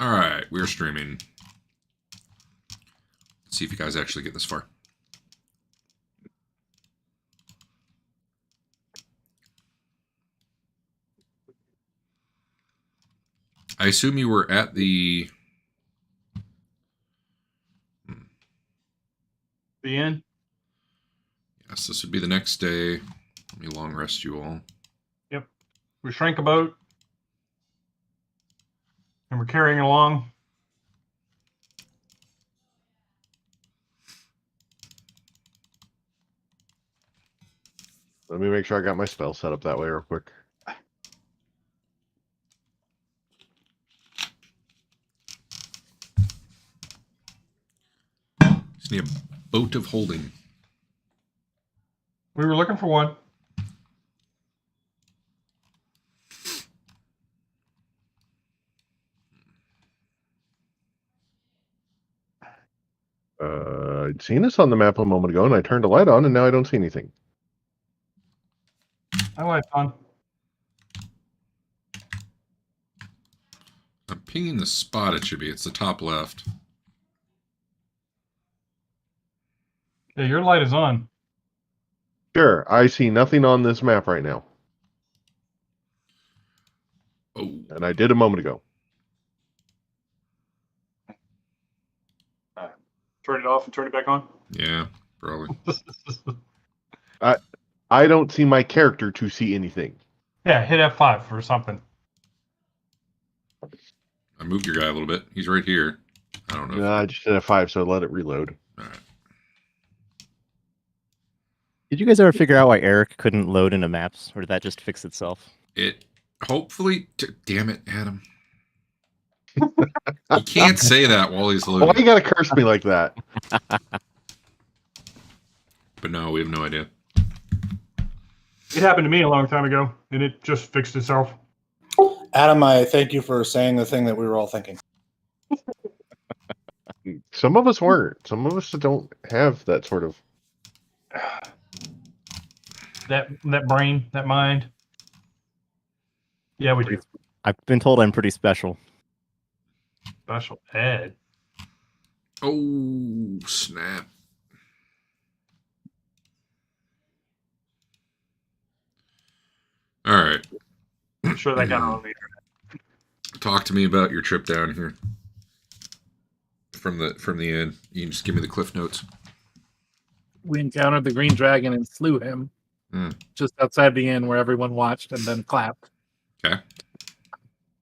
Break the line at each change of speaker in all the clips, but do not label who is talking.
All right, we're streaming. Let's see if you guys actually get this far. I assume you were at the...
The end?
Yes, this would be the next day. Let me long rest you all.
Yep. We shrank a boat. And we're carrying along.
Let me make sure I got my spell set up that way real quick.
Just need a boat of holding.
We were looking for one.
I'd seen this on the map a moment ago, and I turned a light on, and now I don't see anything.
My light's on.
I'm pinging the spot it should be. It's the top left.
Yeah, your light is on.
Sure, I see nothing on this map right now.
Oh.
And I did a moment ago.
Turn it off and turn it back on?
Yeah, probably.
I don't see my character to see anything.
Yeah, hit F5 or something.
I moved your guy a little bit. He's right here. I don't know.
I just hit F5, so let it reload.
All right.
Did you guys ever figure out why Eric couldn't load into maps, or did that just fix itself?
It hopefully... Damn it, Adam. You can't say that while he's loading.
Why you gotta curse me like that?
But no, we have no idea.
It happened to me a long time ago, and it just fixed itself.
Adam, I thank you for saying the thing that we were all thinking.
Some of us weren't. Some of us don't have that sort of...
That brain, that mind. Yeah, we do.
I've been told I'm pretty special.
Special ed.
Oh, snap. All right.
I'm sure that got on the internet.
Talk to me about your trip down here. From the end. You can just give me the cliff notes.
We encountered the green dragon and slew him just outside the inn where everyone watched and then clapped.
Okay.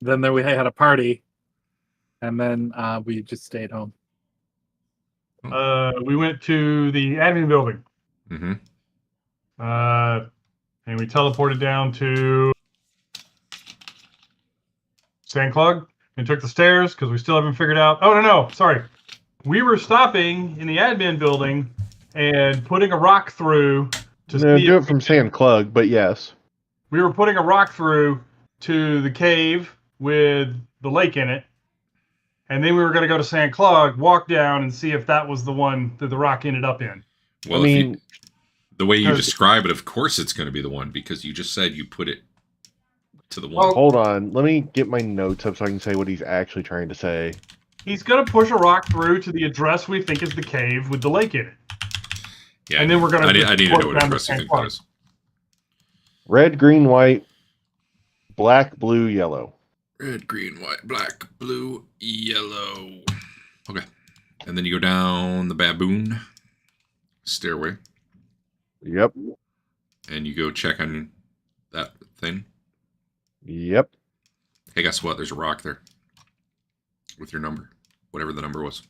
Then we had a party, and then we just stayed home.
We went to the admin building.
Mm-hmm.
And we teleported down to Sand Clug and took the stairs because we still haven't figured out. Oh, no, sorry. We were stopping in the admin building and putting a rock through to
do it from Sand Clug, but yes.
We were putting a rock through to the cave with the lake in it. And then we were going to go to Sand Clug, walk down, and see if that was the one that the rock ended up in.
Well, the way you describe it, of course it's going to be the one, because you just said you put it to the one.
Well, hold on. Let me get my notes up so I can say what he's actually trying to say.
He's going to push a rock through to the address we think is the cave with the lake in it.
Yeah,
and then we're going to...
I need to know what address you think that is.
Red, green, white, black, blue, yellow.
Red, green, white, black, blue, yellow. Okay. And then you go down the baboon stairway.
Yep.
And you go check on that thing.
Yep.
Hey, guess what? There's a rock there. With your number. Whatever the number was.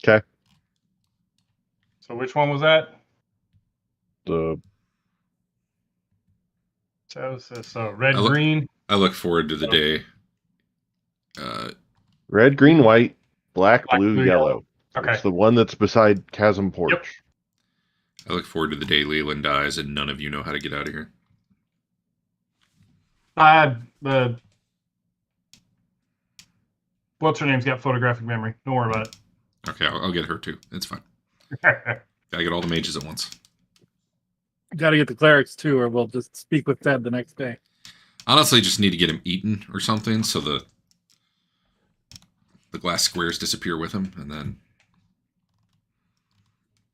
Okay.
So which one was that? So red, green.
I look forward to the day.
Red, green, white, black, blue, yellow.
Okay.
It's the one that's beside Chasm Porch.
Yep.
I look forward to the day Leland dies and none of you know how to get out of here.
What's her name's got photographic memory. Don't worry about it.
Okay, I'll get her too. It's fine. Gotta get all the mages at once.
Got to get the clerics too, or we'll just speak with Ted the next day.
Honestly, just need to get him eaten or something so the the glass squares disappear with him, and then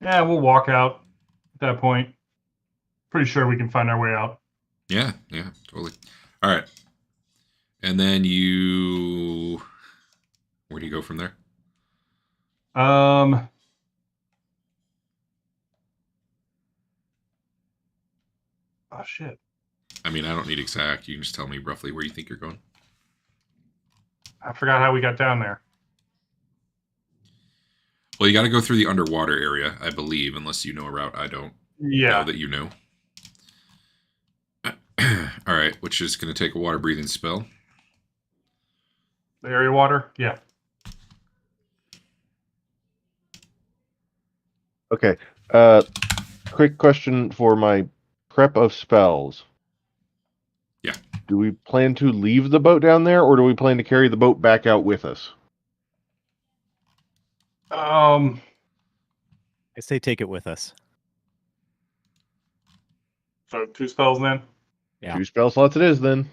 Yeah, we'll walk out at that point. Pretty sure we can find our way out.
yeah, totally. All right, and then you, where do you go from there?
Oh shit.
I mean, I don't need exact. You can just tell me roughly where you think you're going.
I forgot how we got down there.
Well, you got to go through the underwater area, I believe, unless you know a route I don't know that you know. All right, which is going to take a water breathing spell.
The area water? Yeah.
Okay. Quick question for my prep of spells.
Yeah.
Do we plan to leave the boat down there, or do we plan to carry the boat back out with us?
I say take it with us.
So 2 spells then?
Yeah.
2 spell slots it is then.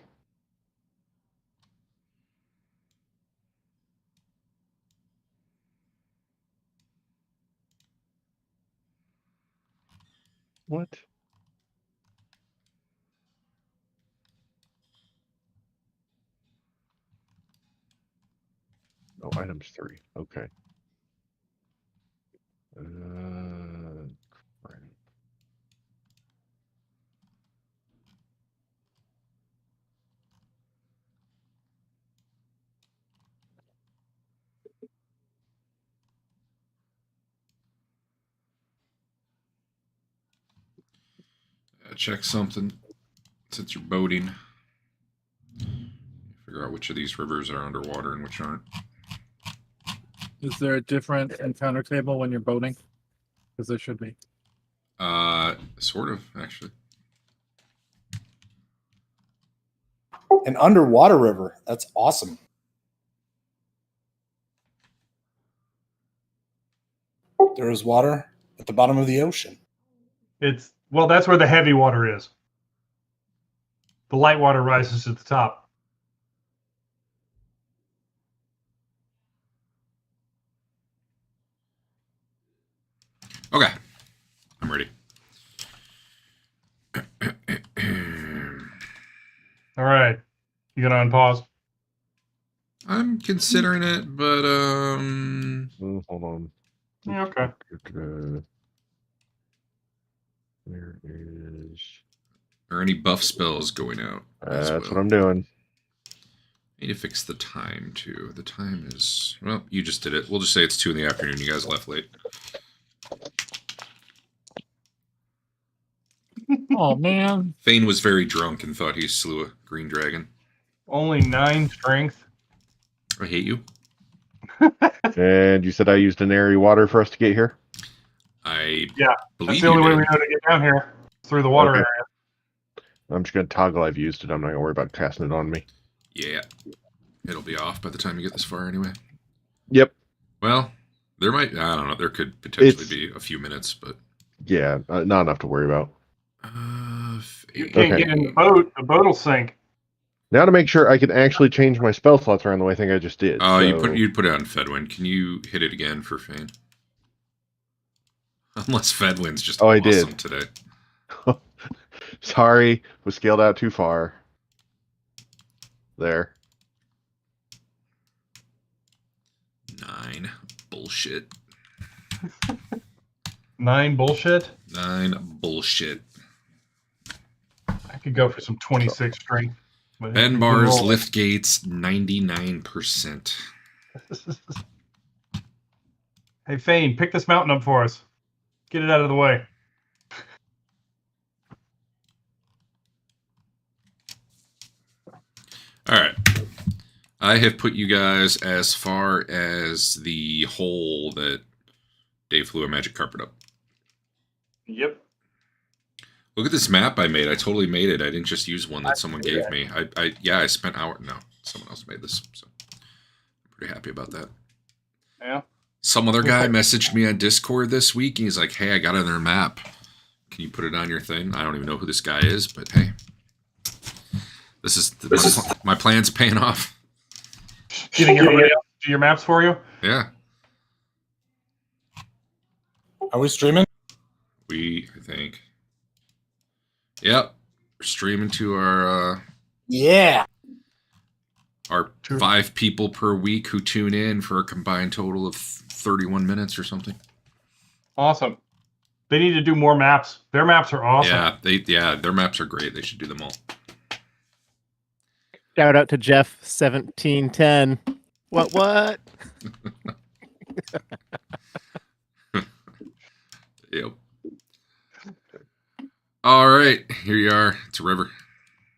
What? Oh, items 3. Okay. Right.
Check something since you're boating. Figure out which of these rivers are underwater and which aren't.
Is there a different encounter table when you're boating? Because there should be.
Sort of, actually.
An underwater river. That's awesome. There is water at the bottom of the ocean.
Well, that's where the heavy water is. The light water rises at the top.
Okay. I'm ready.
All right. You gonna unpause?
I'm considering it, but
Hold on.
Yeah, okay.
There is.
are any buff spells going out? as
That's
well?
what I'm doing.
Need to fix the time too. The time is, well, you just did it. We'll just say it's 2 in the afternoon. You guys left late.
Oh man.
Thane was very drunk and thought he slew a green dragon.
Only 9 strength.
I hate you.
And you said I used an airy water for us to get here?
I
Yeah,
believe
That's the only
you
way
did.
we know to get down here. Through the water
Okay.
area.
I'm just going to toggle I've used it. I'm not going to worry about casting it on me.
Yeah. It'll be off by the time you get this far anyway.
Yep.
Well, there might, I don't know, there could potentially
It's-
be a few minutes, but...
Yeah, not enough to worry about.
You can't
Okay.
get in the boat. The boat will sink.
Now to make sure I can actually change my spell slots around the way I think I just did.
Oh,
so...
you'd put it on Fedwin. Can you hit it again for Fane? Unless Fedwin's just
Oh, I
awesome
did.
today.
Sorry, was scaled out too far. There.
9. Bullshit.
9 bullshit.
9 bullshit.
I could go for some 26 strength. but
Ben
you
bars,
roll.
lift gates, 99%.
Hey, Fane, pick this mountain up for us. Get it out of the way.
All right. I have put you guys as far as the hole that Dave flew a magic carpet up.
Yep.
Look at this map I made. I totally made it. I didn't just use one that someone gave me. I spent hours. No, someone else made this. So I'm pretty happy about that.
Yeah.
Some other guy messaged me on Discord this week, and he's like, hey, I got another map. Can you put it on your thing? I don't even know who this guy is, but hey. This is my plan's paying off.
Getting everybody else to do your maps for you?
Yeah.
Are we streaming?
I think. Yep. We're streaming to our
Yeah.
5 people per week who tune in for a combined total of 31 minutes or something.
Awesome. They need to do more maps. Their maps are awesome.
Yeah, their maps are great. They should do them all.
Shout out to Jeff 1710. What?
Yep. All right, here you are. It's a river.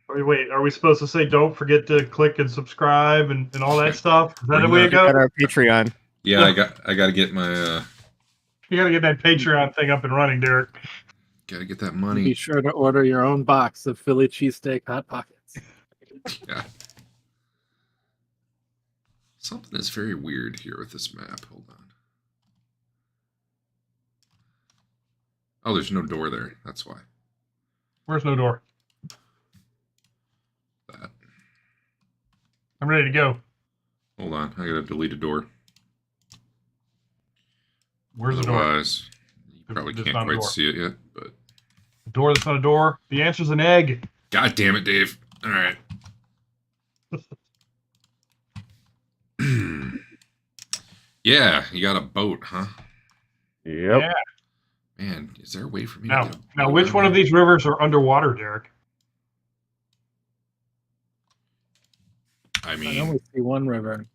Wait, are we supposed to say don't forget to click and subscribe and all that stuff? Is that the way it
Got
goes?
our Patreon.
Yeah, I got to get my
You got to get that Patreon thing up and running, Derek.
got to get that
Be
money.
sure to order your own box of Philly cheesesteak hot pockets.
Yeah. Something is very weird here with this map. Hold on. Oh, there's no door there. That's why.
Where's no door?
That.
I'm ready to go.
Hold on. I got to delete a door.
Where's the door?
Otherwise, you probably
There's
can't
not a
quite
door.
see it yet. But
The door that's not a door. The answer's an egg.
God damn it, Dave. All right. Yeah, you got a boat, huh?
Yep.
Yeah.
Man, is there a way for me
Now,
to get a
now,
boat
which
on
one of
here?
these rivers are underwater, Derek?
I
I
mean,
only see one river.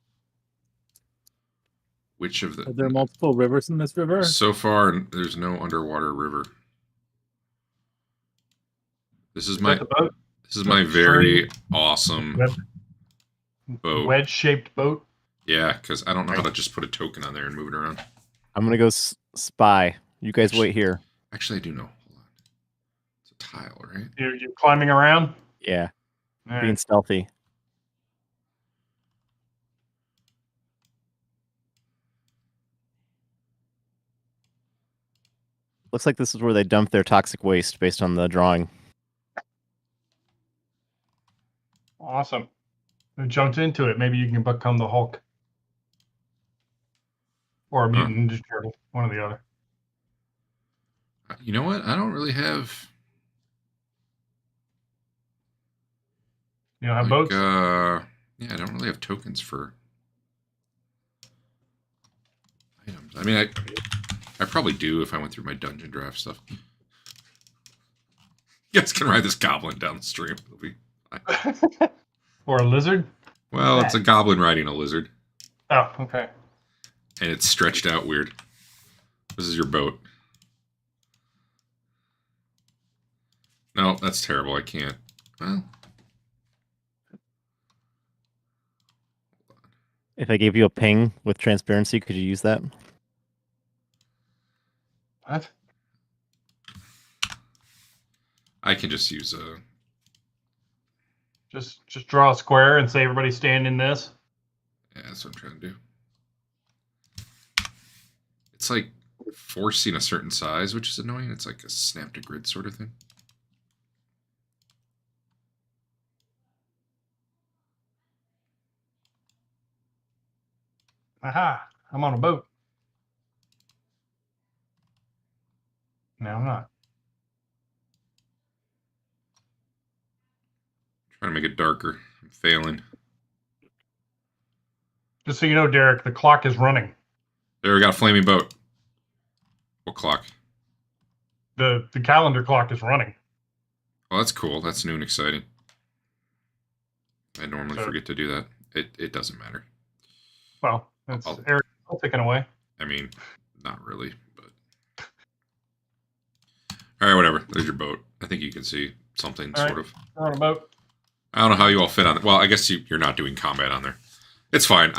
which of the...
Are there multiple rivers in this river?
So far, there's no underwater river. This is
Is
my
that the boat?
this is my very awesome boat.
Wedge-shaped boat?
Yeah, because I don't know how to just put a token on there and move it around.
I'm gonna go spy. You guys wait here.
Actually, I do know. Hold on. It's a tile, right?
You're climbing around?
Yeah,
All
being
right.
stealthy. Looks like this is where they dump their toxic waste based on the drawing.
Awesome. We jumped into it. Maybe you can become the Hulk. Or a mutant Ninja Turtle. One or the other.
You know what? I don't really have...
You don't have
like,
boats?
yeah, I don't really have tokens for items. I mean, I probably do if I went through my dungeon draft stuff. You guys can ride this goblin down the stream. It'll be fine.
Or a lizard?
Well, it's a goblin riding a lizard,
Oh, okay.
and it's stretched out weird. This is your boat. No, that's terrible. I can't. Well,
If I gave you a ping with transparency, could you use that?
What?
I can just use a...
Just draw a square and say everybody stand in this?
Yeah, that's what I'm trying to do. It's like forcing a certain size, which is annoying. It's like a snap to grid sort of thing.
Aha! I'm on a boat. No, I'm not.
Trying to make it darker. I'm failing.
Just so you know, Derek, the clock is running.
There, we got a flaming boat. What clock?
The calendar clock is running.
Oh, that's cool. That's new and exciting. I normally
So-
forget to do that. It doesn't matter.
Well, it's
I'll-
Eric taken away.
I mean, not really, but... All right, whatever. There's your boat. I think you can see something,
All right.
sort of.
We're on a boat.
I don't know how you all fit on it. Well, I guess you're not doing combat on there. It's fine.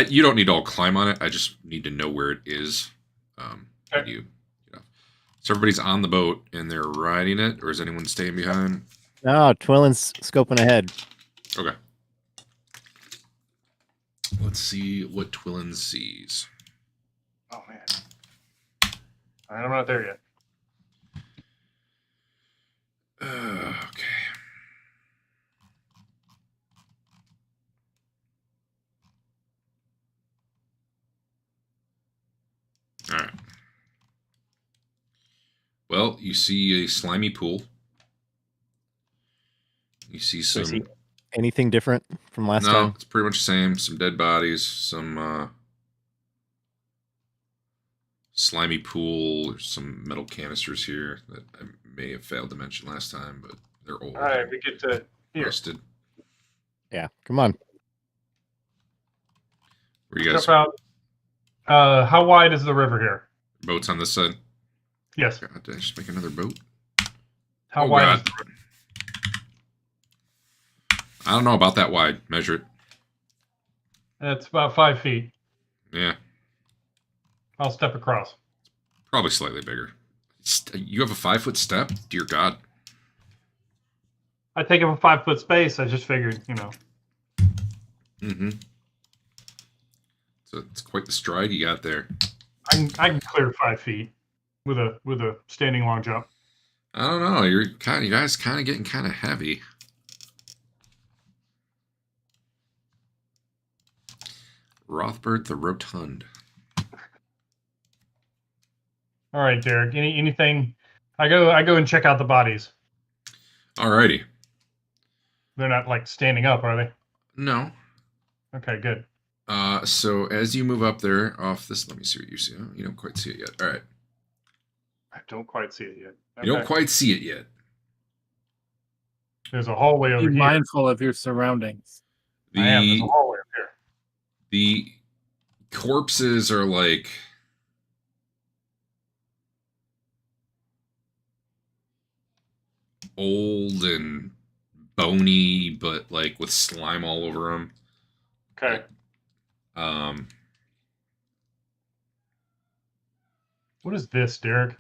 You don't need to all climb on it. I just need to know where it is.
Okay.
You know. So everybody's on the boat and they're riding it, or is anyone staying behind?
Oh, Twillen's scoping ahead.
Okay. Let's see what Twillin sees.
Oh, man. All right, I'm not there yet.
Okay. All right. Well, you see a slimy pool. You see
So I
some.
see anything different from last
No,
time?
it's pretty much the same. Some dead bodies, some slimy pool, some metal canisters here that I may have failed to mention last time, but they're old.
All right, we get to here.
Rusted.
Yeah, come on.
Where you guys?
Jump out. How wide is the river here?
Boats on this side.
Yes.
God, did I just make another boat?
How
Oh,
wide
God.
is the river?
I don't know about that wide. Measure it.
It's about 5 feet.
Yeah,
I'll step across.
probably slightly bigger. You have a 5-foot step? Dear God.
I take up a 5-foot space. I just figured,
Mm-hmm. So it's quite the stride you got there.
I can clear 5 feet with a standing long jump.
I don't know. You guys kind of getting kind of heavy. Rothbard the Rotund.
All right, Derek. Anything? I go and check out the bodies.
Alrighty.
They're not like standing up, are they?
No.
Okay, good.
So as you move up there off this, let me see what you see. Oh, you don't quite see it yet. All right.
I don't quite see it yet.
You don't
Okay.
quite see it yet.
There's a hallway
Be
over here.
mindful of your surroundings.
I am. There's
The
a hallway up here.
the corpses are like old and bony, but like with slime all over them.
Okay. What is this, Derek?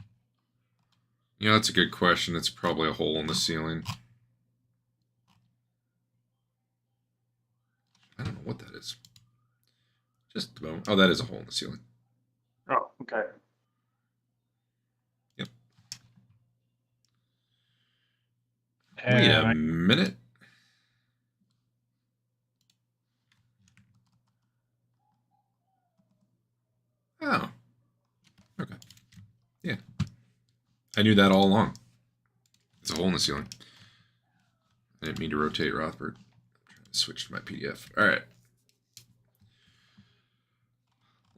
You know, that's a good question. It's probably a hole in the ceiling. I don't know what that is. Just about. Oh, that is a hole in the ceiling.
Oh, okay.
Yep.
And
Wait a minute. Oh. Okay. Yeah. I knew that all along. It's a hole in the ceiling. I didn't mean to rotate Rothbard. Switch to my PDF. All right.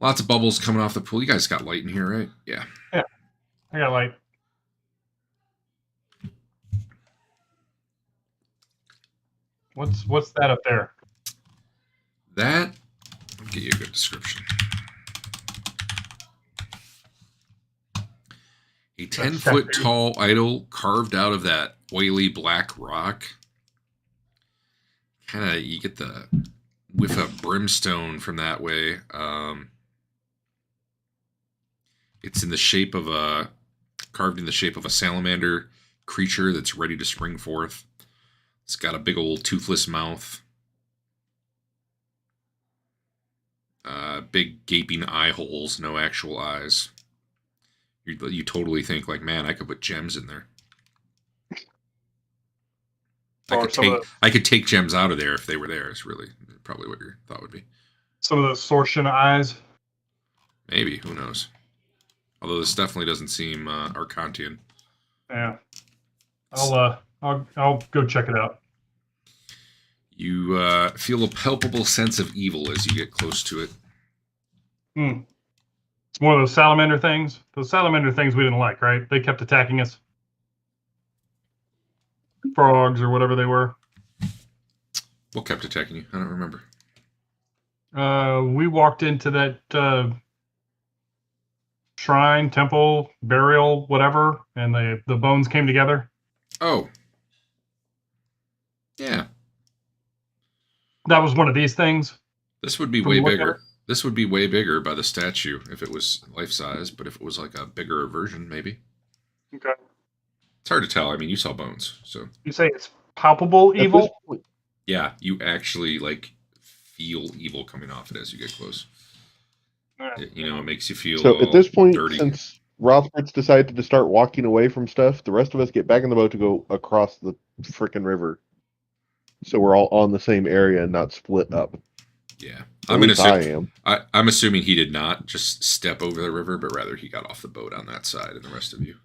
Lots of bubbles coming off the pool. You guys got light in here, right? Yeah.
I got light. What's that up there?
That, I'll get you a good description. A 10-foot tall idol carved out of that oily black rock. Kind of, you get the whiff of brimstone from that way. It's in the shape of carved in the shape of a salamander creature that's ready to spring forth. It's got a big old toothless mouth. Big gaping eye holes, no actual eyes. You totally think like, man, I could put gems in there. I could take gems out of there if they were there. Is really probably what your thought would be.
Some of those Sortian eyes.
Maybe, who knows? Although this definitely doesn't seem Arcantian.
Yeah. I'll go check it out.
You feel a palpable sense of evil as you get close to it.
It's one of those salamander things. Those salamander things we didn't like, right? They kept attacking us. Frogs or whatever they were.
What kept attacking you? I don't remember.
We walked into that shrine, temple, burial, whatever, and the bones came together.
Oh. Yeah.
That was one of these things.
This would be
From
way
what
bigger. This would be way bigger by the statue if it was life size, but if it was like a bigger version, maybe.
Okay.
It's hard to tell. I mean, you saw bones, so
You say it's palpable
At this
evil?
point-
yeah, you actually like feel evil coming off it as you get close. It makes you feel
So at this point,
dirty.
since Rothbard's decided to start walking away from stuff, the rest of us get back in the boat to go across the frickin' river. So we're all on the same area and not split up.
Yeah,
At least I am.
I'm assuming he did not just step over the river, but rather he got off the boat on that side, and the rest of you.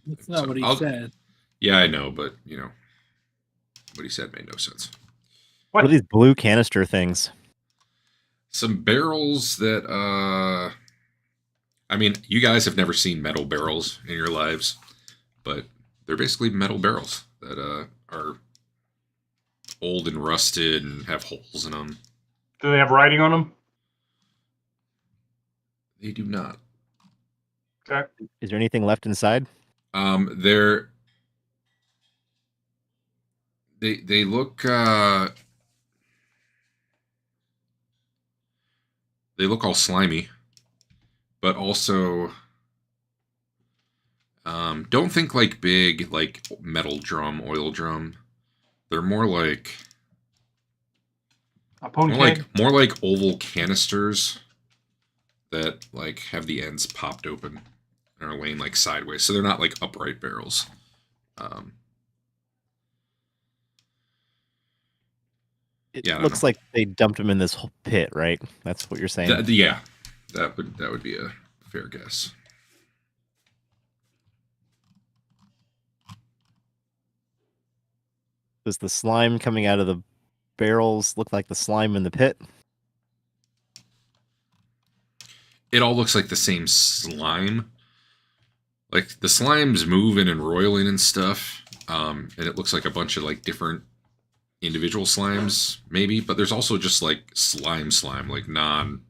That's not
So
what he
I'll-
said.
Yeah, I know, but you know, what he said made no sense.
What are these blue canister things?
Some barrels that I mean, you guys have never seen metal barrels in your lives, but they're basically metal barrels that are old and rusted and have holes in them.
Do they have writing on them?
They do not.
Okay.
Is there anything left inside?
They look they look all slimy, but also don't think like big like metal drum, oil drum. They're more like
A pony keg?
more like oval canisters that like have the ends popped open and are laying like sideways, so they're not like upright barrels.
It
Yeah, I don't
looks
know.
like they dumped him in this whole pit, right? That's what you're saying.
Yeah, that would be a fair guess.
Does the slime coming out of the barrels look like the slime in the pit?
It all looks like the same slime. Like the slime's moving and roiling and stuff, and it looks like a bunch of like different individual slimes, maybe. But there's also just like slime, like non-mobile,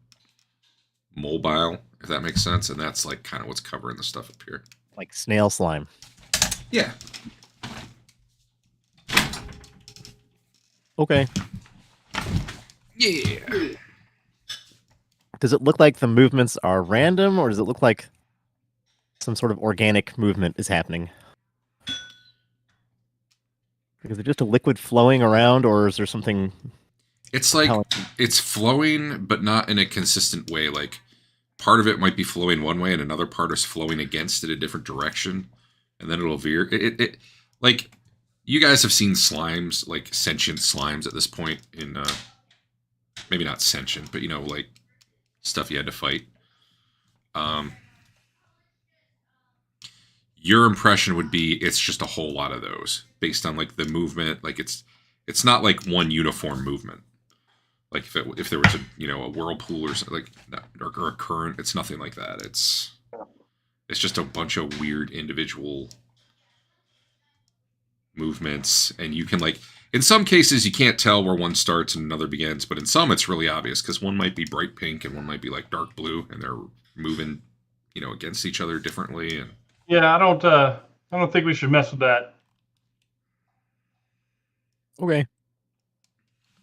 if that makes sense. And that's like kind of what's covering the stuff up here.
Like snail slime.
Yeah.
Okay.
Yeah.
Does it look like the movements are random, or does it look like some sort of organic movement is happening? Is it just a liquid flowing around, or is there something?
It's like
How-
it's flowing, but not in a consistent way. Like part of it might be flowing one way, and another part is flowing against it a different direction, and then it'll veer. It like you guys have seen slimes, like sentient slimes at this point in maybe not sentient, but you know, like stuff you had to fight. Your impression would be it's just a whole lot of those based on like the movement. Like it's not like one uniform movement. Like if there was a a whirlpool or something like that, or a current, it's nothing like that. It's just a bunch of weird individual movements, and you can like in some cases you can't tell where one starts and another begins, but in some it's really obvious because one might be bright pink and one might be like dark blue, and they're moving against each other differently. And
Yeah, I don't think we should mess with that.
Okay.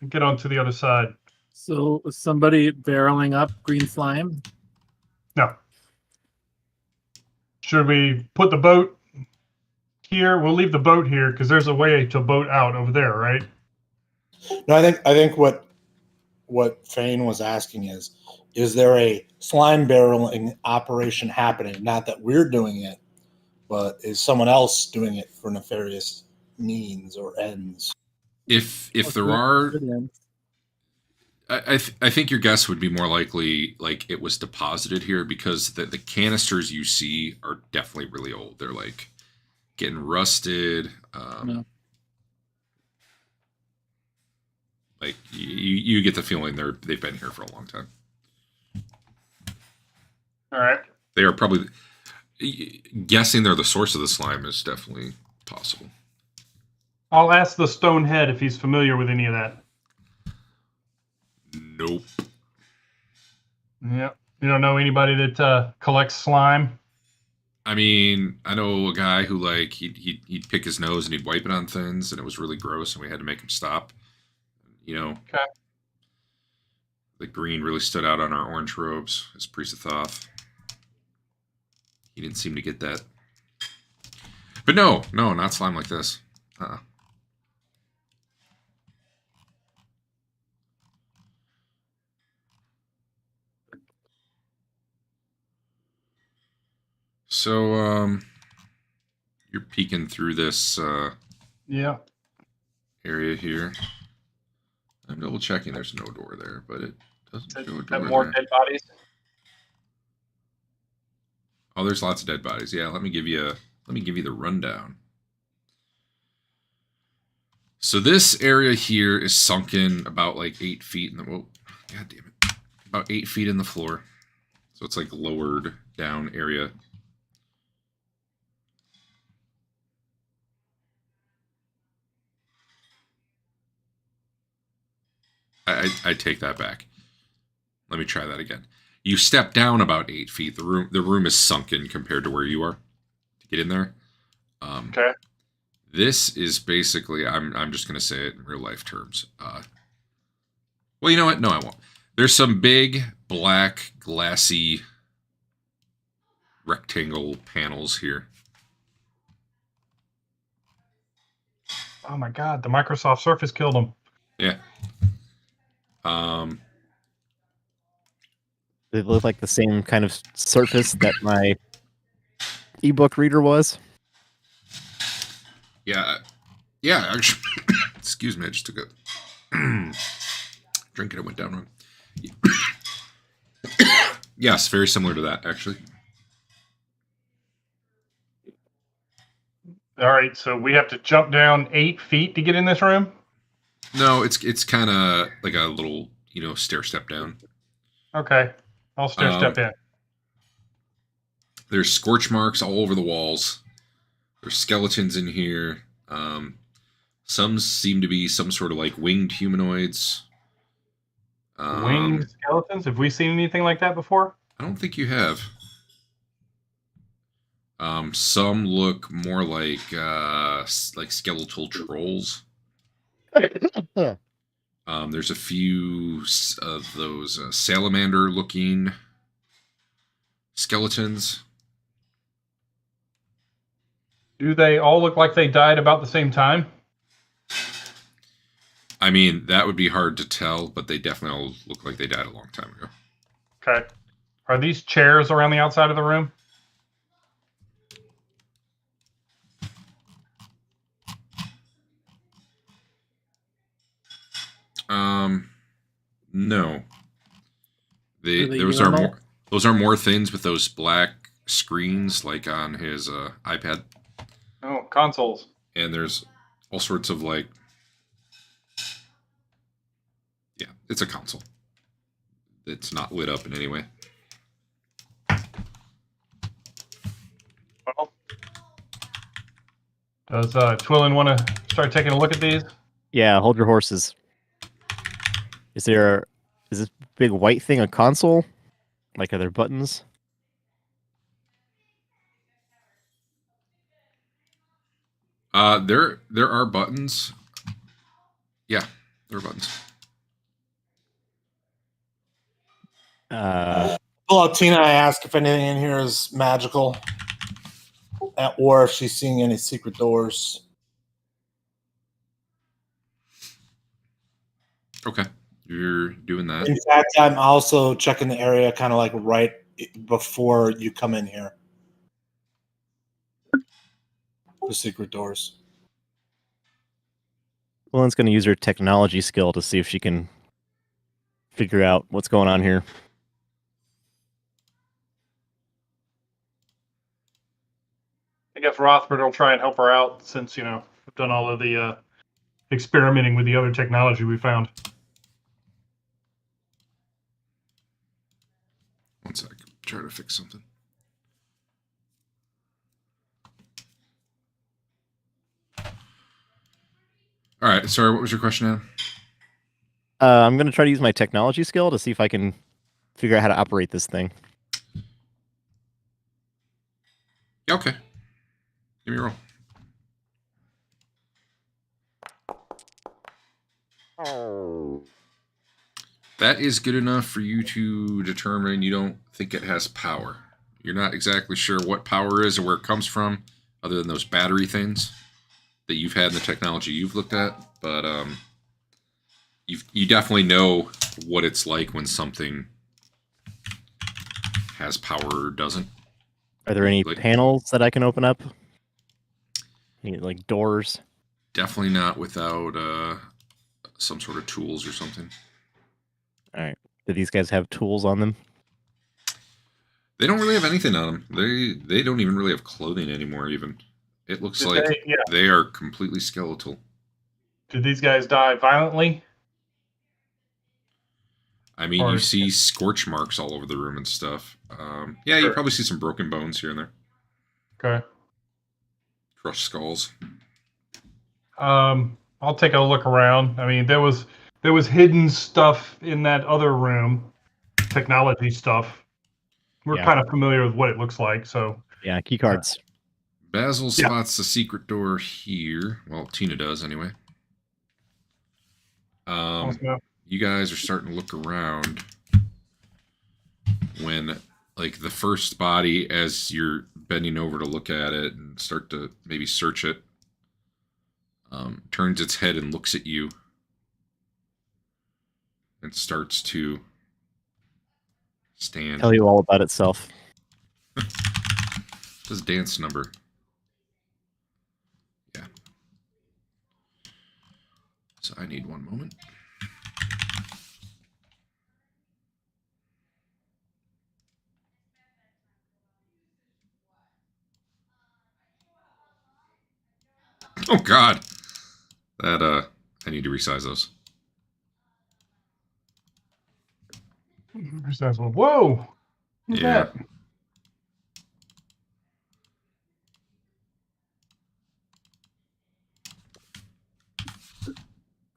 Get on to the other side.
So is somebody barreling up green slime?
No. Should we put the boat here? We'll leave the boat here because there's a way to boat out over there, right?
No, I think what Fane was asking is there a slime barreling operation happening? Not that we're doing it, but is someone else doing it for nefarious means or ends?
if there are, I think your guess would be more likely like it was deposited here because the canisters you see are definitely really old. They're like getting rusted.
No.
Like you get the feeling they've been here for a long time.
All right.
They are probably guessing they're the source of the slime is definitely possible.
I'll ask the stone head if he's familiar with any of that.
Nope.
Yeah. You don't know anybody that collects slime?
I mean, I know a guy who like he'd pick his nose and he'd wipe it on things, and it was really gross, and we had to make him stop.
Okay.
The green really stood out on our orange robes as Priest of Thoth. He didn't seem to get that. But no, not slime like this. So, you're peeking through this
Yeah.
area here. I'm double checking. There's no door there, but it doesn't show a
Have
door
more
there.
dead bodies.
Oh, there's lots of dead bodies. Yeah, let me give you the rundown. So this area here is sunken about like 8 feet in the God damn it. About 8 feet in the floor. So it's like lowered down area. I take that back. Let me try that again. You step down about 8 feet. The room is sunken compared to where you are to get in there.
Okay.
This is basically, I'm just going to say it in real life terms. Well, you know what? No, I won't. There's some big, black, glassy rectangle panels here.
Oh my God, the Microsoft Surface killed him.
Yeah.
They look like the same kind of surface that my ebook reader was.
Yeah. Yeah, actually, excuse me, I just took a drink and it went down wrong. Yes, very similar to that, actually.
All right, so we have to jump down 8 feet to get in this room?
No, it's kind of like a little, stair step down.
Okay, I'll step in.
There's scorch marks all over the walls. There's skeletons in here. Some seem to be some sort of like winged humanoids.
Winged skeletons? Have we seen anything like that before?
I don't think you have. Some look more like skeletal trolls. There's a few of those salamander-looking skeletons.
Do they all look like they died about the same time?
I mean, that would be hard to tell, but they definitely all look like they died a long time ago.
Okay. Are these chairs around the outside of the room?
No.
Are they
Those are
urinal?
more. Those are more things with those black screens, like on his iPad.
Oh, consoles.
And there's all sorts of like. Yeah, it's a console. It's not lit up in any way.
Well, does Twillin want to start taking a look at these?
Yeah, hold your horses. Is this big white thing a console? Like, are there buttons?
There are buttons. Yeah, there are buttons.
Well, Tina, I ask if anything in here is magical, or if she's seeing any secret doors.
Okay, you're doing that.
In fact, I'm also checking the area kind of like right before you come in here. The secret doors.
Willen's going to use her technology skill to see if she can figure out what's going on here.
I guess Rothbard will try and help her out since, we've done all of the experimenting with the other technology we found.
One sec. Try to fix something. All right. Sorry, what was your question, Adam?
I'm going to try to use my technology skill to see if I can figure out how to operate this thing.
Yeah, okay. Give me a roll. That is good enough for you to determine you don't think it has power. You're not exactly sure what power is or where it comes from, other than those battery things that you've had in the technology you've looked at. But you definitely know what it's like when something has power or doesn't.
Are there any
Like-
panels that I can open up? Any, like, doors?
Definitely not without some sort of tools or something.
All right. Do these guys have tools on them?
They don't really have anything on them. They don't even really have clothing anymore. Even it looks
Did
like
they- yeah.
they are completely skeletal.
Did these guys die violently?
I mean,
Or-
you see scorch marks all over the room and stuff. Yeah, you
Sure.
probably see some broken bones here and there,
Okay.
crushed skulls.
I'll take a look around. I mean, there was hidden stuff in that other room, technology stuff. We're
Yeah.
kind of familiar with what it looks like, so
Yeah, key cards.
Basil
Yeah.
spots the secret door here. Well, Tina does anyway.
also-
You guys are starting to look around when, like, the first body, as you're bending over to look at it and start to maybe search it, turns its head and looks at you and starts to stand.
Tell you all about itself.
Does dance number? Yeah. So I need one moment. Oh God, that I need to resize those.
Whoa! Who's
Yeah.
that?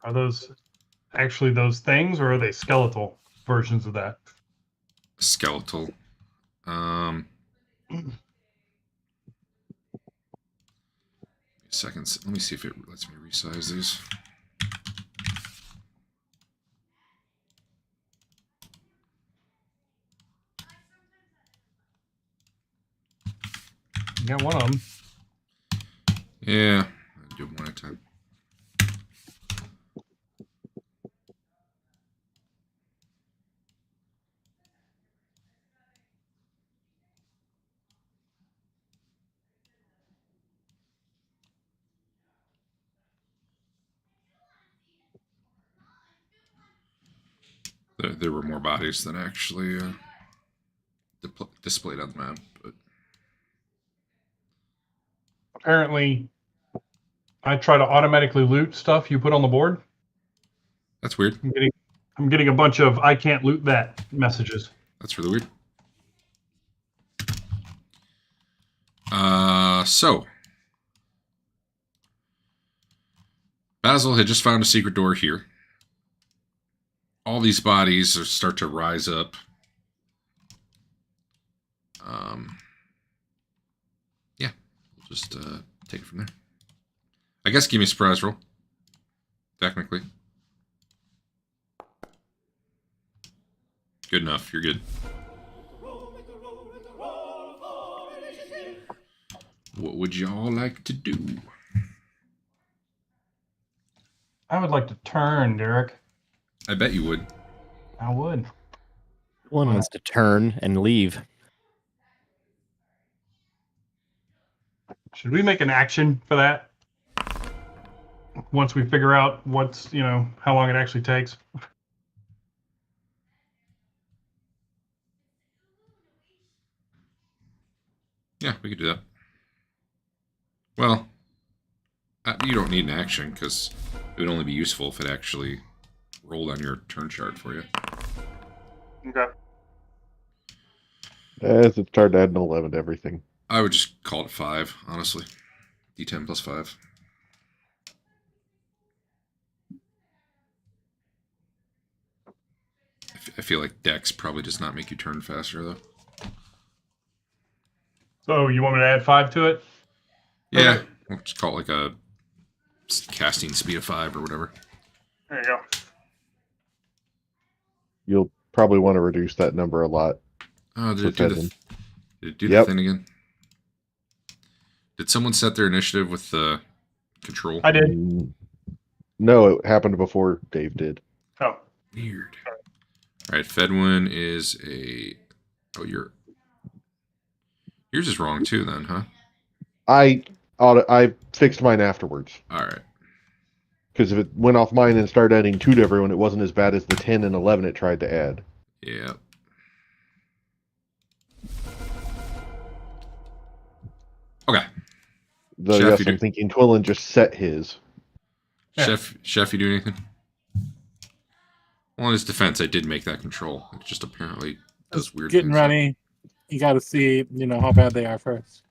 Are those actually those things, or are they skeletal versions of that?
Skeletal. Seconds. Let me see if it lets me resize these.
You got one of them.
Yeah, I'll do one at a time. There were more bodies than actually displayed on the map, but
Apparently, I try to automatically loot stuff you put on the board.
that's weird.
I'm getting a bunch of "I can't loot that" messages.
That's really weird. So Basil had just found a secret door here. All these bodies start to rise up. Yeah, we'll just take it from there. I guess give me a surprise roll. Technically. Good enough. You're good. What would y'all like to do?
I would like to turn, Derek.
I bet you would.
I would.
One wants to turn and leave.
Should we make an action for that? Once we figure out what's, how long it actually takes.
Yeah, we could do that. Well, you don't need an action because it would only be useful if it actually rolled on your turn chart for you.
Okay.
As it's hard to add an 11 to everything.
I would just call it 5, honestly. D10 plus 5. I feel like Dex probably does not make you turn faster, though.
So you want me to add 5 to it?
Yeah,
Okay.
we'll just call it like a casting speed of 5 or whatever.
There you go.
You'll probably want to reduce that number a lot.
Oh, did
for
it do,
Fedman.
did it do
Yep.
the thing again? Did someone set their initiative with the control?
I did.
No, it happened before Dave did.
Oh.
Weird. All right, Fedwin is a... Oh, yours is wrong too then, huh?
I fixed mine afterwards
All right.
Because if it went off mine and started adding 2 to everyone, it wasn't as bad as the 10 and 11 it tried to add.
Yeah. Okay.
Though,
Chef,
yes,
you do-
I'm thinking Twillin just set his.
Yeah.
Chef, you do anything? Well, in his defense, I did make that control. It just apparently does weird
Getting
things.
ready. You got to see, how bad they are first.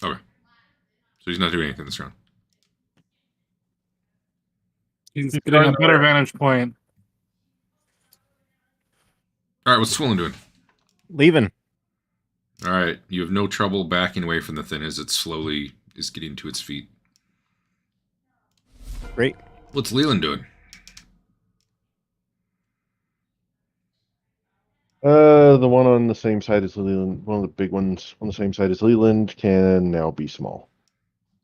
Okay. So he's not doing anything this round.
He's
He's
getting a
trying to-
better vantage point.
All right, what's Swollen doing?
Leaving.
All right, you have no trouble backing away from the thing as it slowly is getting to its feet.
Great.
What's Leland doing?
The one on the same side as Leland, one of the big ones on the same side as Leland, can now be small.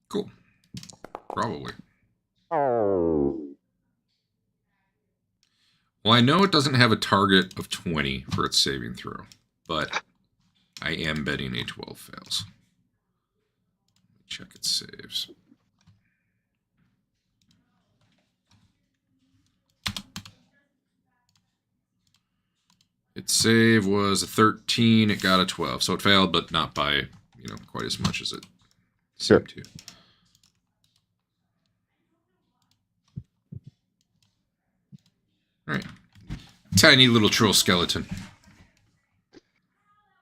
Cool. Probably. Well, I know it doesn't have a target of 20 for its saving throw, but I am betting a 12 fails. Check its saves. Its save was a 13. It got a 12, so it failed, but not by quite as much as it seemed to. All right, tiny little troll skeleton.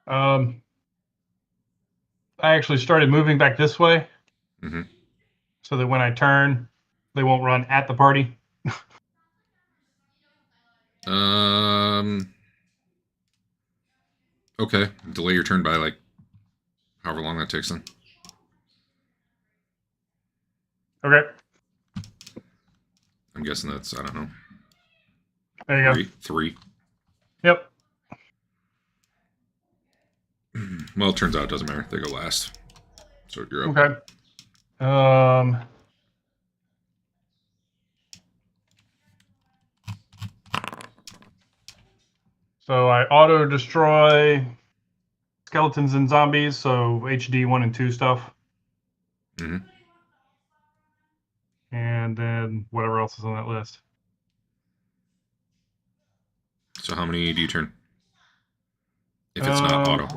I actually started moving back this way, so that when I turn, they won't run at the party.
Okay. Delay your turn by like however long that takes then.
Okay,
I'm guessing that's, I don't know,
there you go.
three.
Yep.
Well, it turns out it doesn't matter. They go last. So you're up.
Okay. So I auto destroy skeletons and zombies, so HD 1 and 2 stuff.
Mhm.
And then whatever else is on that list.
So how many do you turn? If it's not auto.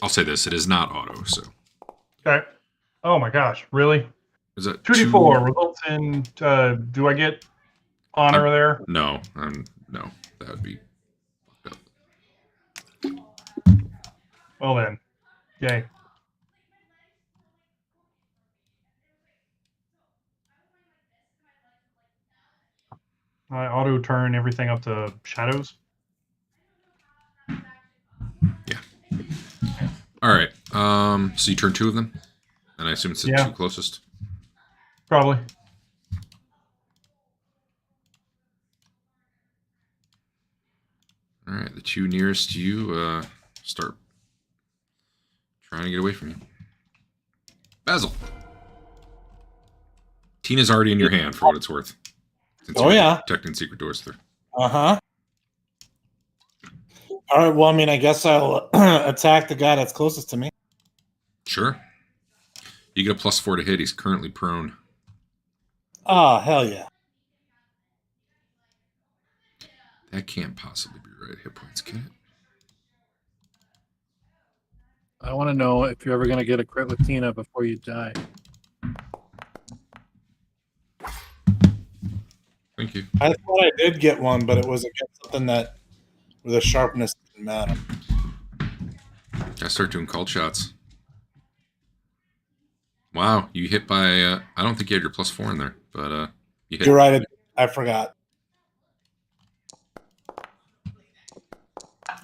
I'll say this, it is not auto, so.
Okay. Oh my gosh, really?
Is that
2d4 results in, do I get honor there?
No, no, that would be fucked up.
Well then, yay. I auto turn everything up to shadows.
Yeah. All right. So you turn 2 of them, and I assume it's the 2 closest.
Probably.
All right, the 2 nearest you start trying to get away from you. Basil. Tina's already in your hand for what it's worth. Since
Oh,
you're
yeah.
protecting secret doors through.
Uh-huh. All right, well, I mean, I guess I'll attack the guy that's closest to me.
Sure. You get a +4 to hit. He's currently prone.
Oh, hell yeah.
That can't possibly be right. Hit points, can it?
I want to know if you're ever going to get a crit with Tina before you die.
Thank you.
I thought I did get one, but it was against something that with a sharpness didn't matter.
I start doing called shots. Wow, you hit by, I don't think you had your +4 in there, but you hit.
You're right, I forgot.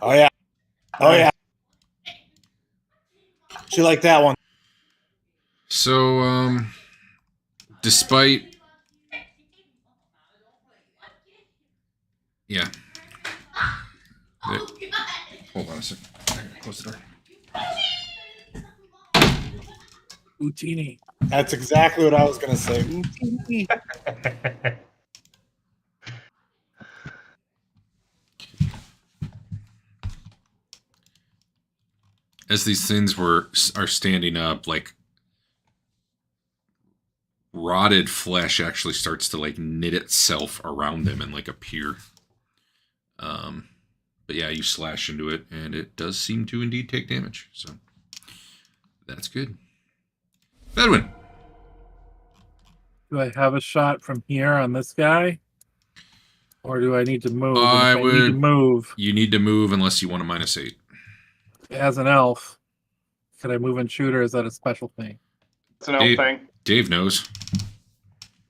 Oh, yeah. Oh, yeah. She liked that one.
So, despite... Yeah. There. Hold on a second. I gotta close the door.
Utini.
That's exactly what I was going to say.
as these things are standing up, like rotted flesh actually starts to like knit itself around them and like appear. But yeah, you slash into it, and it does seem to indeed take damage. So that's good. Bedouin.
Do I have a shot from here on this guy? Or do I need to move?
I
And if I need to
would-
move
You need to move unless you want a -8.
as an elf. Could I move and shoot, or is that a special thing?
It's an elf thing.
Dave knows.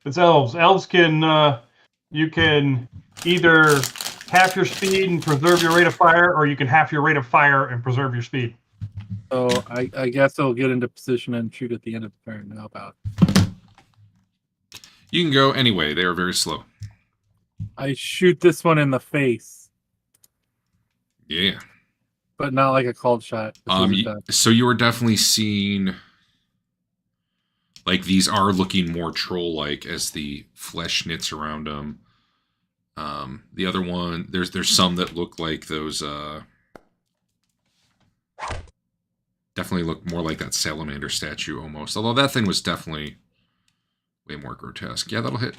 It's elves. Elves can you can either half your speed and preserve your rate of fire, or you can half your rate of fire and preserve your speed.
So I guess I'll get into position and shoot at the end of the turn. How about?
You can go anyway. They are very slow.
I shoot this one in the face,
Yeah.
but not like a cold shot.
So you are definitely seeing, like, these are looking more troll-like as the flesh knits around them. The other one, there's some that look like those, definitely look more like that salamander statue almost. Although that thing was definitely way more grotesque. Yeah, that'll hit.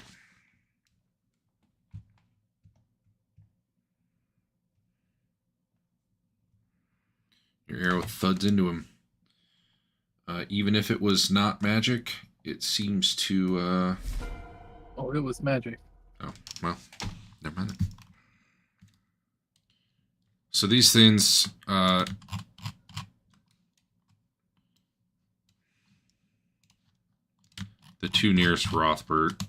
Your arrow thuds into him. Even if it was not magic, it seems to...
Oh, it was magic.
Oh, well, never mind then. So these things... the two nearest Rothbert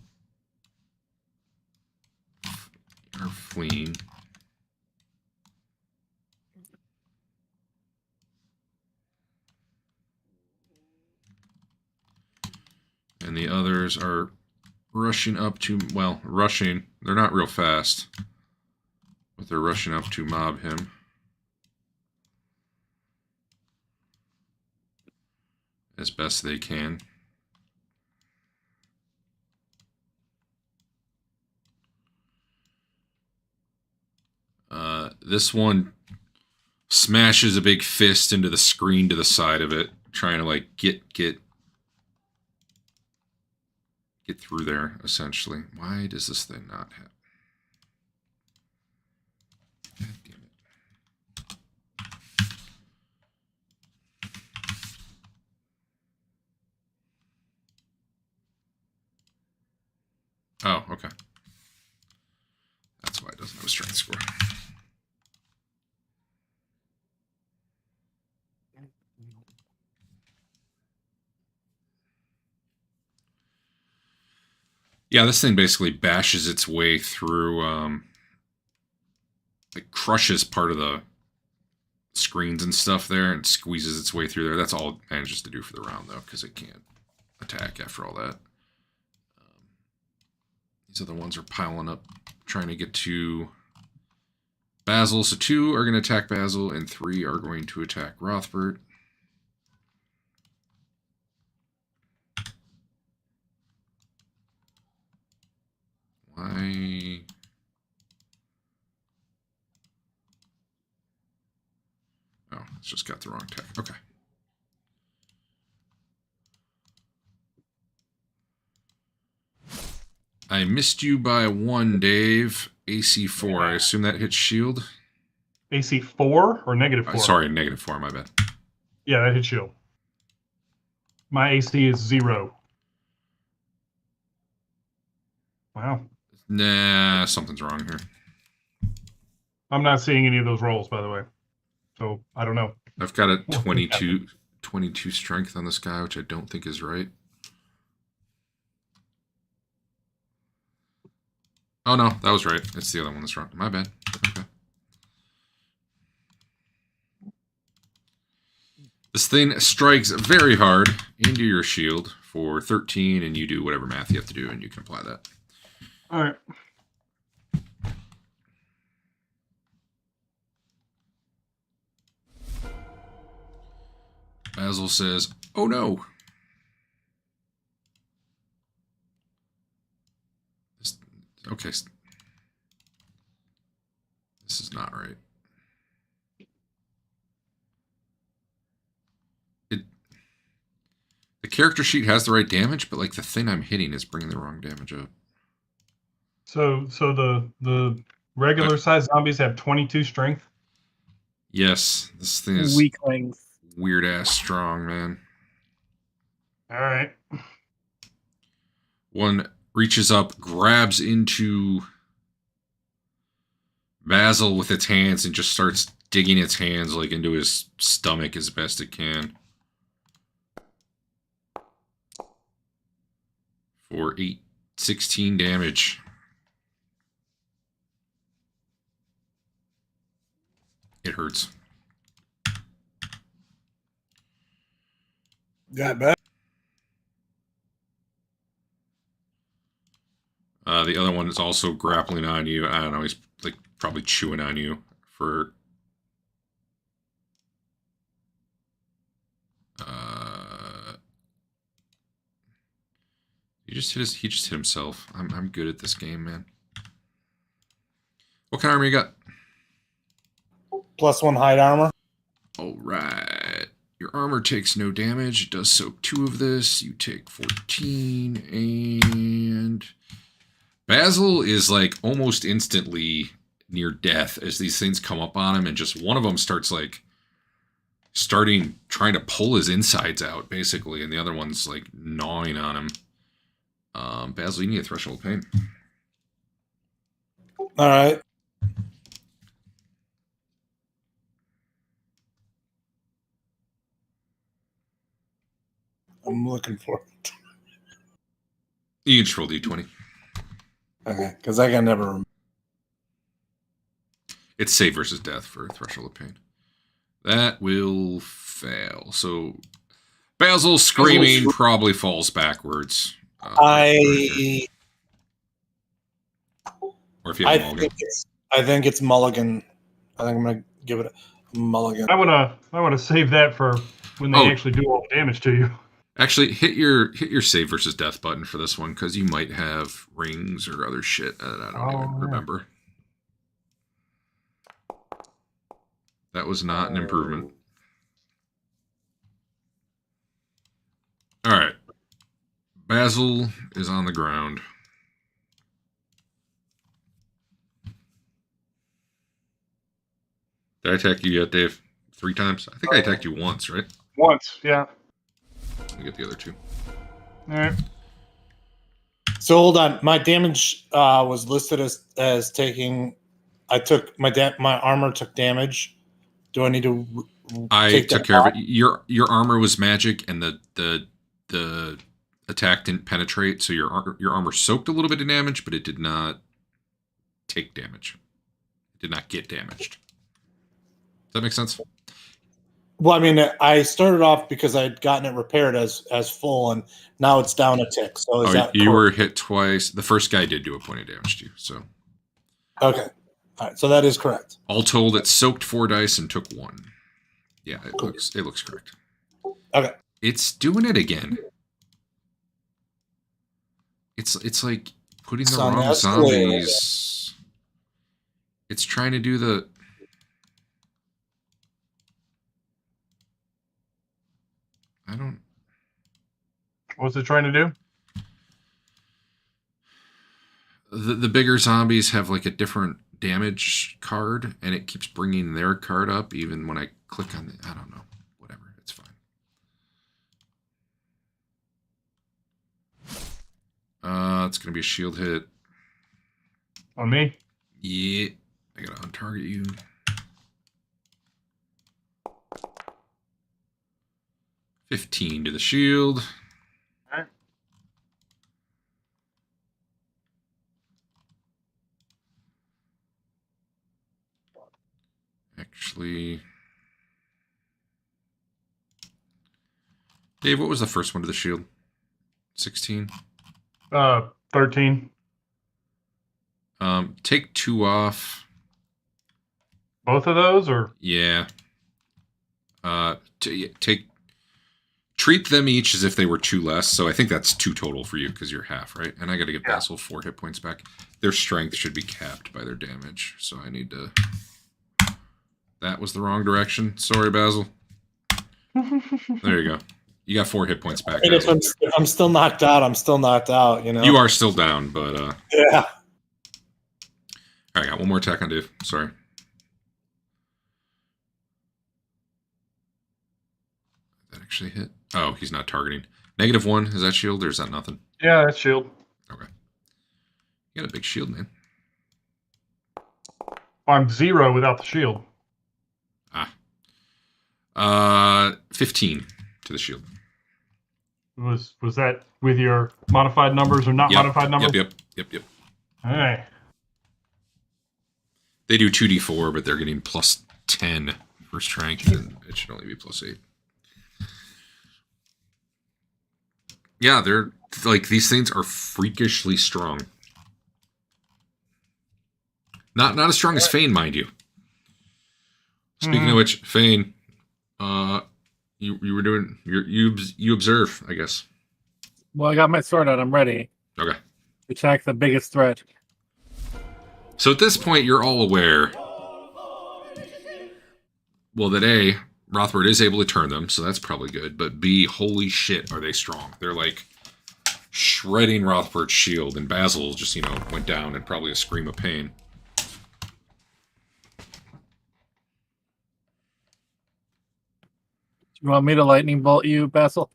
are fleeing. And the others are rushing up to, well, rushing. They're not real fast, but they're rushing up to mob him. As best they can. This one smashes a big fist into the screen to the side of it, trying to like get through there, essentially. Why does this thing not have... God damn it. Oh, okay. That's why it doesn't have a strength score. Yeah, this thing basically bashes its way through, it crushes part of the screens and stuff there and squeezes its way through there. That's all it manages to do for the round, though, because it can't attack after all that. These other ones are piling up, trying to get to Basil. So 2 are going to attack Basil, and 3 are going to attack Rothbert. Why? Oh, it's just got the wrong tech. Okay. I missed you by 1, Dave. AC 4. I assume that hits shield.
AC 4 or -4?
Sorry, -4. My bad.
Yeah, that hits shield. My AC is 0. Wow.
Nah, something's wrong here.
I'm not seeing any of those rolls, by the way. So I don't know.
I've got a 22 strength on this guy, which I don't think is right. Oh, no, that was right. It's the other one that's wrong. My bad. Okay. This thing strikes very hard into your shield for 13, and you do whatever math you have to do, and you can apply that.
All right.
Basil says, "Oh no." Okay. This is not right. character sheet has the right damage, but like the thing I'm hitting is bringing the wrong damage up.
So the regular size zombies have 22 strength.
Yes, this thing is
Weaklings.
weird ass strong, man.
All right.
One reaches up, grabs into Basil with its hands, and just starts digging its hands like into his stomach as best it can. For 16 damage. It hurts.
Got better.
The other one is also grappling on you. I don't know, he's like probably chewing on you for he just hit himself. I'm good at this game, man. What kind of armor you got?
+1 hide armor.
Alright. Your armor takes no damage. It does soak 2 of this. You take 14, and Basil is like almost instantly near death as these things come up on him, and just one of them starts like trying to pull his insides out, basically, and the other one's like gnawing on him. Basil, you need a threshold of pain.
All right. I'm looking for it.
You can just roll d20.
Okay, because I can never remember.
It's save versus death for threshold of pain. That will fail. So Basil screaming probably falls backwards. Or if you have mulligan.
I think it's mulligan. I think I'm gonna give it a mulligan.
I wanna save that for when they actually do all the damage to you.
Actually, hit your save versus death button for this one, because you might have rings or other shit. I don't even remember. That was not an improvement. All right. Basil is on the ground. Did I attack you yet, Dave? 3 times? I think I attacked you once, right?
Once, yeah.
Let me get the other 2.
All right.
So hold on. My damage was listed as taking. I took my armor took damage. Do I need to?
I took care of it. Your armor was magic, and the attack didn't penetrate, so your armor soaked a little bit of damage, but it did not take damage. It did not get damaged. Does that make sense?
Well, I mean, I started off because I had gotten it repaired as full, and now it's down a tick. So is that
you were hit twice. The first guy did do a point of damage to you. So
okay, all right. So that is correct.
All told, it soaked 4 dice and took 1. Yeah, it looks correct.
Okay,
it's doing it again. It's like putting the wrong zombies. It's trying to do the. I don't.
What's it trying to do?
The bigger zombies have like a different damage card, and it keeps bringing their card up even when I click on it. I don't know. Whatever. It's fine. It's going to be a shield hit.
On me?
Yeah. I got to untarget you. $15 to the shield.
All right.
Actually, Dave, what was the first one to the shield? 16?
13.
Take 2 off.
Both of those, or?
Yeah. Treat them each as if they were 2 less. So I think that's 2 total for you because you're half, right? And I got to give Basil 4 hit points back. Their strength should be capped by their damage. So I need to. That was the wrong direction. Sorry, Basil. There you go. You got 4 hit points back.
And if
Hazel.
I'm still knocked out, I'm still knocked out. You know.
You are still down, but
Yeah.
All right, got one more attack on Dave. Sorry. That actually hit. Oh, he's not targeting. -1. Is that shield or is that nothing?
Yeah, that's shield.
Okay. You got a big shield, man.
I'm 0 without the shield.
15 to the shield.
Was that with your modified numbers or not modified numbers?
Yep.
All right.
They do 2d4, but they're getting +10 for strength, and it should only be +8. Yeah, they're like, these things are freakishly strong. Not as strong as Fane, mind you. Speaking of which, Fane, you were doing you observe, I guess.
Well, I got my sword out. I'm ready.
Okay.
Attack the biggest threat.
So at this point, you're all aware. Well, that A, Rothbard is able to turn them, so that's probably good. But B, holy shit, are they strong? They're like shredding Rothbard's shield, and Basil just, went down in probably a scream of pain.
You want me to lightning bolt you, Basil?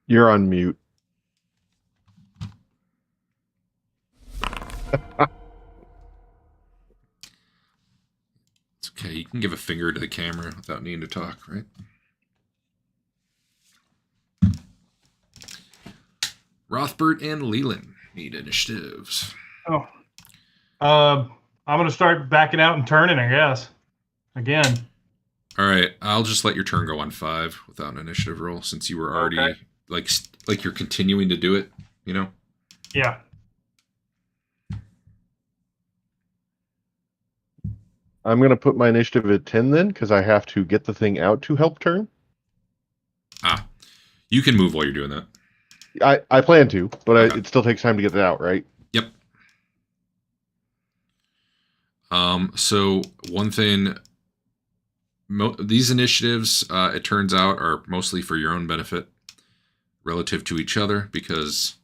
You're on mute.
It's okay, you can give a finger to the camera without needing to talk, right? Rothbard and Leland need initiatives.
Oh. I'm going to start backing out and turning, I guess. Again.
All right, I'll just let your turn go on 5 without an initiative roll, since you were already
Okay.
like you're continuing to do it,
Yeah.
I'm going to put my initiative at 10 then, because I have to get the thing out to help turn.
You can move while you're doing that.
I plan to, but
Okay.
it still takes time to get it out, right?
Yep. So one thing, these initiatives, it turns out, are mostly for your own benefit relative to each other, because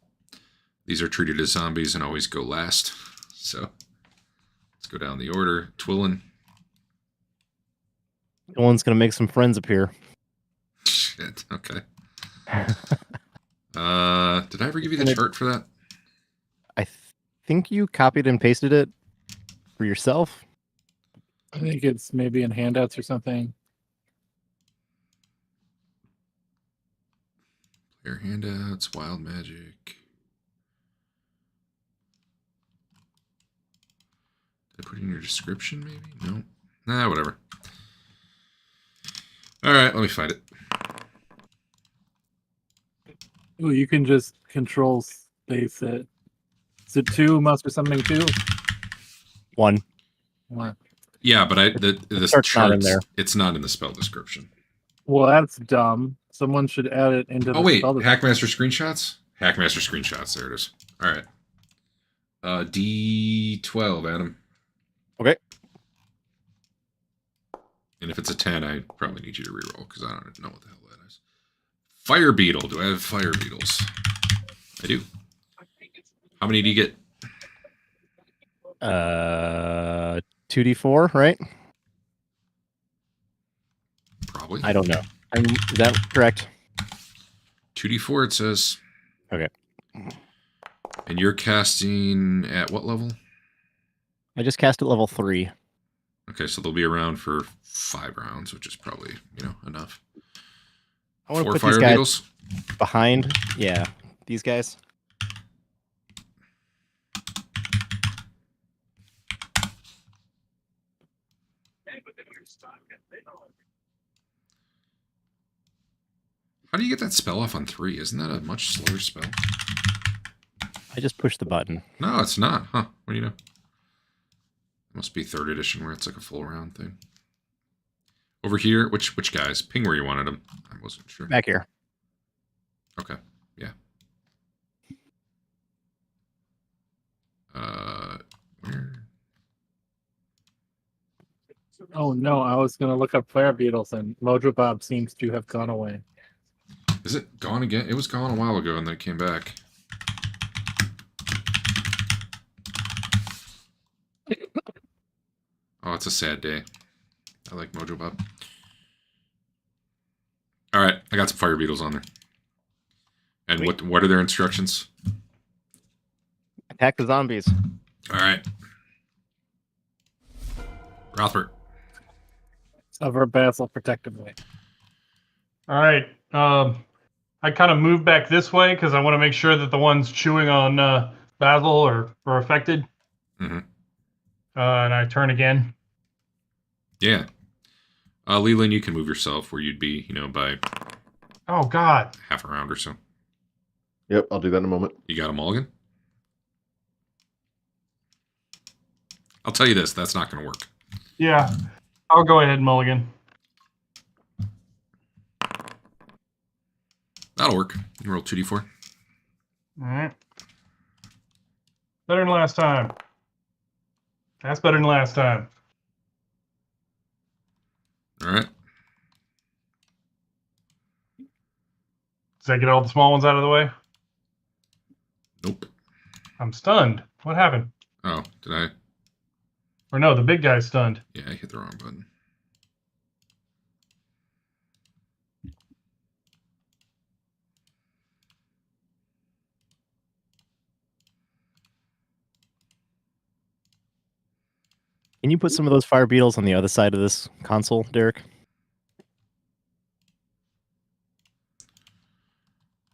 these are treated as zombies and always go last. So let's go down the order. Twillin.
No one's gonna make some friends appear.
Shit. Okay. Did I ever give you the chart for that?
I think you copied and pasted it for yourself.
I think it's maybe in handouts or something.
Player handouts, wild magic. Did I put it in your description, maybe? No. Nah, whatever. All right, let me find it.
Ooh, you can just control space it. Is it 2 must or something too?
1.
What?
Yeah, but the
chart's not in there.
It's not in the spell description.
Well, that's dumb. Someone should add it into the
Oh wait,
spell description.
Hackmaster screenshots. Hackmaster screenshots. There it is. All right. D12, Adam.
Okay.
And if it's a 10, I probably need you to reroll because I don't know what the hell that is. Fire beetle. Do I have fire beetles? I do. How many do you get?
2d4, right?
Probably.
I don't know. Is that correct?
2d4, it says.
Okay.
And you're casting at what level?
I just cast at level 3.
Okay, so they'll be around for 5 rounds, which is probably, enough.
I want to
4
put
fire
these guys
beetles.
behind. Yeah, these guys.
How do you get that spell off on 3? Isn't that a much slower spell?
I just pushed the button.
No, it's not. Huh. What do you know? It must be 3rd edition where it's like a full round thing. Over here, which guys? Ping where you wanted them. I wasn't sure.
Back here.
Okay. Yeah. Where?
Oh no, I was gonna look up flare beetles, and Mojo Bob seems to have gone away.
Is it gone again? It was gone a while ago, and then it came back. Oh, it's a sad day. I like Mojo Bob. All right, I got some fire beetles on there. And what are their instructions?
Attack the zombies.
All right. Rothbert.
Cover Basil protectively.
All right. I kind of move back this way because I want to make sure that the ones chewing on Basil are affected.
Mm-hmm.
And I turn again.
Yeah. Leland, you can move yourself where you'd be, by
Oh, God.
half a round or so.
Yep, I'll do that in a moment.
You got a mulligan? I'll tell you this, that's not going to work.
Yeah. I'll go ahead, mulligan.
That'll work. You roll 2d4.
All right. Better than last time. That's better than last time.
All right.
Does that get all the small ones out of the way?
Nope.
I'm stunned. What happened?
Oh, did I?
Or no, the big guy's stunned.
Yeah, I hit the wrong button.
Can you put some of those fire beetles on the other side of this console, Derek?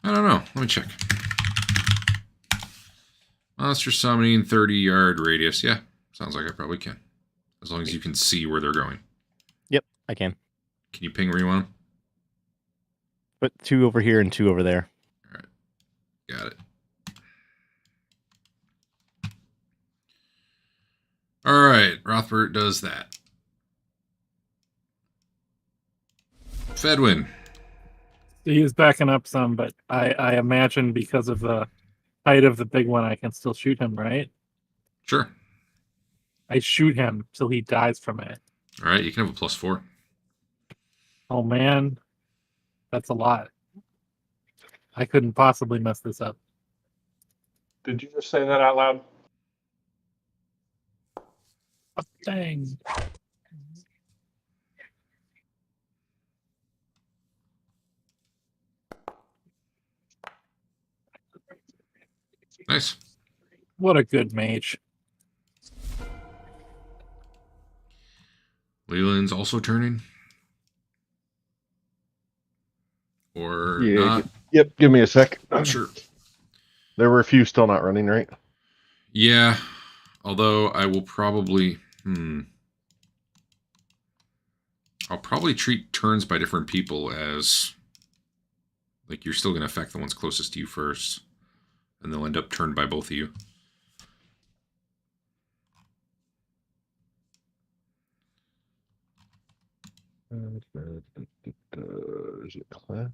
I don't know. Let me check. Monster summoning 30-yard radius. Yeah, sounds like I probably can. As long as you can see where they're going.
Yep, I can.
Can you ping where you want them?
Put 2 over here and 2 over there.
All right. Got it. All right. Rothbert does that. Fedwin.
He's backing up some, but I imagine because of the height of the big one, I can still shoot him, right?
Sure.
I shoot him till he dies from it.
All right. You can have a +4.
Oh man, that's a lot. I couldn't possibly mess this up.
Did you just say that out loud?
Oh, dang.
Nice.
What a good mage.
Leland's also turning. Or
Yeah,
not.
Yep, give me a sec.
Not sure.
There were a few still not running, right?
Yeah. Although I will probably... I'll probably treat turns by different people as... Like, you're still going to affect the ones closest to you first. And they'll end up turned by both of you.
Is it class?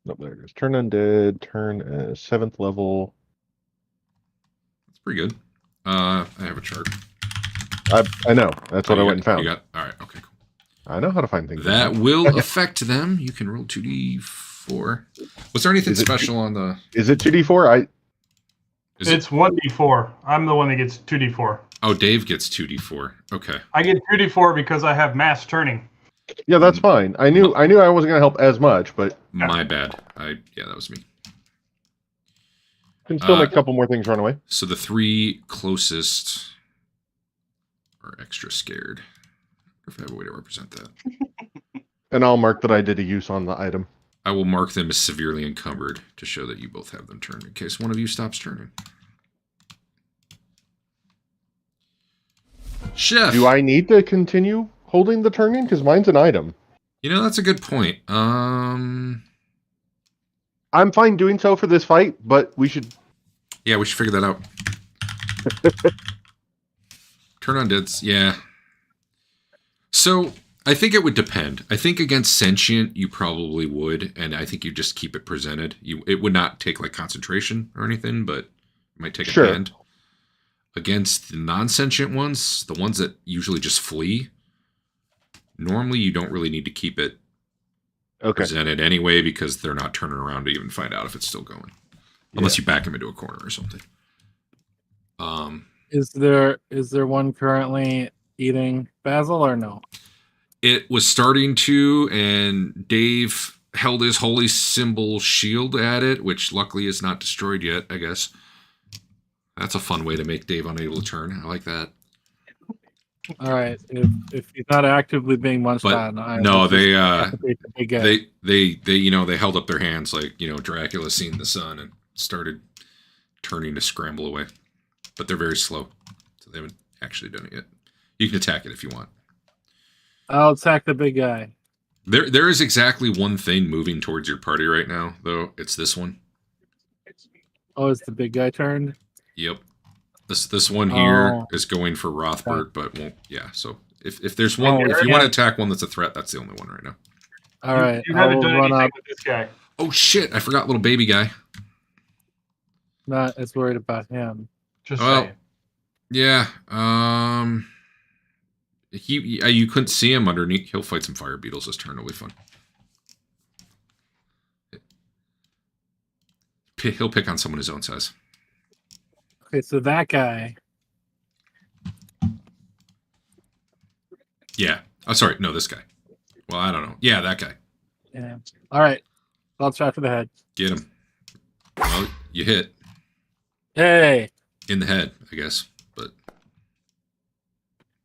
Nope, there it is. Turn undead, turn 7th level.
That's pretty good. I have a chart.
I know. That's what I went and found.
You got, all right, okay, cool.
I know how to find things.
That will affect them. You can roll 2d4. Was there anything special on the...
Is it 2d4?
It's 1d4. I'm the one that gets 2d4.
Oh, Dave gets 2d4. Okay.
I get 2d4 because I have mass turning.
Yeah, that's fine. I knew I wasn't gonna help as much, but
My bad. Yeah, that was me.
can still make a couple more things run away.
So the 3 closest are extra scared. If I have a way to represent that.
And I'll mark that I did a use on the item.
I will mark them as severely encumbered to show that you both have them turned in case one of you stops turning. Chef.
Do I need to continue holding the turning? Because mine's an item.
That's a good point.
I'm fine doing so for this fight, but we should...
Yeah, we should figure that out. Turn on deads, yeah. So, I think it would depend. I think against sentient, you probably would, and I think you just keep it presented. It would not take, like, concentration or anything, but Might take a
Sure.
hand. Against the non-sentient ones, the ones that usually just flee, normally you don't really need to keep it
Okay.
presented anyway because they're not turning around to even find out if it's still going. Unless you back them into a corner or something.
Is there one currently eating Basil or no?
It was starting to, and Dave held his holy symbol shield at it, which luckily is not destroyed yet, I guess. That's a fun way to make Dave unable to turn. I like that.
All right. If he's not actively being munched
But
on, I
no,
will just
they
decapitate the big guy.
they held up their hands like, Dracula seen the sun and started turning to scramble away. But they're very slow, so they haven't actually done it yet. You can attack it if you want.
I'll attack the big guy.
There is exactly one thing moving towards your party right now, though. It's this one.
Oh, is the big guy turned?
Yep. This one here
Oh.
is going for Rothbard, but won't. Yeah. So if there's one, if you want to attack one that's a threat, that's the only one right now.
All right.
You
I
haven't
will
done
run
anything
up.
with this guy.
Oh shit! I forgot little baby guy.
Not as worried about him.
Just
Well,
saying.
Yeah. You couldn't see him underneath. He'll fight some fire beetles this turn. It'll be fun. He'll pick on someone his own size.
Okay, so that guy.
Yeah. Oh, sorry. No, this guy. Well, I don't know. Yeah, that guy.
Yeah. All right. I'll try for the head.
Get him. Well, you hit
Hey.
in the head, I guess. But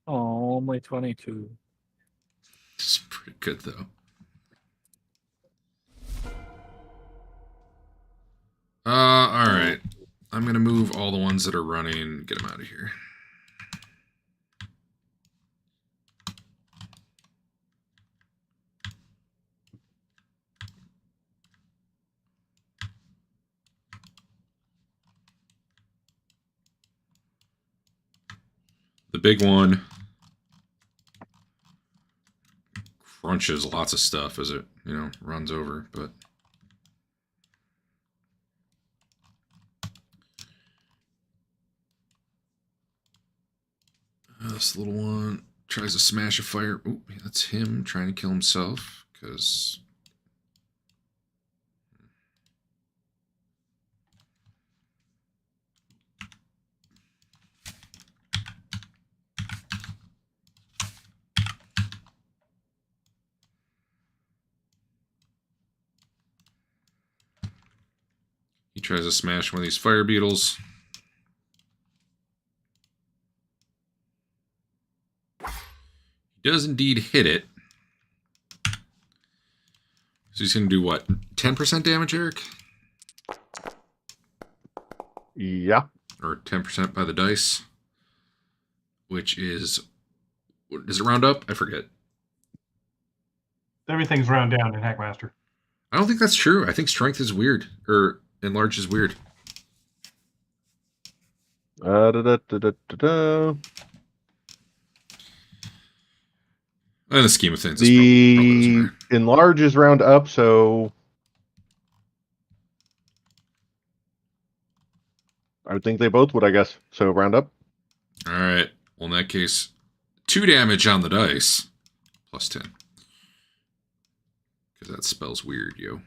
Oh, only 22.
it's pretty good, though. All right. I'm going to move all the ones that are running. Get them out of here. The big one crunches lots of stuff as it, runs over, but this little one tries to smash a fire. Ooh, that's him trying to kill himself because he tries to smash one of these fire beetles. He does indeed hit it. So he's going to do what? 10% damage, Eric?
Yeah.
Or 10% by the dice, which is, does it round up? I forget.
Everything's round down in Hackmaster.
I don't think that's true. I think strength is weird, or enlarge is weird. In the scheme of things, it's probably doesn't
The
matter.
enlarge is round up, so I would think they both would, I guess. So round up.
All right. Well, in that case, 2 damage on the dice, plus 10. Because that spells weird, yo.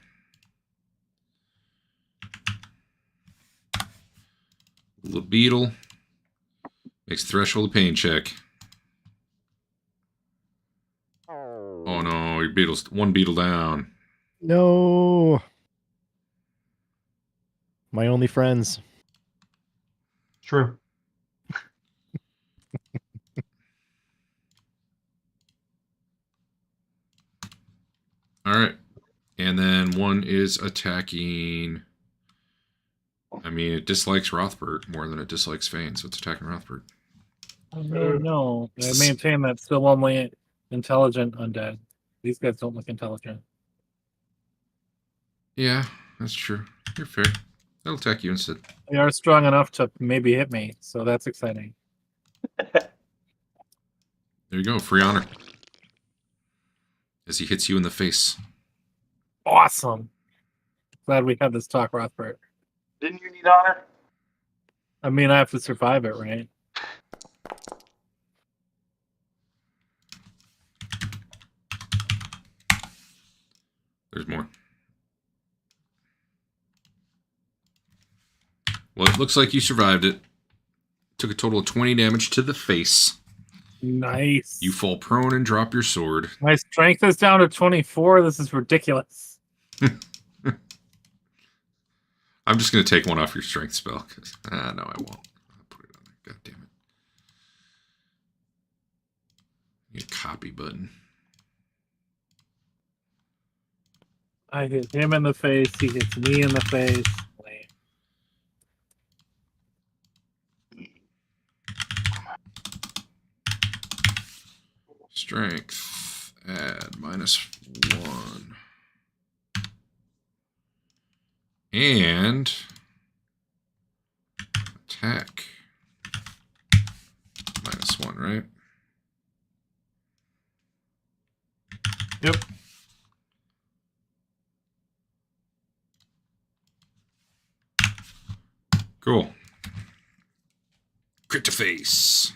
Little beetle makes threshold of pain check. Oh no, your beetle's one beetle down.
No. My only friends.
True.
All right. And then one is attacking. I mean, it dislikes Rothbard more than it dislikes Fane, so it's attacking Rothbard.
Oh, no. I maintain that's still only intelligent undead. These guys don't look intelligent.
Yeah, that's true. You're fair. That'll attack you instead.
They are strong enough to maybe hit me, so that's exciting.
There you go. Free honor. As he hits you in the face.
Awesome. Glad we had this talk, Rothbard.
Didn't you need honor?
I mean, I have to survive it, right?
There's more. Well, it looks like you survived it. Took a total of 20 damage to the face.
Nice.
You fall prone and drop your sword.
My strength is down to 24. This is ridiculous.
I'm just going to take one off your strength spell. No, I won't. I'll put it on there. God damn it. Need a copy button.
I hit him in the face. He hits me in the face. Lame.
Strength. Add -1. And attack. -1, right?
Yep.
Cool. Crit to face.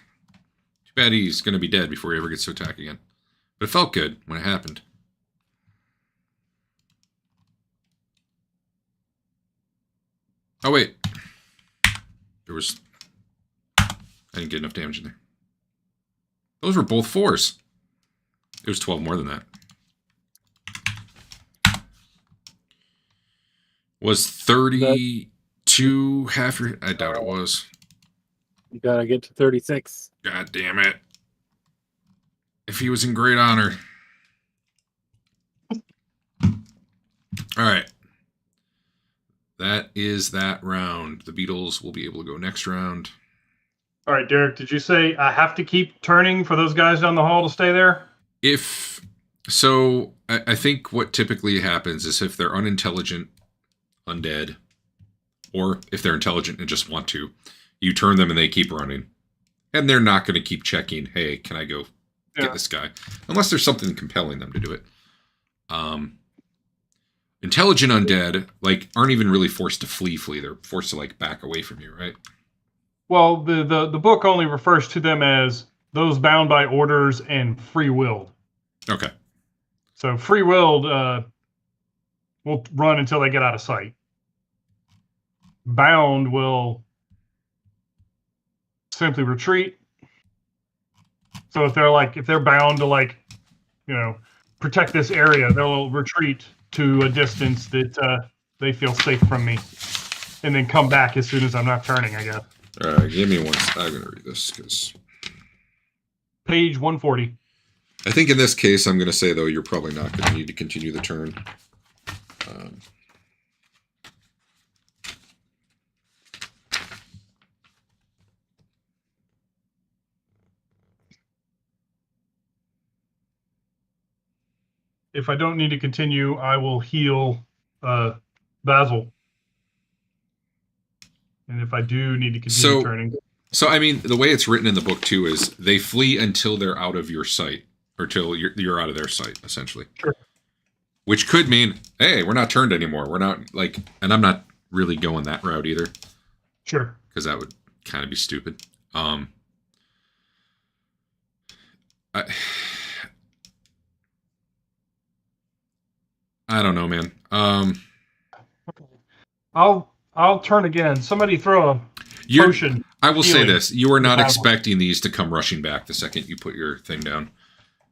Too bad he's going to be dead before he ever gets to attack again. But it felt good when it happened. Oh, wait. There was... I didn't get enough damage in there. Those were both 4s. It was 12 more than that. Was 32 half your... I doubt it was.
You gotta get to 36.
God damn it. If he was in great honor. Alright. That is that round. The Beatles will be able to go next round.
All right, Derek, did you say I have to keep turning for those guys down the hall to stay there?
If so, I think what typically happens is if they're unintelligent, undead, or if they're intelligent and just want to, you turn them and they keep running. And they're not going to keep checking, hey, can I go get this guy? Unless there's something compelling them to do it. Intelligent undead, like, aren't even really forced to flee. They're forced to, like, back away from you, right?
Well, the book only refers to them as those bound by orders and free-willed.
Okay.
So free-willed will run until they get out of sight. Bound will simply retreat. So if they're bound to protect this area, they'll retreat to a distance that they feel safe from me, and then come back as soon as I'm not turning, I guess.
All right, give me one. I'm going to read this because
Page 140.
I think in this case, I'm going to say, though, you're probably not going to need to continue the turn.
If I don't need to continue, I will heal Basil. And if I do need to continue turning.
So, I mean, the way it's written in the book, too, is they flee until they're out of your sight, or till you're out of their sight, essentially.
Sure.
Which could mean, hey, we're not turned anymore. We're not, like, and I'm not really going that route either.
Sure.
Because that would kind of be stupid. I don't know, man.
I'll turn again. Somebody throw a potion.
I will say this. You are not
Basil.
expecting these to come rushing back the second you put your thing down.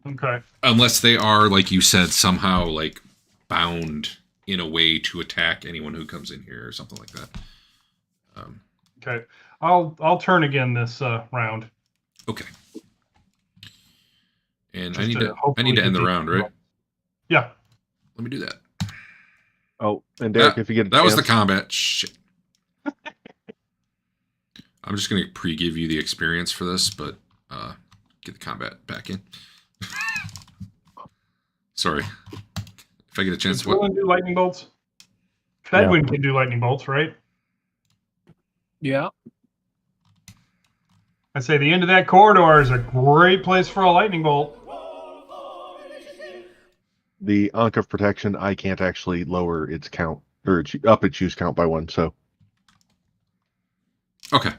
Okay.
Unless they are, like you said, somehow like bound in a way to attack anyone who comes in here or something like that.
Okay. I'll turn again this round.
Okay. And
Just
I need to
hopefully
end the
continue.
round, right?
Yeah.
Let me do that.
Oh, and Derek, if you get a
that was the
chance-
combat. Shit. I'm just going to pre-give you the experience for this, but get the combat back in. Sorry. If I get a chance,
Does Willin do lightning bolts? Fedwin can do lightning bolts, right?
Yeah.
I say the end of that corridor is a great place for a lightning bolt.
The Ankh of Protection, I can't actually lower its count, or up its use count by 1, so.
Okay.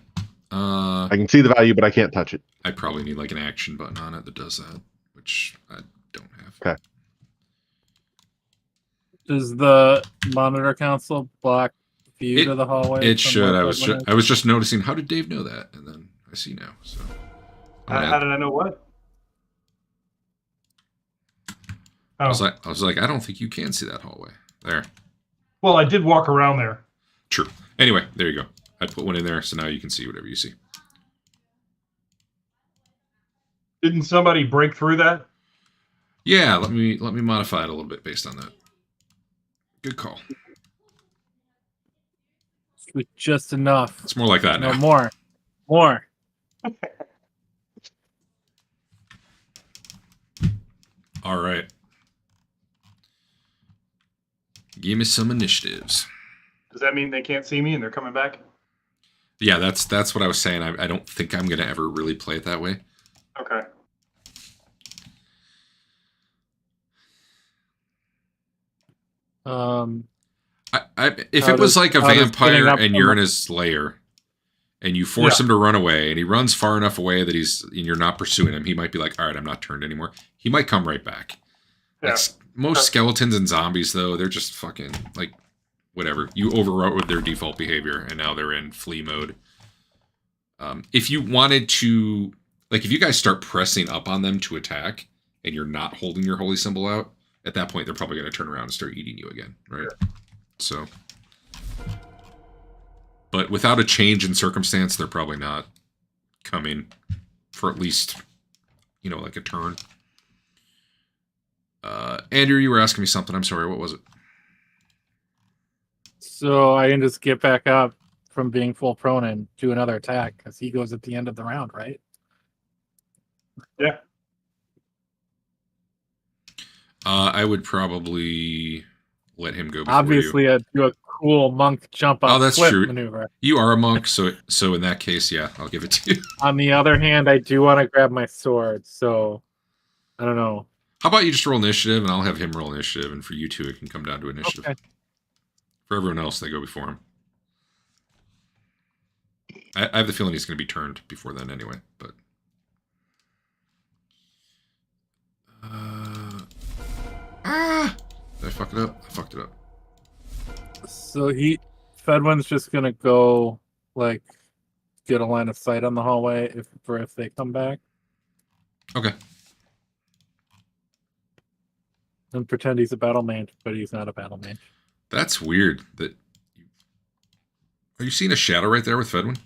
I can see the value, but I can't touch it.
I probably need like an action button on it that does that, which I don't have.
Okay.
Does the monitor console block view to the hallway?
It
from
should.
where
I was
Fedwin is?
I was just noticing. How did Dave know that? And then I see now. So
How did I know what?
I was
Oh,
like, I don't think you can see that hallway. There.
well, I did walk around there.
True. Anyway, there you go. I put one in there, so now you can see whatever you see.
Didn't somebody break through that?
Yeah, let me modify it a little bit based on that. Good call.
With just enough.
It's more like that
No
now.
more.
All right. Give me some initiatives.
Does that mean they can't see me and they're coming back?
Yeah, that's what I was saying. I don't think I'm gonna ever really play it that way.
Okay.
If
How
it was
does-
like a
how does getting
vampire
up
and
from
you're
a-
in his lair, and you force him to run away, and he runs far enough away that and you're not pursuing him, he might be like, "All right, I'm not turned anymore." He might come right back.
Yeah.
Like, most skeletons and zombies, though, they're just fucking like whatever. You overrode their default behavior, and now they're in flee mode. If you wanted to, like, if you guys start pressing up on them to attack, and you're not holding your holy symbol out, at that point, they're probably going to turn around and start eating you again, right? So, but without a change in circumstance, they're probably not coming for at least, like a turn. Andrew, you were asking me something. I'm sorry. What was it?
So I can just get back up from being full prone and do another attack because he goes at the end of the round, right?
Yeah.
I would probably let him go before
Obviously,
you.
I'd do a cool monk jump up
that's
flip
true.
maneuver.
You are a monk, so in that case, yeah, I'll give it to you.
On the other hand, I do want to grab my sword, so I don't know.
How about you just roll initiative, and I'll have him roll initiative, and for you two, it can come down to initiative.
Okay.
For everyone else, they go before him. I have the feeling he's going to be turned before then anyway, but... Did I fuck it up? I fucked it up.
So Fedwin's just gonna go like get a line of sight on the hallway if they come back
Okay.
and pretend he's a battle mage, but he's not a battle mage.
That's weird. Are you seeing a shadow right there with Fedwin?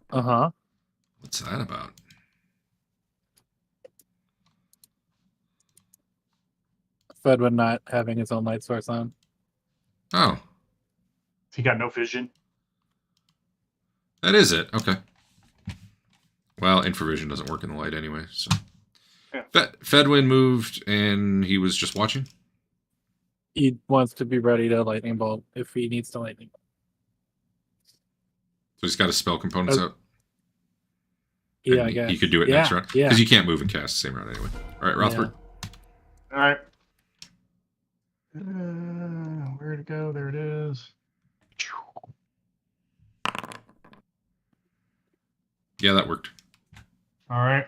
Uh-huh.
What's that about?
Fedwin not having his own light source on.
Oh,
He got no vision.
that is it. Okay. Well, infravision doesn't work in the light anyway, so...
Yeah.
Fedwin moved, and he was just watching?
He wants to be ready to lightning bolt if he needs to lightning bolt.
So he's got his spell components out?
Yeah,
And
I guess.
He could do it
Yeah,
next round?
yeah.
Because you can't move and cast the same round anyway. All right, Rothbard.
All right. Where'd it go? There it is.
Yeah, that worked.
All right.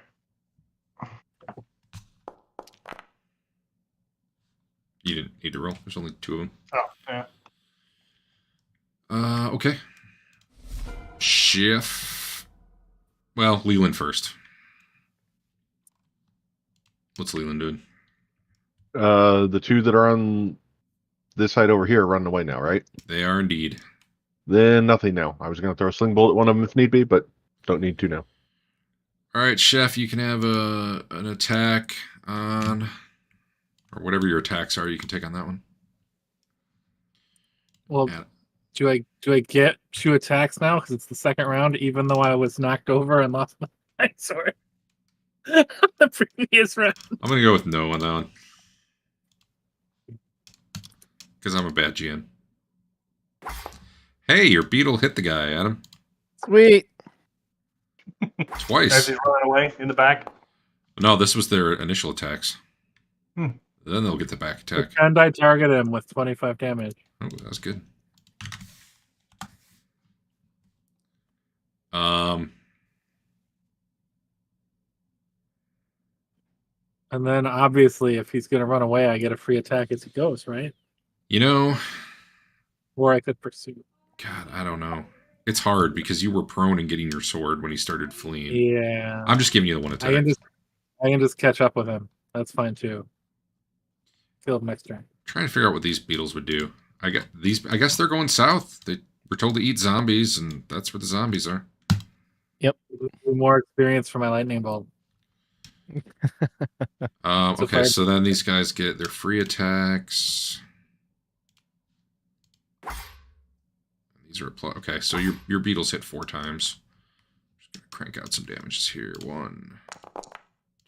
You didn't need to roll. There's only two of them.
Oh, yeah.
Okay. Schiff. Well, Leland first. What's Leland doing?
The two that are on this side over here are running away now, right?
They are indeed.
Then nothing now. I was going to throw a sling bolt at one of them if need be, but don't need to now.
All right, Chef, you can have an attack on... Or whatever your attacks are, you can take on that one.
Well,
Yeah.
do I get 2 attacks now because it's the second round, even though I was knocked over and lost my light sword the previous round?
I'm going to go with no on that one. Because I'm a bad GM. Hey, your beetle hit the guy, Adam.
Sweet.
As
Twice.
he's running away in the back.
No, this was their initial attacks.
Hmm.
Then they'll get the back attack.
Pretend I target him with 25 damage.
Oh, that was good.
And then obviously, if he's going to run away, I get a free attack as he goes, right?
You know,
Or I could pursue.
God, I don't know. It's hard because you were prone and getting your sword when he started fleeing.
Yeah.
I'm just giving you the one attack.
I can just catch up with him. That's fine too. Kill him next turn.
Trying to figure out what these beetles would do. I guess they're going south. They were told to eat zombies, and that's where the zombies are.
Yep.
More experience for my lightning bolt.
Okay, so then these guys get their free attacks. These are okay. So your beetles hit 4 times. Just gonna crank out some damages here. 1,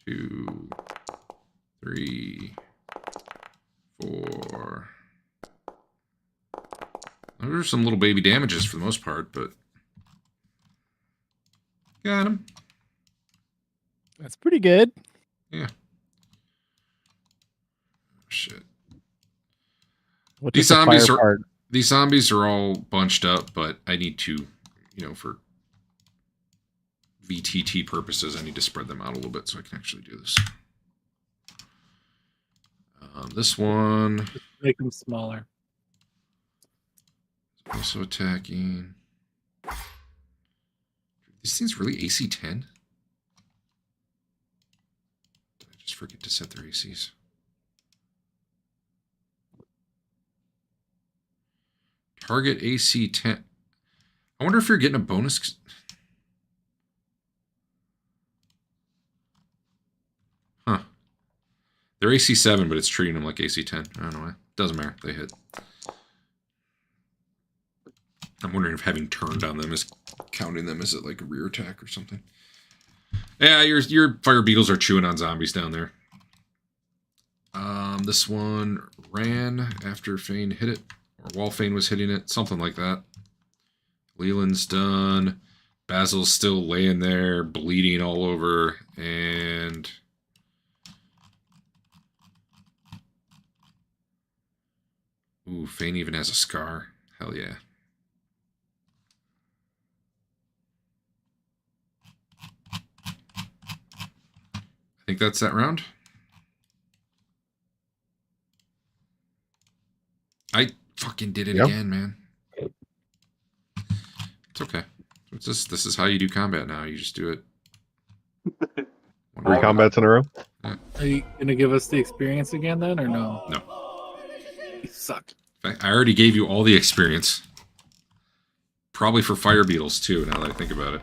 2, 3, 4. Those are some little baby damages for the most part, but got him.
That's pretty good.
Yeah. Shit.
What
These
does the
zombies
fire
are
part?
These zombies are all bunched up, but I need to, for VTT purposes, I need to spread them out a little bit so I can actually do this. This one...
Just make them smaller.
Also attacking. These things really AC 10? Did I just forget to set their ACs? Target AC 10. I wonder if you're getting a bonus. Huh. They're AC 7, but it's treating them like AC 10. I don't know why. Doesn't matter. They hit. I'm wondering if having turned on them is counting them as like a rear attack or something. Yeah, your fire beetles are chewing on zombies down there. This one ran after Fane hit it, or while Fane was hitting it, something like that. Leland's done. Basil's still laying there, bleeding all over, and ooh, Fane even has a scar. Hell yeah. I think that's that round. I fucking did it again, man. It's okay. It's just, this is how you do combat now. You just do it.
3 combats in a row?
Are you going to give us the experience again then, or no?
No.
You suck.
In fact, I already gave you all the experience. Probably for fire beetles, too, now that I think about it.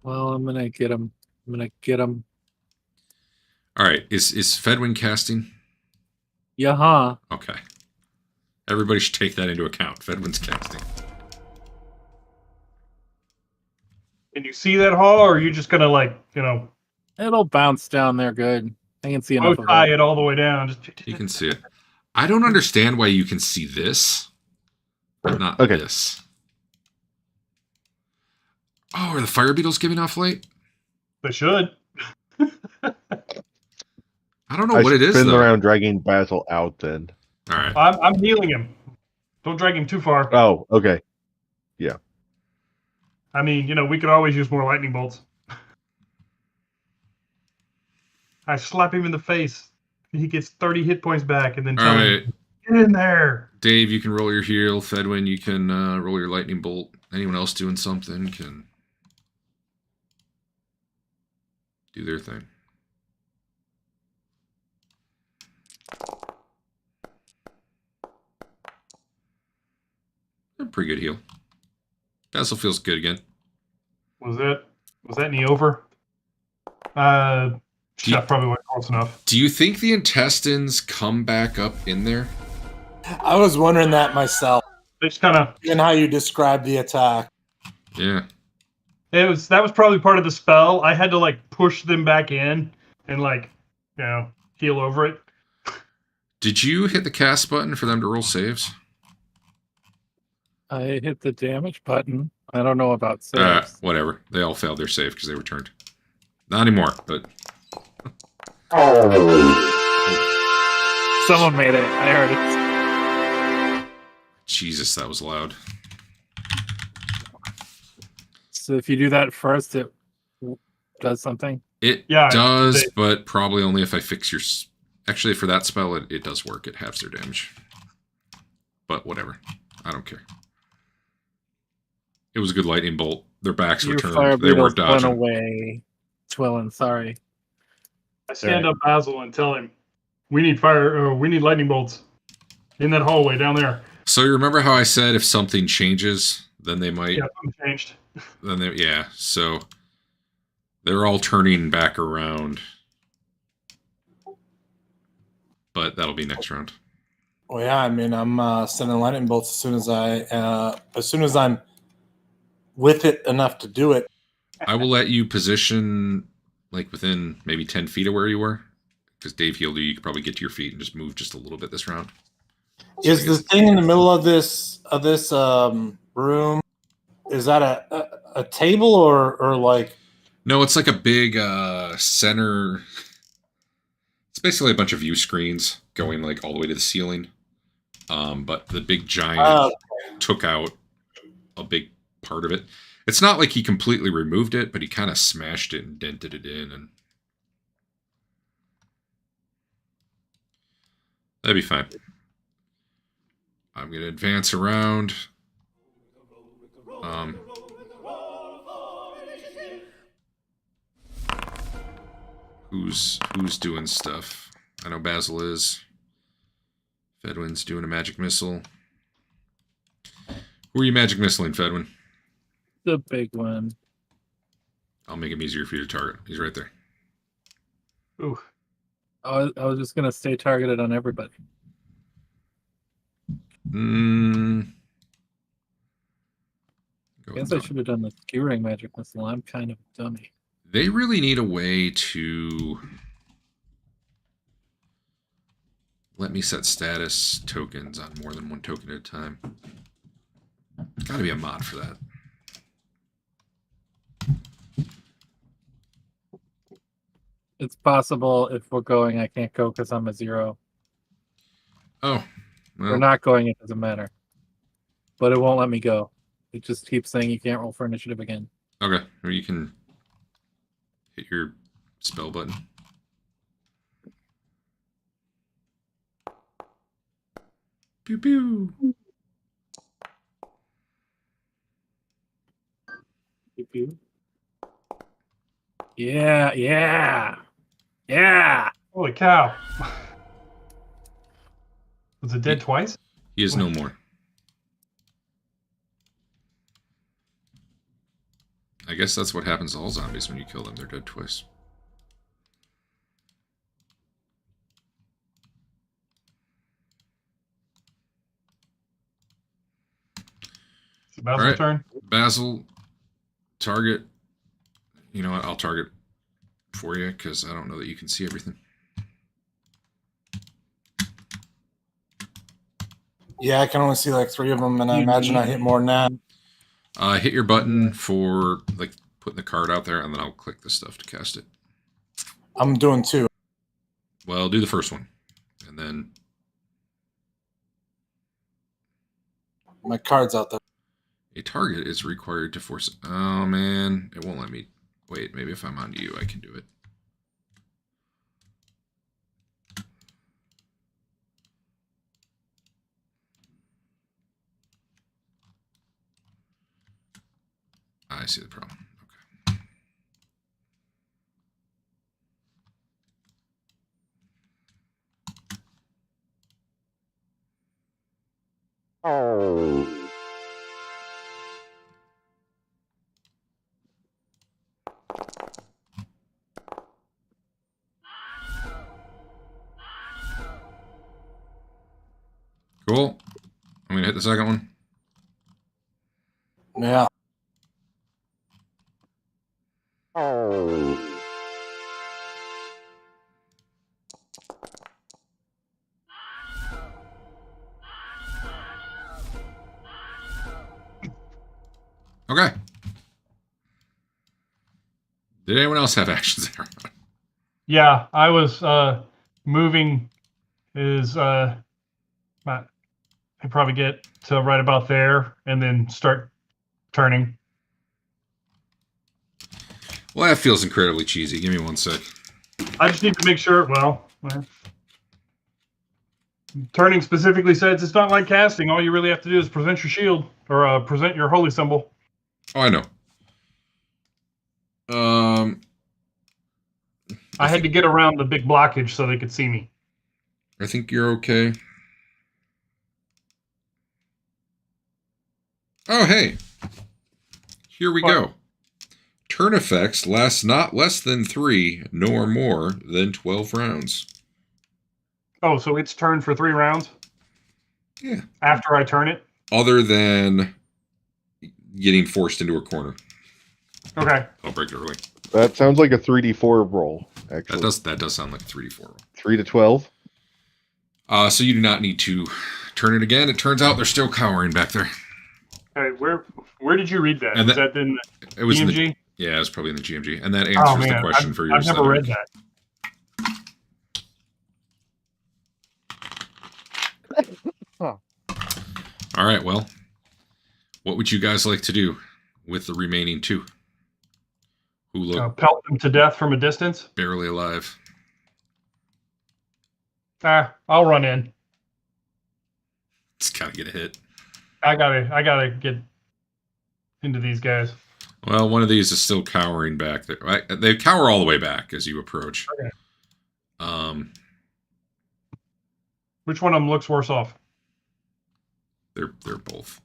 Well, I'm going to get him.
All right. Is Fedwin casting?
Yeah.
Okay. Everybody should take that into account. Fedwin's casting.
Can you see that hall, or are you just gonna
It'll bounce down there good. I can see enough of
tie
it.
it all the way down?
You can see it. I don't understand why you can see this, but not this. Oh, are the fire beetles giving off light?
They should.
I don't know what it is,
Spin
though.
around dragging Basil out then.
All right.
I'm healing him. Don't drag him too far.
Oh, okay.
I mean, we could always use more lightning bolts. I slap him in the face. He gets 30 hit points back, and then tell him, get in there.
Dave, you can roll your heal. Fedwin, you can roll your lightning bolt. Anyone else doing something can do their thing. A pretty good heal. Basil feels good again.
Was that any over? Chef probably wasn't close enough.
Do you think the intestines come back up in there?
I was wondering that myself.
They just kind of.
And how you described the attack.
Yeah.
That was probably part of the spell. I had to push them back in and heal over it.
Did you hit the cast button for them to roll saves?
I hit the damage button. I don't know about saves.
Whatever. They all failed their save because they were turned. Not anymore, but...
Someone made it. I heard it.
Jesus, that was loud.
So if you do that first, it does something.
It
Yeah,
does,
they-
but probably only if I fix your... Actually, for that spell, it does work. It halves their damage. But whatever. I don't care. It was a good lightning bolt. Their backs were
Your
turned.
fire
They weren't
beetles went
dodging.
away. Twillin, sorry.
I stand up Basil and tell him, we need lightning bolts in that hallway down there.
So you remember how I said if something changes, then they might...
Yeah, something changed.
Then they, yeah, so they're all turning back around. But that'll be next round.
Well, yeah, I mean, I'm sending lightning bolts as soon as I'm with it enough to do it.
I will let you position like within maybe 10 feet of where you were. Because Dave healed you, you could probably get to your feet and just move just a little bit this round. So
Is the thing in the middle of this room? Is that a table or like?
No, it's like a big center. It's basically a bunch of view screens going like all the way to the ceiling. But the big giant took out a big part of it. It's not like he completely removed it, but he kind of smashed it and dented it in, and that'd be fine. I'm gonna advance around. Who's doing stuff? I know Basil is. Fedwin's doing a magic missile. Who are you magic missiling, Fedwin?
The big one.
I'll make him easier for you to target. He's right there.
Ooh.
I was just gonna stay targeted on everybody.
Go
I guess I should have done the skewering magic missile. I'm kind of a dummy.
They really need a way to let me set status tokens on more than one token at a time. There's gotta be a mod for that.
It's possible if we're going, I can't go because I'm a 0.
Oh, well,
We're not going, it doesn't matter. But it won't let me go. It just keeps saying you can't roll for initiative again.
okay. Or you can hit your spell button. Pew pew.
Pew, pew. Yeah, yeah, yeah.
Holy cow. Was it dead twice?
He is no more. I guess that's what happens to all zombies when you kill them. They're dead twice.
It's Basil's
All right.
turn.
Basil, target. You know what? I'll target for you because I don't know that you can see everything.
Yeah, I can only see like 3 of them, and I imagine I hit more than that.
Hit your button for like putting the card out there, and then I'll click the stuff to cast it.
I'm doing 2.
Well, do the first one, and then
My card's out there.
a target is required to force. Oh man, it won't let me. Wait, maybe if I'm onto you, I can do it. I see the problem. Okay. Cool. I'm gonna hit the second one.
Yeah.
Okay. Did anyone else have actions there?
Yeah, I was moving his I probably get to right about there and then start turning.
Well, that feels incredibly cheesy. Give me 1 sec.
I just need to make sure. Well, turning specifically says it's not like casting. All you really have to do is present your shield or present your holy symbol.
Oh, I know.
I had to get around the big blockage so they could see me.
I think you're okay. Oh, hey. Here we go. Turn effects last not less than 3, nor more than 12 rounds.
Oh, so it's turned for 3 rounds?
Yeah.
After I turn it?
Other than getting forced into a corner.
Okay.
I'll break it early.
That sounds like a 3d4 roll, actually.
That does sound like a 3d4 roll.
3 to 12?
So you do not need to turn it again. It turns out they're still cowering back there.
Okay, where did you read that?
And
Is that in
It was
DMG?
in the, yeah, it was probably in the GMG. And that answers the question for your
I've never read that.
All right, well, what would you guys like to do with the remaining 2? Who look
Pelt them to death from a distance?
barely alive?
I'll run in.
Just gotta get a hit.
I gotta get into these guys.
Well, one of these is still cowering back there. Right? They cower all the way back as you approach.
Okay.
Which
one of them looks worse off?
They're both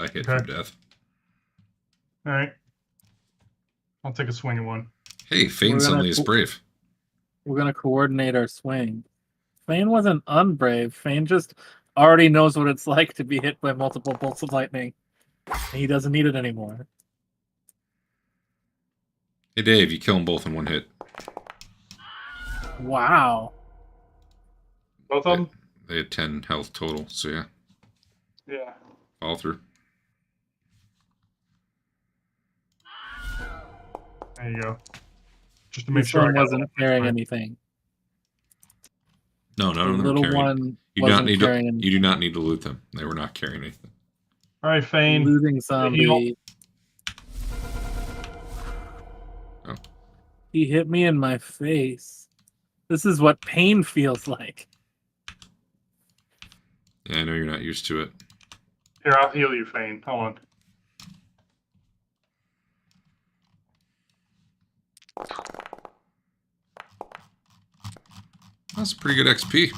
a hit
Okay.
from death.
All right. I'll take a swing at one.
Hey, Fane suddenly is brave.
We're gonna coordinate our swing. Fane wasn't unbrave. Fane just already knows what it's like to be hit by multiple bolts of lightning. And he doesn't need it anymore.
Hey, Dave, you kill them both in 1 hit.
Wow.
Both of them?
They had 10 health total, so yeah.
Yeah.
All through.
There you go. Just to make
This
sure I
one
got
wasn't carrying anything.
No, none of them
The little
were carrying.
one
You do not
wasn't
need
carrying
to.
anything.
You do not need to loot them. They were not carrying anything.
All right, Fane.
Looting zombie.
Oh.
He hit me in my face. This is what pain feels like.
Yeah, I know you're not used to it.
Here, I'll heal you, Fane. Hold on.
That's pretty good XP.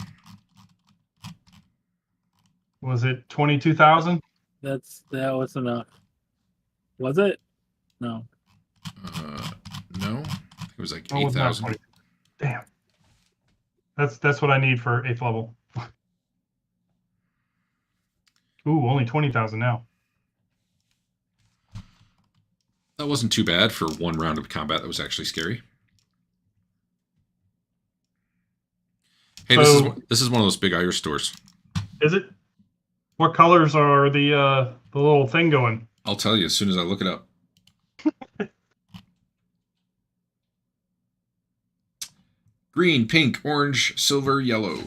Was it 22,000?
That was enough. Was it? No.
No, it was like
Oh, it was not
8,000.
20. Damn. That's what I need for 8th level. Ooh, only 20,000 now.
That wasn't too bad for 1 round of combat. That was actually scary. Hey,
So-
this is one of those big Irish stores.
Is it? What colors are the little thing going?
I'll tell you as soon as I look it up. Green, pink, orange, silver, yellow.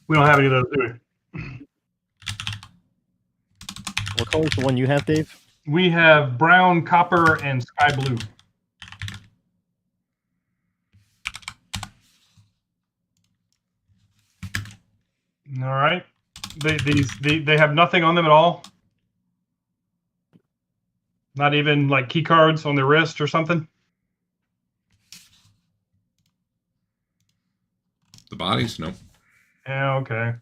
We don't have any of those, do we?
What color is the one you have, Dave?
We have brown, copper, and sky blue. All right. They have nothing on them at all. Not even like key cards on their wrist or something.
The bodies, no.
Yeah. Okay.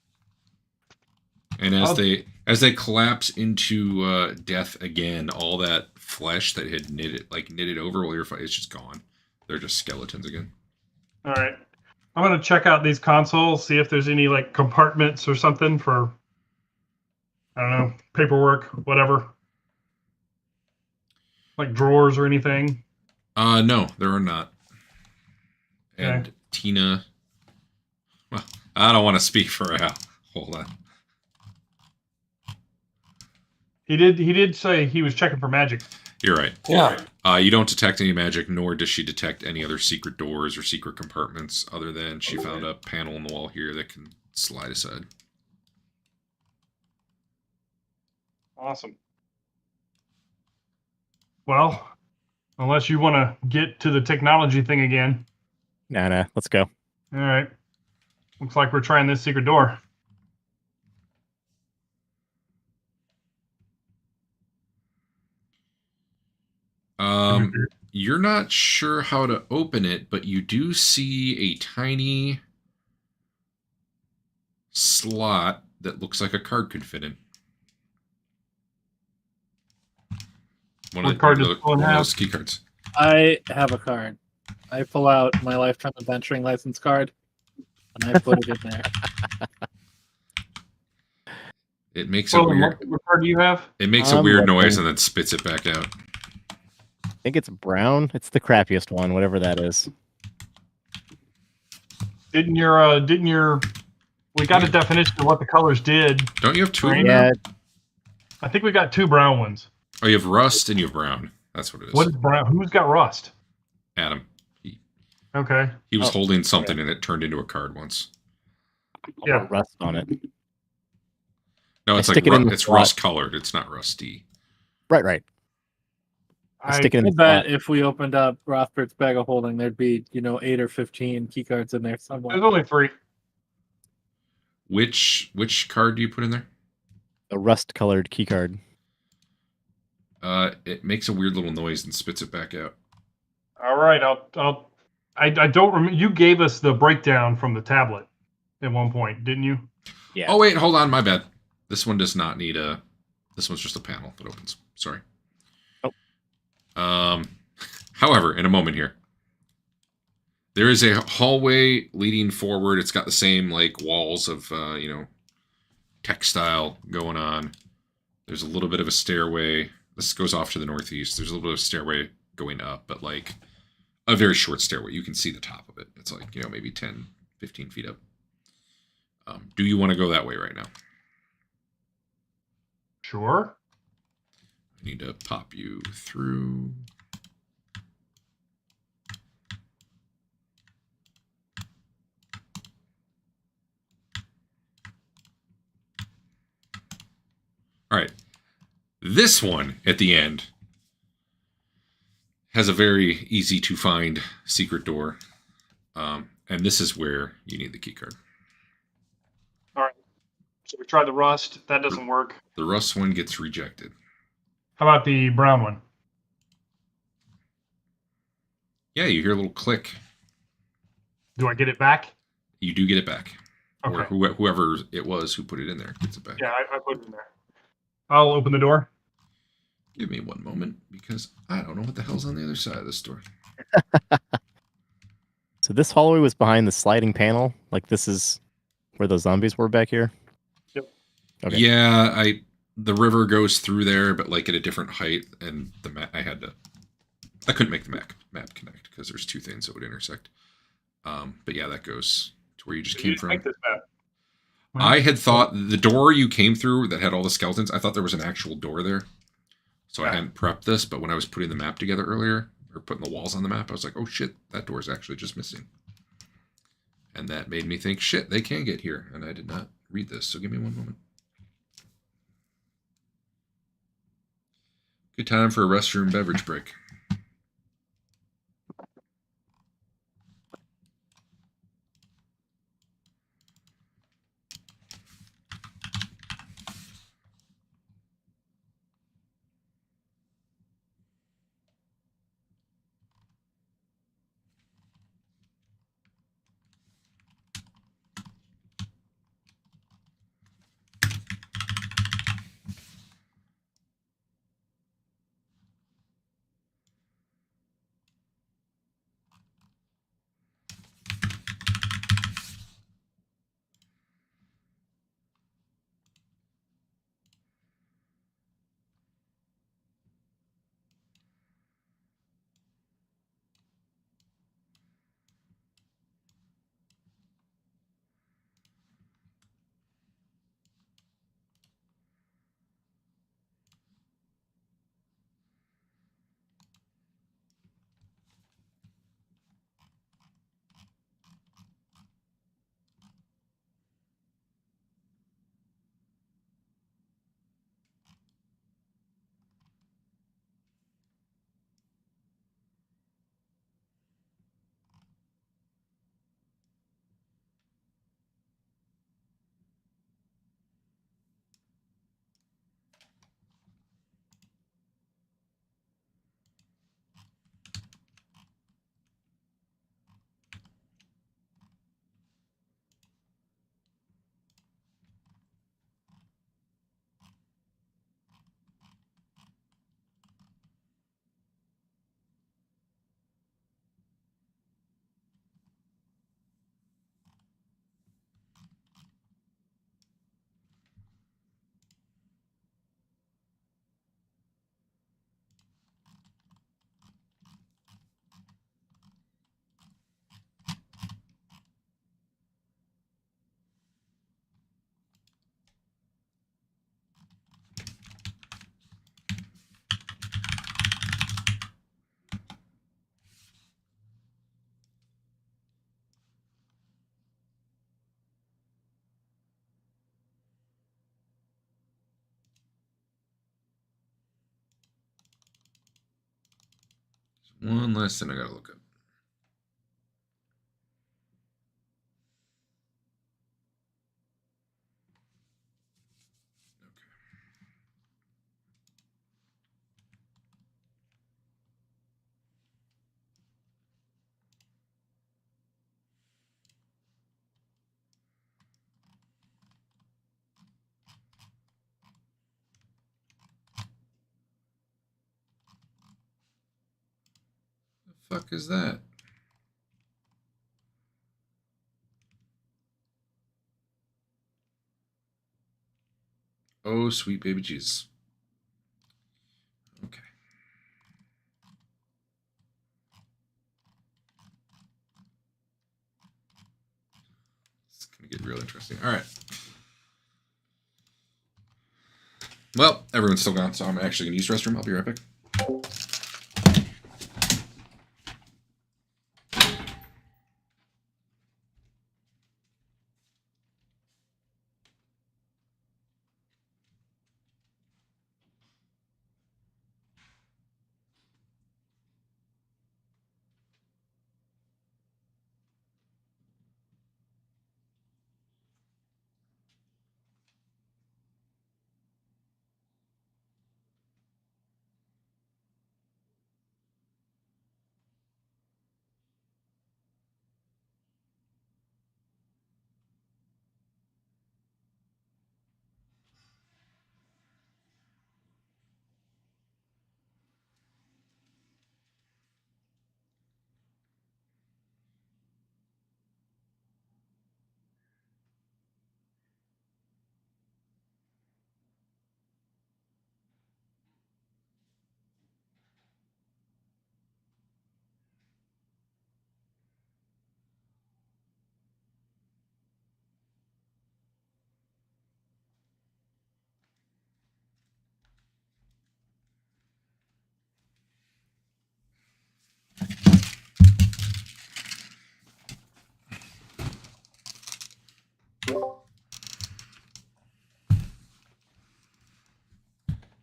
And as they collapse into death again, all that flesh that had knitted over while you're fighting, it's just gone. They're just skeletons again.
All right. I'm gonna check out these consoles, see if there's any like compartments or something for, I don't know, paperwork, whatever. Like drawers or anything.
No, there are not. And
Okay.
Tina, well, I don't want to speak for Al. Hold on.
He did say he was checking for magic.
You're right.
Yeah.
You don't detect any magic, nor does she detect any other secret doors or secret compartments, other than she found a panel in the wall here that can slide aside.
Awesome. Well, unless you want to get to the technology thing again.
Nah, let's go.
All right. Looks like we're trying this secret door.
You're not sure how to open it, but you do see a tiny slot that looks like a card could fit in.
What card does Colin have?
those key cards.
I have a card. I pull out my lifetime adventuring license card, and I put it in there.
It makes a
Colin,
weird.
what card do you have?
It makes a
I'm
weird noise
looking.
and then spits it back out.
I think it's brown. It's the crappiest one, whatever that is.
Didn't your we got a definition of what the colors did.
Don't you have two?
Right.
Yeah,
I think we got 2 brown ones.
Oh, you have rust and you have brown. That's what it is.
What is brown? Who's got rust?
Adam.
Okay.
He was
Oh,
holding something and it turned into a card once.
I'll
Yeah.
put rust on it.
No,
I
it's like
stick it in the
it's
slot.
rust colored. It's not rusty.
Right. I stick it in
I
the
bet
slot.
if we opened up Rothbert's bag of holding, there'd be 8 or 15 key cards in there somewhere.
There's only 3.
Which card do you put in there?
A rust-colored key card.
It makes a weird little noise and spits it back out.
All right. I don't remember. You gave us the breakdown from the tablet at one point, didn't you?
Yeah.
Oh wait, hold on, my bad. This one does not need a. This one's just a panel that opens. Sorry.
Oh.
However, in a moment here, there is a hallway leading forward. It's got the same like walls of textile going on. There's a little bit of a stairway. This goes off to the northeast. There's a little bit of a stairway going up, but like a very short stairway. You can see the top of it. It's like, maybe 10, 15 feet up. Do you want to go that way right now?
Sure.
I need to pop you through. All right. This one at the end has a very easy to find secret door. And this is where you need the key card.
All right. So we tried the rust. That doesn't work.
The rust one gets rejected.
How about the brown one?
Yeah, you hear a little click.
Do I get it back?
You do get it back.
Okay.
Or whoever it was who put it in there gets it back.
Yeah, I put it in there. I'll open the door.
Give me one moment because I don't know what the hell's on the other side of this door.
So this hallway was behind the sliding panel. Like this is where those zombies were back here.
Yep.
Okay.
Yeah, the river goes through there, but like at a different height, and the map I couldn't make the map connect because there's 2 things that would intersect. But yeah, that goes to where you just came from.
Make this map.
I had thought the door you came through that had all the skeletons, I thought there was an actual door there. So I hadn't prepped this, but when I was putting the map together earlier, or putting the walls on the map, I was like, oh shit, that door is actually just missing. And that made me think, shit, they can get here. And I did not read this, so give me one moment. Good time for a restroom beverage break. One last thing I gotta look up. The fuck is that? Oh, sweet baby Jesus. Okay. It's going to get real interesting. All right. Well, everyone's still gone, so I'm actually going to use the restroom. I'll be right back.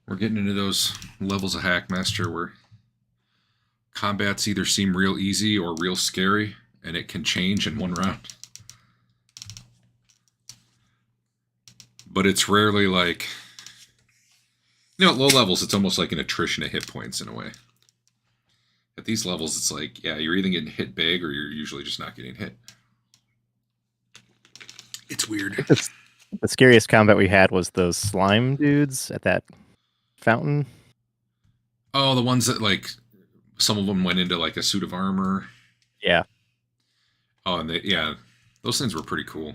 We're getting into those levels of Hackmaster where combats either seem real easy or real scary, and it can change in one round. But it's rarely like, at low levels, it's almost like an attrition of hit points in a way. At these levels, it's like, yeah, you're either getting hit big or you're usually just not getting hit. It's weird.
The scariest combat we had was those slime dudes at that fountain.
Oh, the ones that, like, some of them went into, like, a suit of armor.
Yeah.
Oh, and those things were pretty cool.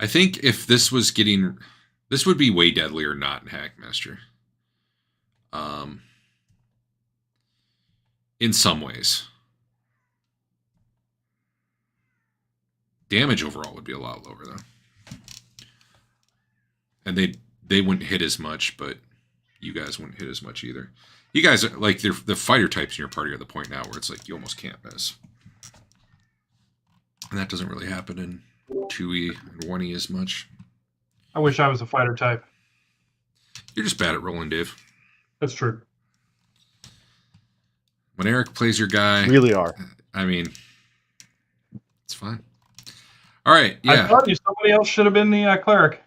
I think if this was getting... This would be way deadlier not in Hackmaster. In some ways. Damage overall would be a lot lower, though. And they wouldn't hit as much, but you guys wouldn't hit as much either. You guys are like the fighter types in your party are at the point now where it's like you almost can't miss. And that doesn't really happen in 2E and 1E as much.
I wish I was a fighter type.
You're just bad at rolling, Dave.
That's true.
When Eric plays your guy,
Really are.
I mean, it's fine. All right, yeah.
I thought somebody else should have been the cleric.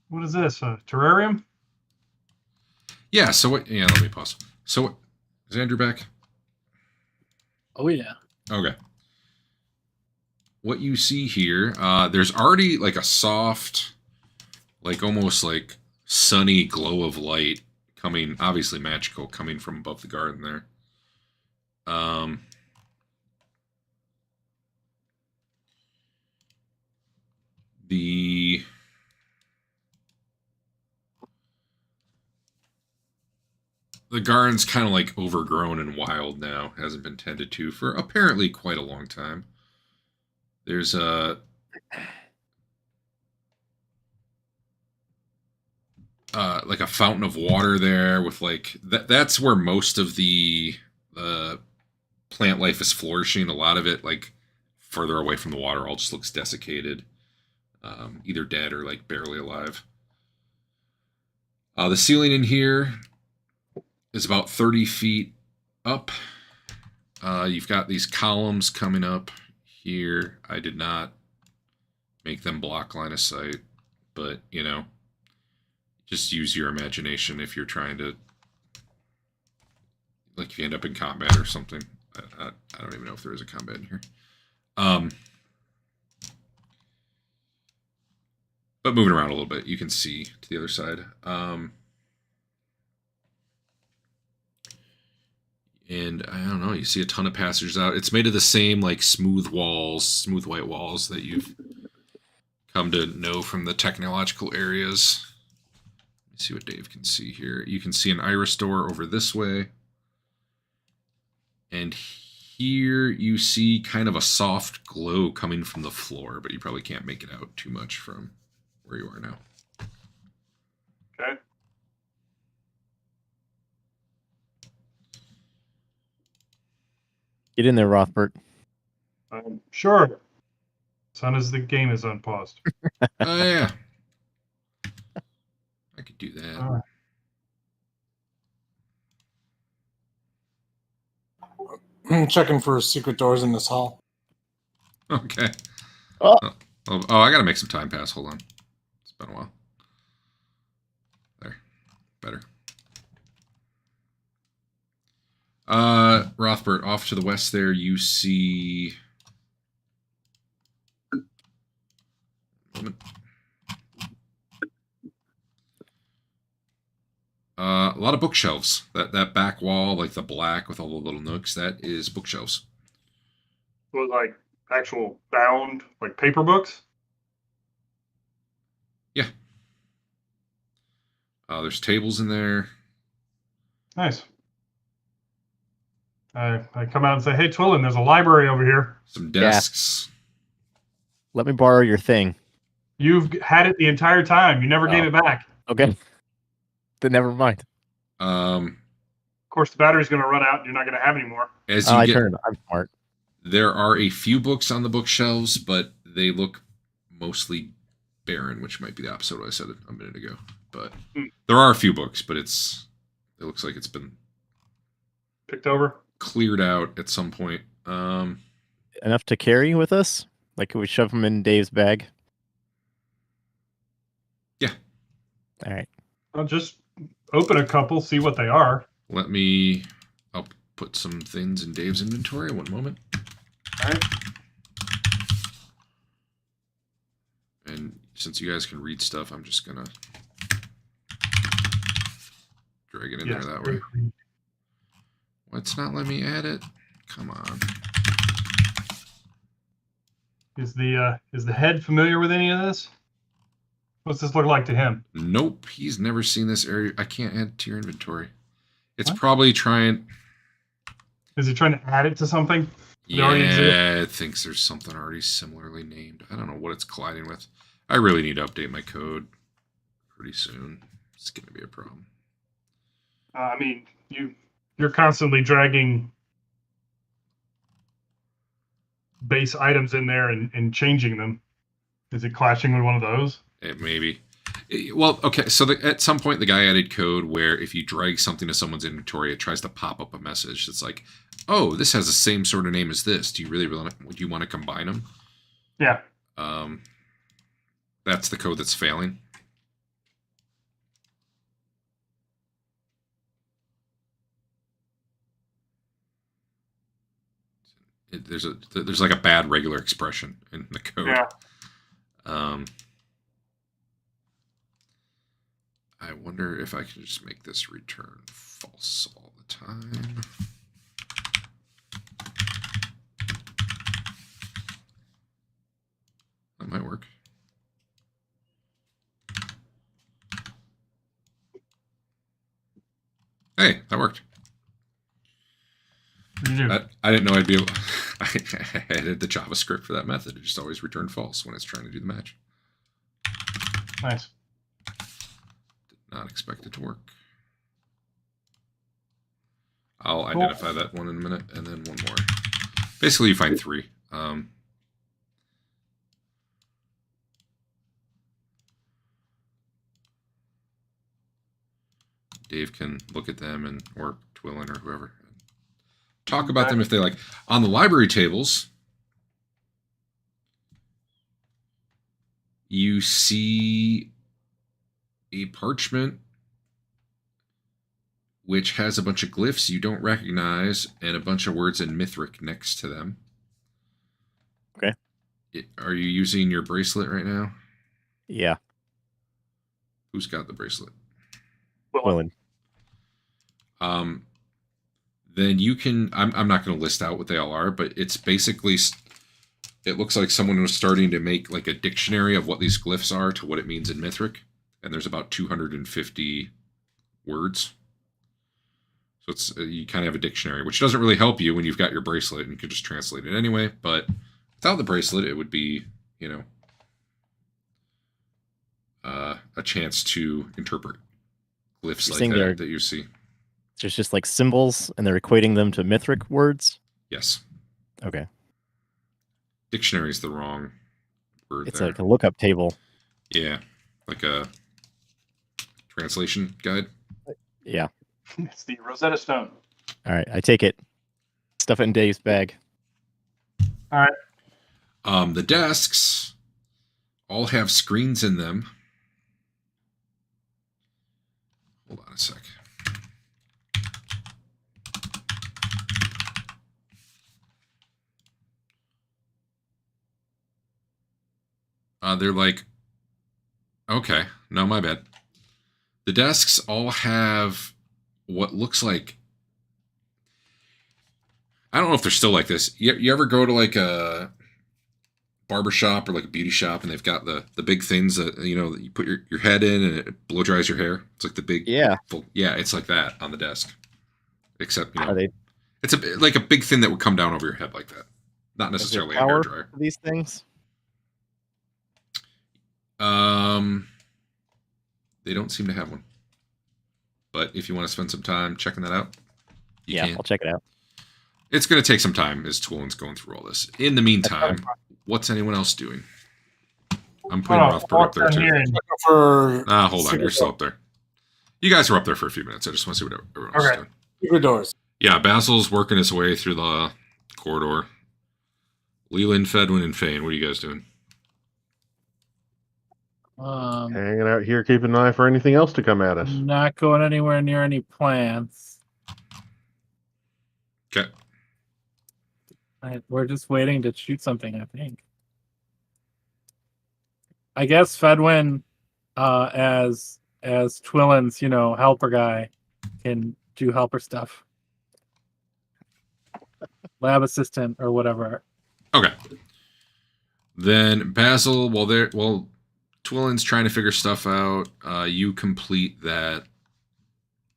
What is this? A terrarium?
Yeah, so what? Yeah, let me pause. So what? Is Andrew back?
Oh yeah.
Okay. What you see here, there's already like a soft, like almost like sunny glow of light coming, obviously magical, coming from above the garden there. The garden's kind of like overgrown and wild now. Hasn't been tended to for apparently quite a long time. There's like a fountain of water there with like that's where most of the plant life is flourishing. A lot of it, like further away from the water, all just looks desiccated, either dead or like barely alive. The ceiling in here is about 30 feet up. You've got these columns coming up here. I did not make them block line of sight, but, you know, just use your imagination if you're trying to, like, if you end up in combat or something. I don't even know if there is a combat in here. But moving around a little bit, you can see to the other side. And I don't know, you see a ton of passages out. It's made of the same, like, smooth walls, smooth white walls that you've come to know from the technological areas. Let me see what Dave can see here. You can see an iris door over this way. And here you see kind of a soft glow coming from the floor, but you probably can't make it out too much from where you are now.
Okay.
Get in there, Rothbert.
Sure. As soon as the game is unpaused.
Oh, yeah. I could do that.
All right.
Checking for secret doors in this hall.
Okay.
Oh.
Oh, I gotta make some time pass. Hold on. It's been a while. There. Better. Rothbert, off to the west there, you see... a lot of bookshelves. That back wall, like the black with all the little nooks, that is bookshelves.
Was like actual bound, like paper books?
Yeah. There's tables in there.
Nice. I come out and say, hey, Twillin, there's a library over here.
Some desks.
Let me borrow your thing.
You've had it the entire time. You never gave it back.
Okay. Then never mind.
Of course, the battery's going to run out and you're not going to have any more.
As you
I
get,
turned. I'm smart.
there are a few books on the bookshelves, but they look mostly barren, which might be the opposite of what I said a minute ago. But there are a few books, but it looks like it's been
Picked over?
cleared out at some point.
Enough to carry with us? Like, could we shove them in Dave's bag?
Yeah.
All right.
I'll just open a couple, see what they are.
I'll put some things in Dave's inventory. One moment.
All right.
And since you guys can read stuff, I'm just gonna drag it in there that way. What's not letting me add it? Come on.
Is the head familiar with any of this? What's this look like to him?
Nope, he's never seen this area. I can't add to your inventory. It's
What?
probably trying.
Is he trying to add it to something?
Yeah, it thinks there's something already similarly named. I don't know what it's colliding with. I really need to update my code pretty soon. It's going to be a problem.
I mean, you're constantly dragging base items in there and changing them. Is it clashing with one of those?
It maybe. Well, okay. So at some point, the guy added code where if you drag something to someone's inventory, it tries to pop up a message that's like, "Oh, this has the same sort of name as this. Do you want to combine them?"
Yeah.
That's the code that's failing. There's like a bad regular expression in the code.
Yeah.
I wonder if I can just make this return false all the time. That might work. Hey, that worked.
What do you do?
I didn't know I'd be able. I added the JavaScript for that method. It just always returned false when it's trying to do the match.
Nice.
Did not expect it to work. I'll identify that one in a minute, and then one more. Basically, you find three. Dave can look at them and or Twillin or whoever. Talk about them if they like. On the library tables, you see a parchment which has a bunch of glyphs you don't recognize and a bunch of words in Mithric next to them.
Okay.
Are you using your bracelet right now?
Yeah.
Who's got the bracelet?
Willing.
Then you can. I'm not going to list out what they all are, but it's basically. It looks like someone was starting to make like a dictionary of what these glyphs are to what it means in Mithric, and there's about 250 words. So it's you kind of have a dictionary, which doesn't really help you when you've got your bracelet and you can just translate it anyway. But without the bracelet, it would be, a chance to interpret glyphs like that you see.
There's just like symbols, and they're equating them to Mithric words.
Yes.
Okay.
Dictionary is the wrong word.
It's
there.
like a lookup table.
Yeah, like a translation guide.
Yeah.
It's the Rosetta Stone.
All right, I take it. Stuff it in Dave's bag.
All right.
The desks all have screens in them. Hold on a sec. They're like, okay, no, my bad. The desks all have what looks like, I don't know if they're still like this. You ever go to like a barbershop or like a beauty shop and they've got the big things that, that you put your head in and it blow dries your hair? It's like the big, yeah, it's like that on the desk. Except, it's like a big thing that would come down over your head like that. Not necessarily a hair dryer.
These things?
They don't seem to have one. But if you want to spend some time checking that out, you can.
I'll check it out.
It's going to take some time as Twillin's going through all this. In the meantime, what's anyone else doing? I'm putting Rothbard up there too. Hold on, you're still up there. You guys were up there for a few minutes. I just want to see what everyone else is doing.
Secret doors.
Yeah, Basil's working his way through the corridor. Leland, Fedwin, and Fane, what are you guys doing?
Hanging out here, keeping an eye for anything else to come at us.
Not going anywhere near any plants.
Okay.
We're just waiting to shoot something, I think. I guess Fedwin, as Twillin's, helper guy, can do helper stuff. Lab assistant or whatever.
Okay. Then Basil, while Twillin's trying to figure stuff out, you complete that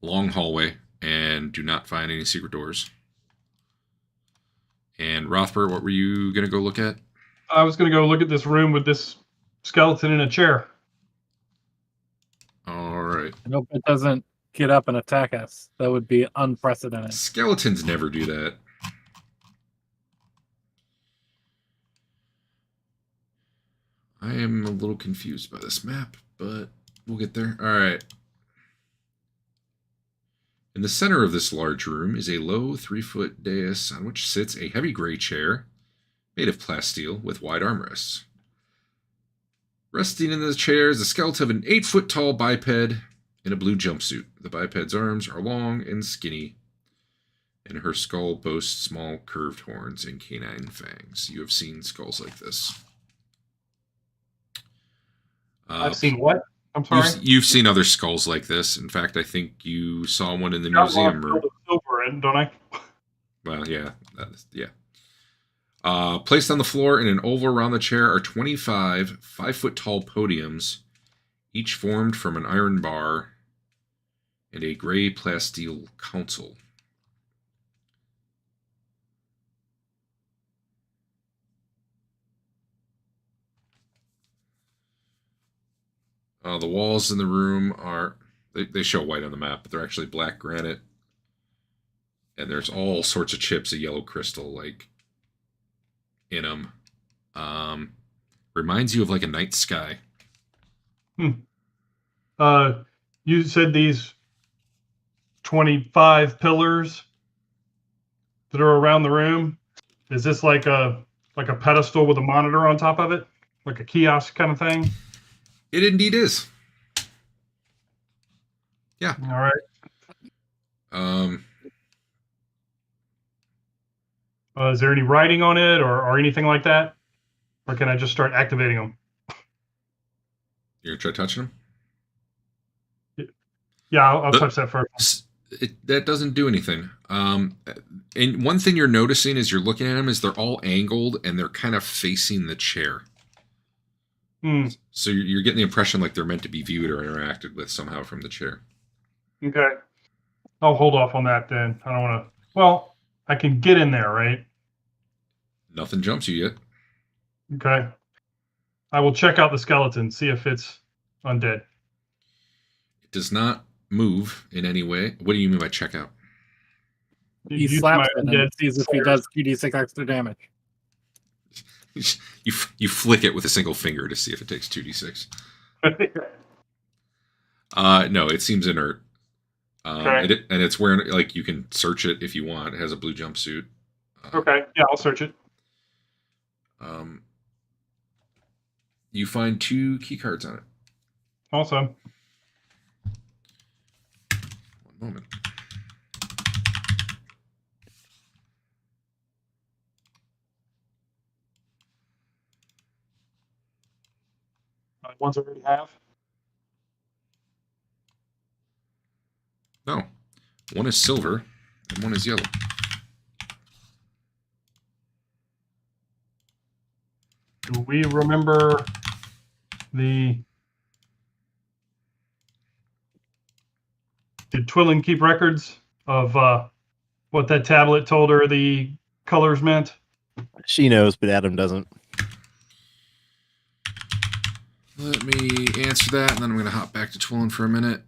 long hallway and do not find any secret doors. And Rothbard, what were you going to go look at?
I was going to go look at this room with this skeleton in a chair.
All right.
I hope it doesn't get up and attack us. That would be unprecedented.
Skeletons never do that. I am a little confused by this map, but we'll get there. All right. In the center of this large room is a low 3-foot dais on which sits a heavy gray chair made of plasteel with wide armrests. Resting in the chair is the skeleton of an 8-foot tall biped in a blue jumpsuit. The biped's arms are long and skinny, and her skull boasts small curved horns and canine fangs. You have seen skulls like this.
I've seen what? I'm sorry?
You've seen other skulls like this. In fact, I think you saw one in the museum room.
Silver in, don't I?
Well, yeah. Placed on the floor in an oval around the chair are 25 5-foot-tall podiums, each formed from an iron bar and a gray plasteel console. The walls in the room are, they show white on the map, but they're actually black granite. And there's all sorts of chips of yellow crystal, like, in them. Reminds you of, like, a night sky.
You said these 25 pillars that are around the room. Is this like a pedestal with a monitor on top of it? Like a kiosk kind of thing?
It indeed is.
All right. Is there any writing on it or anything like that? Or can I just start activating them?
You're gonna try touching them?
Yeah, I'll touch that first.
That doesn't do anything. And one thing you're noticing as you're looking at them is they're all angled and they're kind of facing the chair. So you're getting the impression like they're meant to be viewed or interacted with somehow from the chair.
Okay. I'll hold off on that then. I don't want to. Well, I can get in there, right?
Nothing jumps you yet.
Okay. I will check out the skeleton, see if it's undead.
It does not move in any way. What do you mean by check out?
He
Use
slaps
my
it
undead
and sees if he does 2d6 extra damage.
You flick it with a single finger to see if it takes 2d6. No, it seems inert.
Okay.
And it's wearing, like, you can search it if you want. It has a blue jumpsuit.
Okay. Yeah, I'll search it.
You find 2 key cards on it.
Awesome.
One moment.
Ones I already have.
No. One is silver and one is yellow.
Do we remember did Twillin keep records of what that tablet told her the colors meant?
She knows, but Adam doesn't.
Let me answer that, and then I'm going to hop back to Twillin for a minute.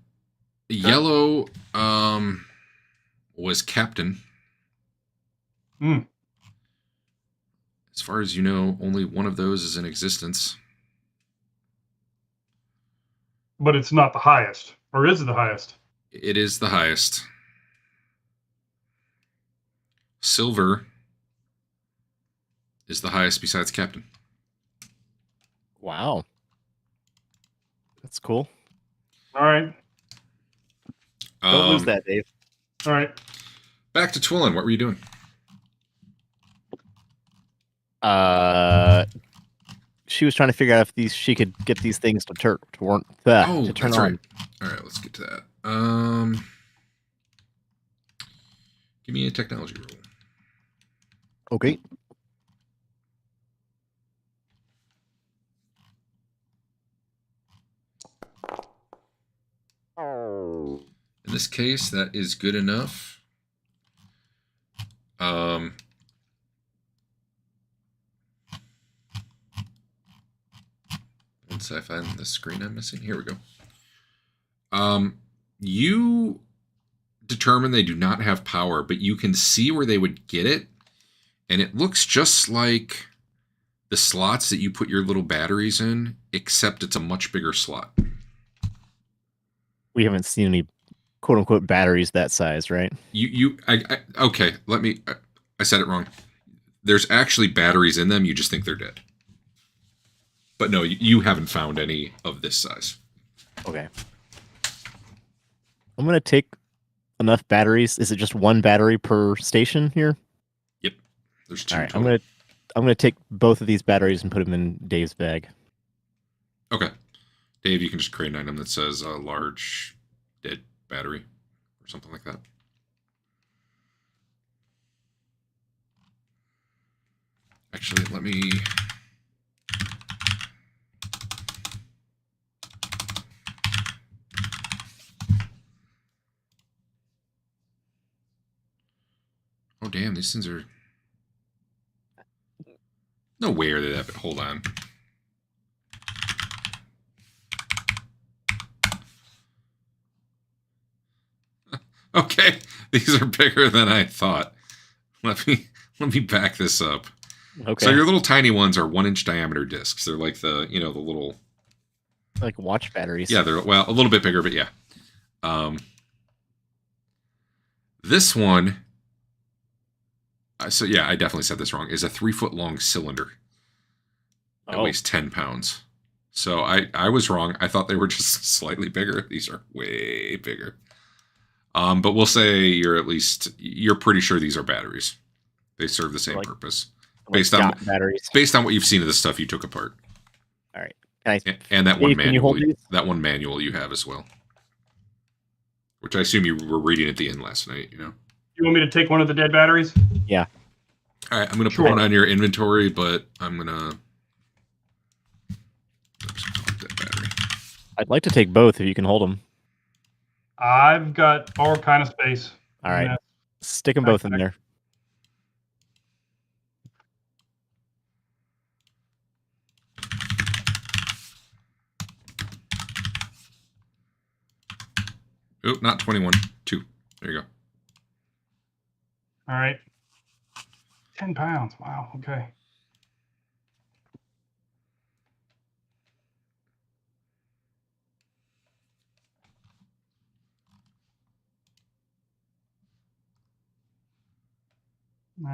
Yellow was captain.
Hmm.
As far as you know, only one of those is in existence.
But it's not the highest. Or is it the highest?
It is the highest. Silver is the highest besides captain.
Wow. That's cool.
All right.
Don't lose that, Dave.
All right.
Back to Twillin. What were you doing?
She was trying to figure out if she could get these things to turn
Oh,
to turn
that's
on.
right. All right, let's get to that. Give me a technology roll.
Okay.
In this case, that is good enough. Once I find the screen I'm missing, here we go. You determine they do not have power, but you can see where they would get it, and it looks just like the slots that you put your little batteries in, except it's a much bigger slot.
We haven't seen any quote unquote batteries that size, right?
Okay, I said it wrong. There's actually batteries in them, you just think they're dead. But no, you haven't found any of this size.
Okay. I'm gonna take enough batteries. Is it just one battery per station here?
Yep. There's 2.
All right.
Total.
I'm gonna take both of these batteries and put them in Dave's bag.
Okay. Dave, you can just create an item that says a large dead battery or something like that. Actually, let me... Oh, damn, these things are... No way are they that, but hold on. Okay, these are bigger than I thought. Let me back this up.
Okay.
So your little tiny ones are 1-inch diameter discs. They're like the little,
like watch batteries.
yeah, they're, well, a little bit bigger, but yeah. This one, so yeah, I definitely said this wrong, is a 3-foot long cylinder that weighs 10 pounds. So I was wrong. I thought they were just slightly bigger. These are way bigger. But we'll say you're pretty sure these are batteries. They serve the same purpose. Based on
batteries.
Based on what you've seen of the stuff you took apart.
All right. Nice.
And that one manual,
these?
that one manual you have as well. Which I assume you were reading at the end last night, you know.
You want me to take one of the dead batteries?
Yeah.
All right, I'm going to put one on your inventory, but I'm going to... Dead battery.
I'd like to take both if you can hold them.
I've got all kind of space.
All right. Stick them both in there.
Oh, not 21. 2. There you go.
All right. 10 pounds. Wow. Okay. All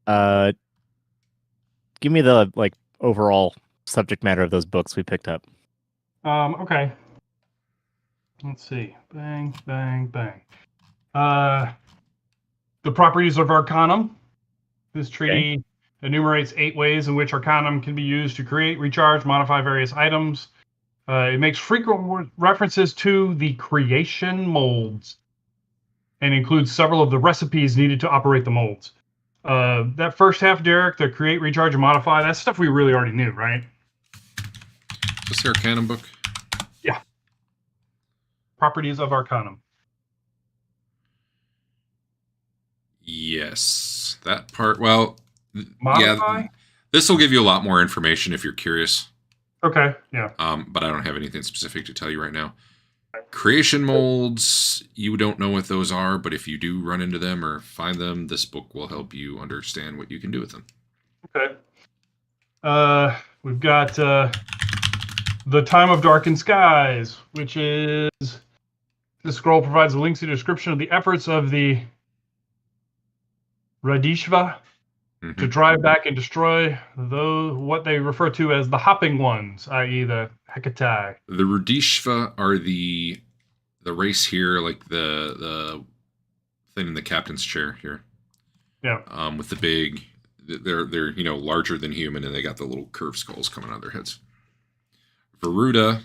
right.
Give me the overall subject matter of those books we picked up.
Okay. Let's see. Bang, bang, bang. The properties of Arcanum. This treaty enumerates 8 ways in which Arcanum can be used to create, recharge, modify various items. It makes frequent references to the creation molds and includes several of the recipes needed to operate the molds. That first half, Derek, the create, recharge, and modify, that's stuff we really already knew, right?
Is this the Arcanum book?
Yeah. Properties of Arcanum.
Yes. That part, well,
Modify?
yeah, this will give you a lot more information if you're curious.
Okay, yeah.
But I don't have anything specific to tell you right now. Creation molds, you don't know what those are, but if you do run into them or find them, this book will help you understand what you can do with them.
Okay. We've got The Time of Darkened Skies, which is... This scroll provides a lengthy description of the efforts of the Radishva to drive back and destroy what they refer to as the hopping ones, i.e. the Hekatai.
The Radishva are the race here, like the thing in the captain's chair here.
Yeah.
With the big, they're larger than human, and they got the little curved skulls coming out of their heads. Varuda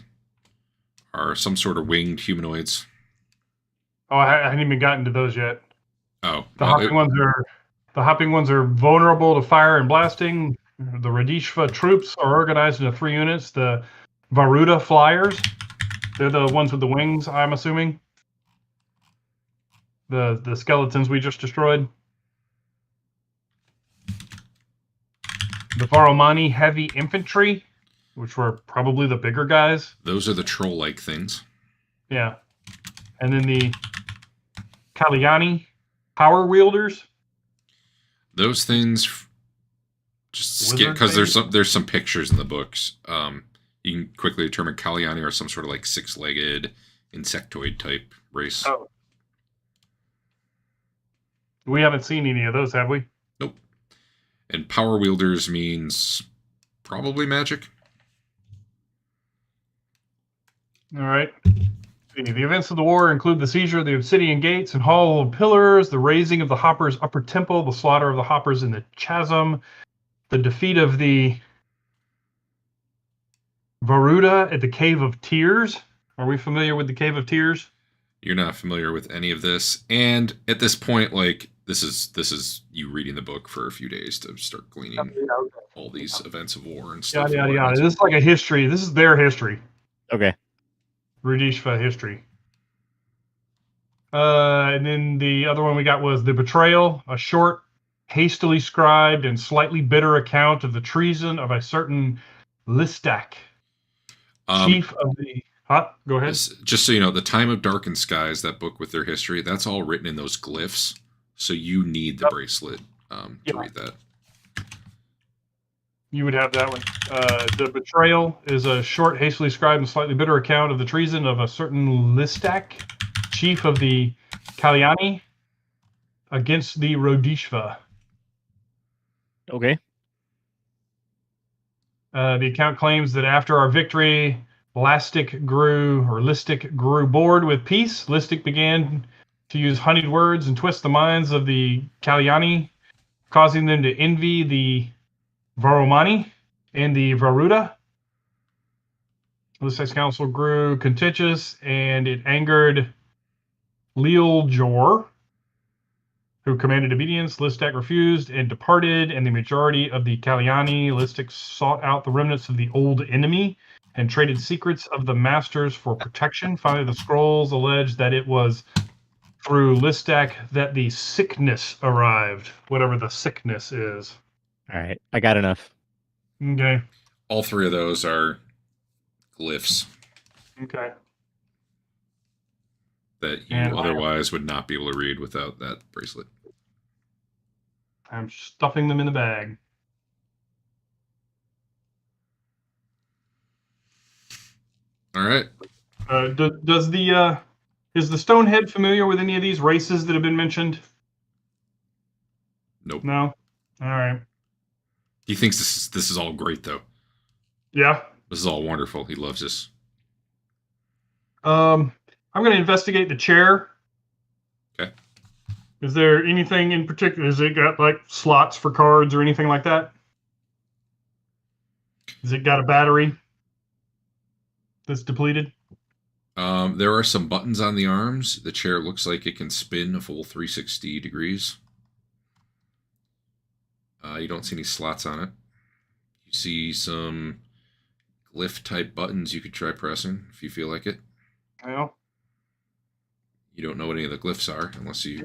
are some sort of winged humanoids.
Oh, I hadn't even gotten to those yet.
Oh,
The hopping ones are vulnerable to fire and blasting. The Radishva troops are organized into 3 units. The Varuda flyers, they're the ones with the wings, I'm assuming. The skeletons we just destroyed. The Varomani heavy infantry, which were probably the bigger guys.
Those are the troll-like things.
Yeah. And then the Kalyani power wielders.
Those things, just skip, because there's some pictures in the books. You can quickly determine Kalyani are some sort of like 6-legged insectoid type race.
Oh. We haven't seen any of those, have we?
Nope. And power wielders means probably magic.
All right. The events of the war include the seizure of the Obsidian Gates and Hall of Pillars, the razing of the Hoppers' upper temple, the slaughter of the Hoppers in the chasm, the defeat of the Varuda at the Cave of Tears. Are we familiar with the Cave of Tears?
You're not familiar with any of this, and at this point, like this is you reading the book for a few days to start gleaning all these events of war and stuff.
Yada, yada, yada. This is like a history. This is their history.
Okay.
Radishva history. And then the other one we got was The Betrayal, a short, hastily scribed and slightly bitter account of the treason of a certain Listak, chief of the... Go ahead.
Just so you know, The Time of Darkened Skies, that book with their history, that's all written in those glyphs, so you need the bracelet to read that.
You would have that one. The Betrayal is a short, hastily scribed and slightly bitter account of the treason of a certain Listak, chief of the Kalyani against the Rodishva.
Okay.
The account claims that after our victory, Listic grew bored with peace. Listic began to use honeyed words and twist the minds of the Kalyani, causing them to envy the Varomani and the Varuda. Listic's council grew contentious, and it angered Lealjor, who commanded obedience. Listek refused and departed, and the majority of the Kalyani Listek sought out the remnants of the old enemy and traded secrets of the masters for protection. Finally, the scrolls allege that it was through Listek that the sickness arrived, whatever the sickness is.
All right. I got enough.
Okay.
All three of those are glyphs
Okay.
that you
And
otherwise would not be able to read without that bracelet.
I'm stuffing them in the bag.
All right.
Does the is the Stonehead familiar with any of these races that have been mentioned?
Nope.
No. All right.
He thinks this is all great though.
Yeah.
This is all wonderful. He loves this.
I'm going to investigate the chair.
Okay.
Is there anything in particular? Has it got like slots for cards or anything like that? Has it got a battery that's depleted?
There are some buttons on the arms. The chair looks like it can spin a full 360 degrees. You don't see any slots on it. You see some glyph type buttons you could try pressing if you feel like it.
Well,
You don't know what any of the glyphs are unless you,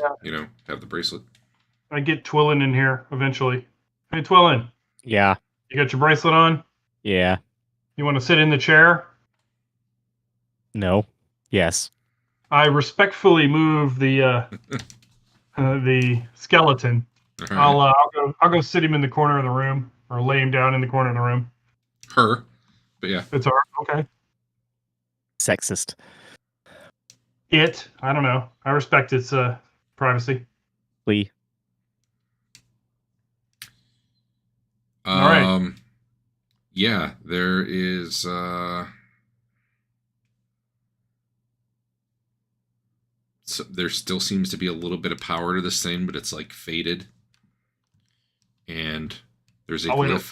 have the bracelet.
I get Twillin in here eventually. Hey, Twillin,
Yeah.
you got your bracelet on?
Yeah.
You want to sit in the chair?
No. Yes.
I respectfully move the skeleton.
All right.
I'll go sit him in the corner of the room, or lay him down in the corner of the room.
Her. But yeah.
It's all right. Okay.
Sexist.
I don't know. I respect its privacy.
Lee.
All right.
Yeah, there is so there still seems to be a little bit of power to this thing, but it's like faded. And there's a glyph.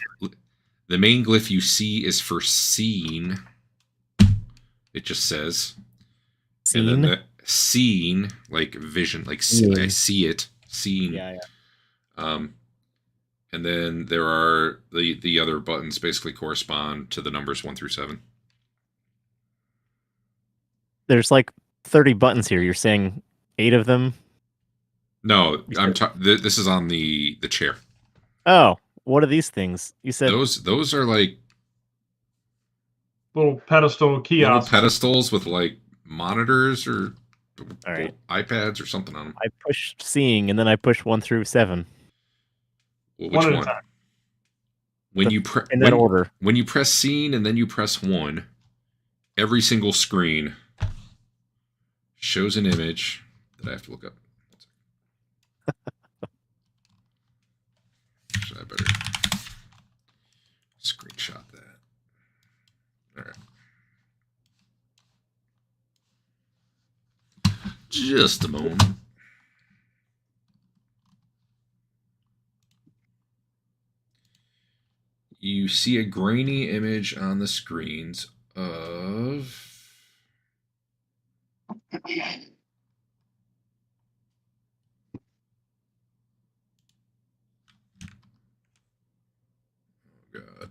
The main glyph you see is for seen. It just says.
Seen?
And then seen, like vision, like I see it. Seen.
Yeah.
And then there are the other buttons basically correspond to the numbers 1 through 7.
There's like 30 buttons here. You're saying 8 of them?
No, this is on the chair.
Oh, what are these things? You said
those are like
little pedestal kiosks.
little pedestals with like monitors or
all right.
iPads or something on them.
I pushed seeing and then I pushed 1 through 7.
Well, which
one at
one?
a time.
When
In that order.
When you press scene and then you press 1, every single screen shows an image that I have to look up. So I better screenshot that. All right. Just a moment. You see a grainy image on the screens of God.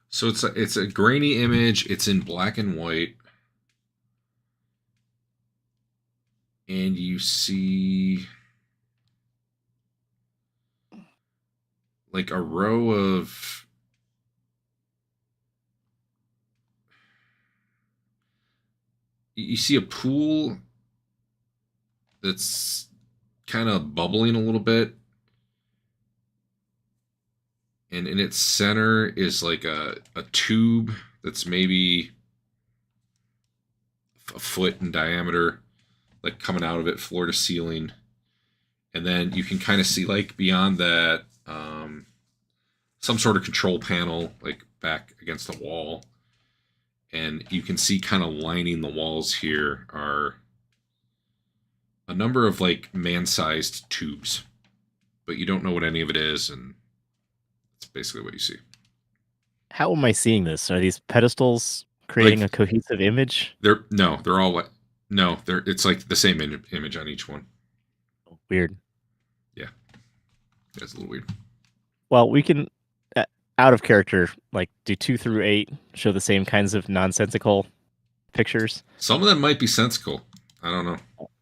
So it's a grainy image. It's in black and white. And you see like a row of you see a pool that's kind of bubbling a little bit. And in its center is like a tube that's maybe a foot in diameter, like coming out of it floor to ceiling. And then you can kind of see like beyond that some sort of control panel like back against the wall. And you can see kind of lining the walls here are a number of like man-sized tubes, but you don't know what any of it is, and that's basically what you see.
How am I seeing this? Are these pedestals creating
Like-
a cohesive image?
They're all what? No, it's like the same image on each one.
Weird.
That's a little weird.
Well, we can, out of character, like do 2 through 8 show the same kinds of nonsensical pictures.
Some of them might be sensical. I don't know.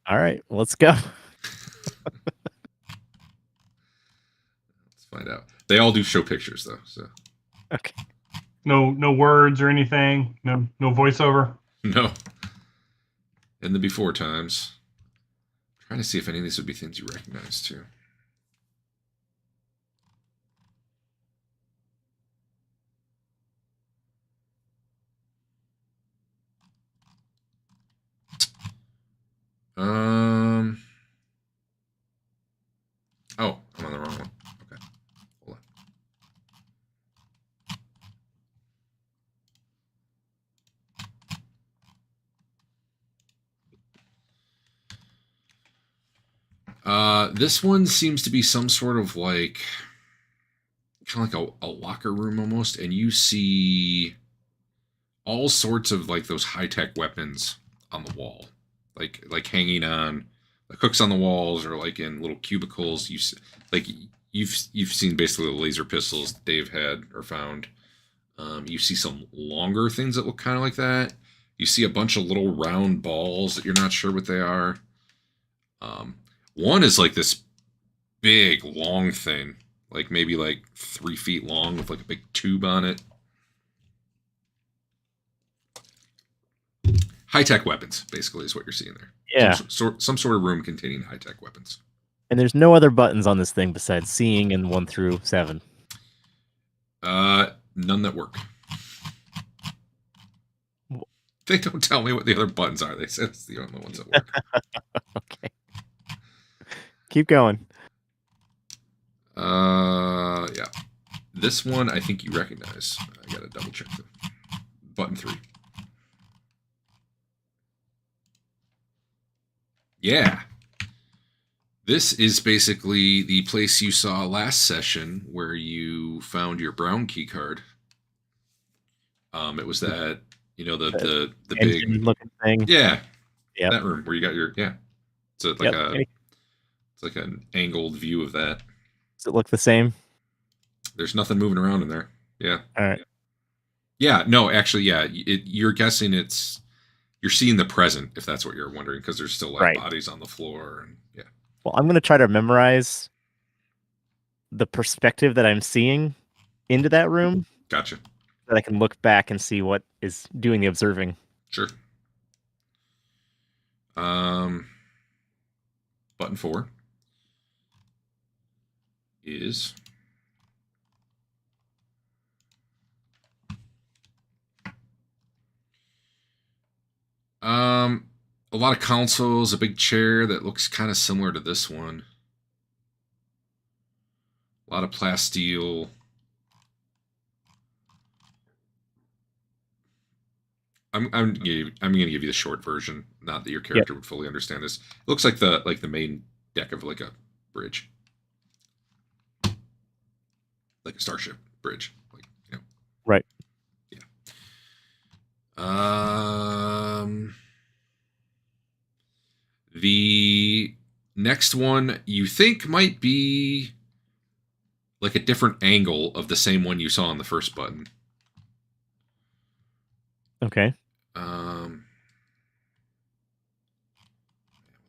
All right, let's go.
Let's find out. They all do show pictures though, so
Okay.
No words or anything. No voiceover.
no. In the before times. I'm trying to see if any of these would be things you recognize too. Oh, I'm on the wrong one. Okay. Hold on. This one seems to be some sort of like kind of like a locker room almost, and you see all sorts of like those high-tech weapons on the wall, like hanging on like hooks on the walls, or like in little cubicles. You've seen basically the laser pistols Dave had or found. You see some longer things that look kind of like that. You see a bunch of little round balls that you're not sure what they are. One is like this big long thing, like maybe like 3 feet long with like a big tube on it. High-tech weapons, basically, is what you're seeing there.
Yeah.
Some sort of room containing high-tech weapons.
And there's no other buttons on this thing besides seeing and 1 through 7.
None that work. They don't tell me what the other buttons are. They said it's the only ones that work.
Okay. Keep going.
Yeah. This one I think you recognize. I gotta double check though. Button 3. Yeah. This is basically the place you saw last session where you found your brown key card. It was that, the big
looking thing.
Yeah.
Yeah.
That room where you got your So it's like it's like an angled view of that.
Does it look the same?
There's nothing moving around in there. Yeah.
All right.
Yeah, no, actually, yeah. You're guessing you're seeing the present, if that's what you're wondering, because there's still like
Right.
bodies on the floor, and yeah.
Well, I'm going to try to memorize the perspective that I'm seeing into that room,
Gotcha.
that I can look back and see what is doing the observing.
Sure. Button 4 is a lot of consoles, a big chair that looks kind of similar to this one. A lot of plasteel. I'm gonna give you the short version. Not that your character would fully understand this. It looks like the main deck of like a bridge, like a starship bridge,
Right.
Yeah. The next one you think might be like a different angle of the same one you saw on the first button.
Okay.
What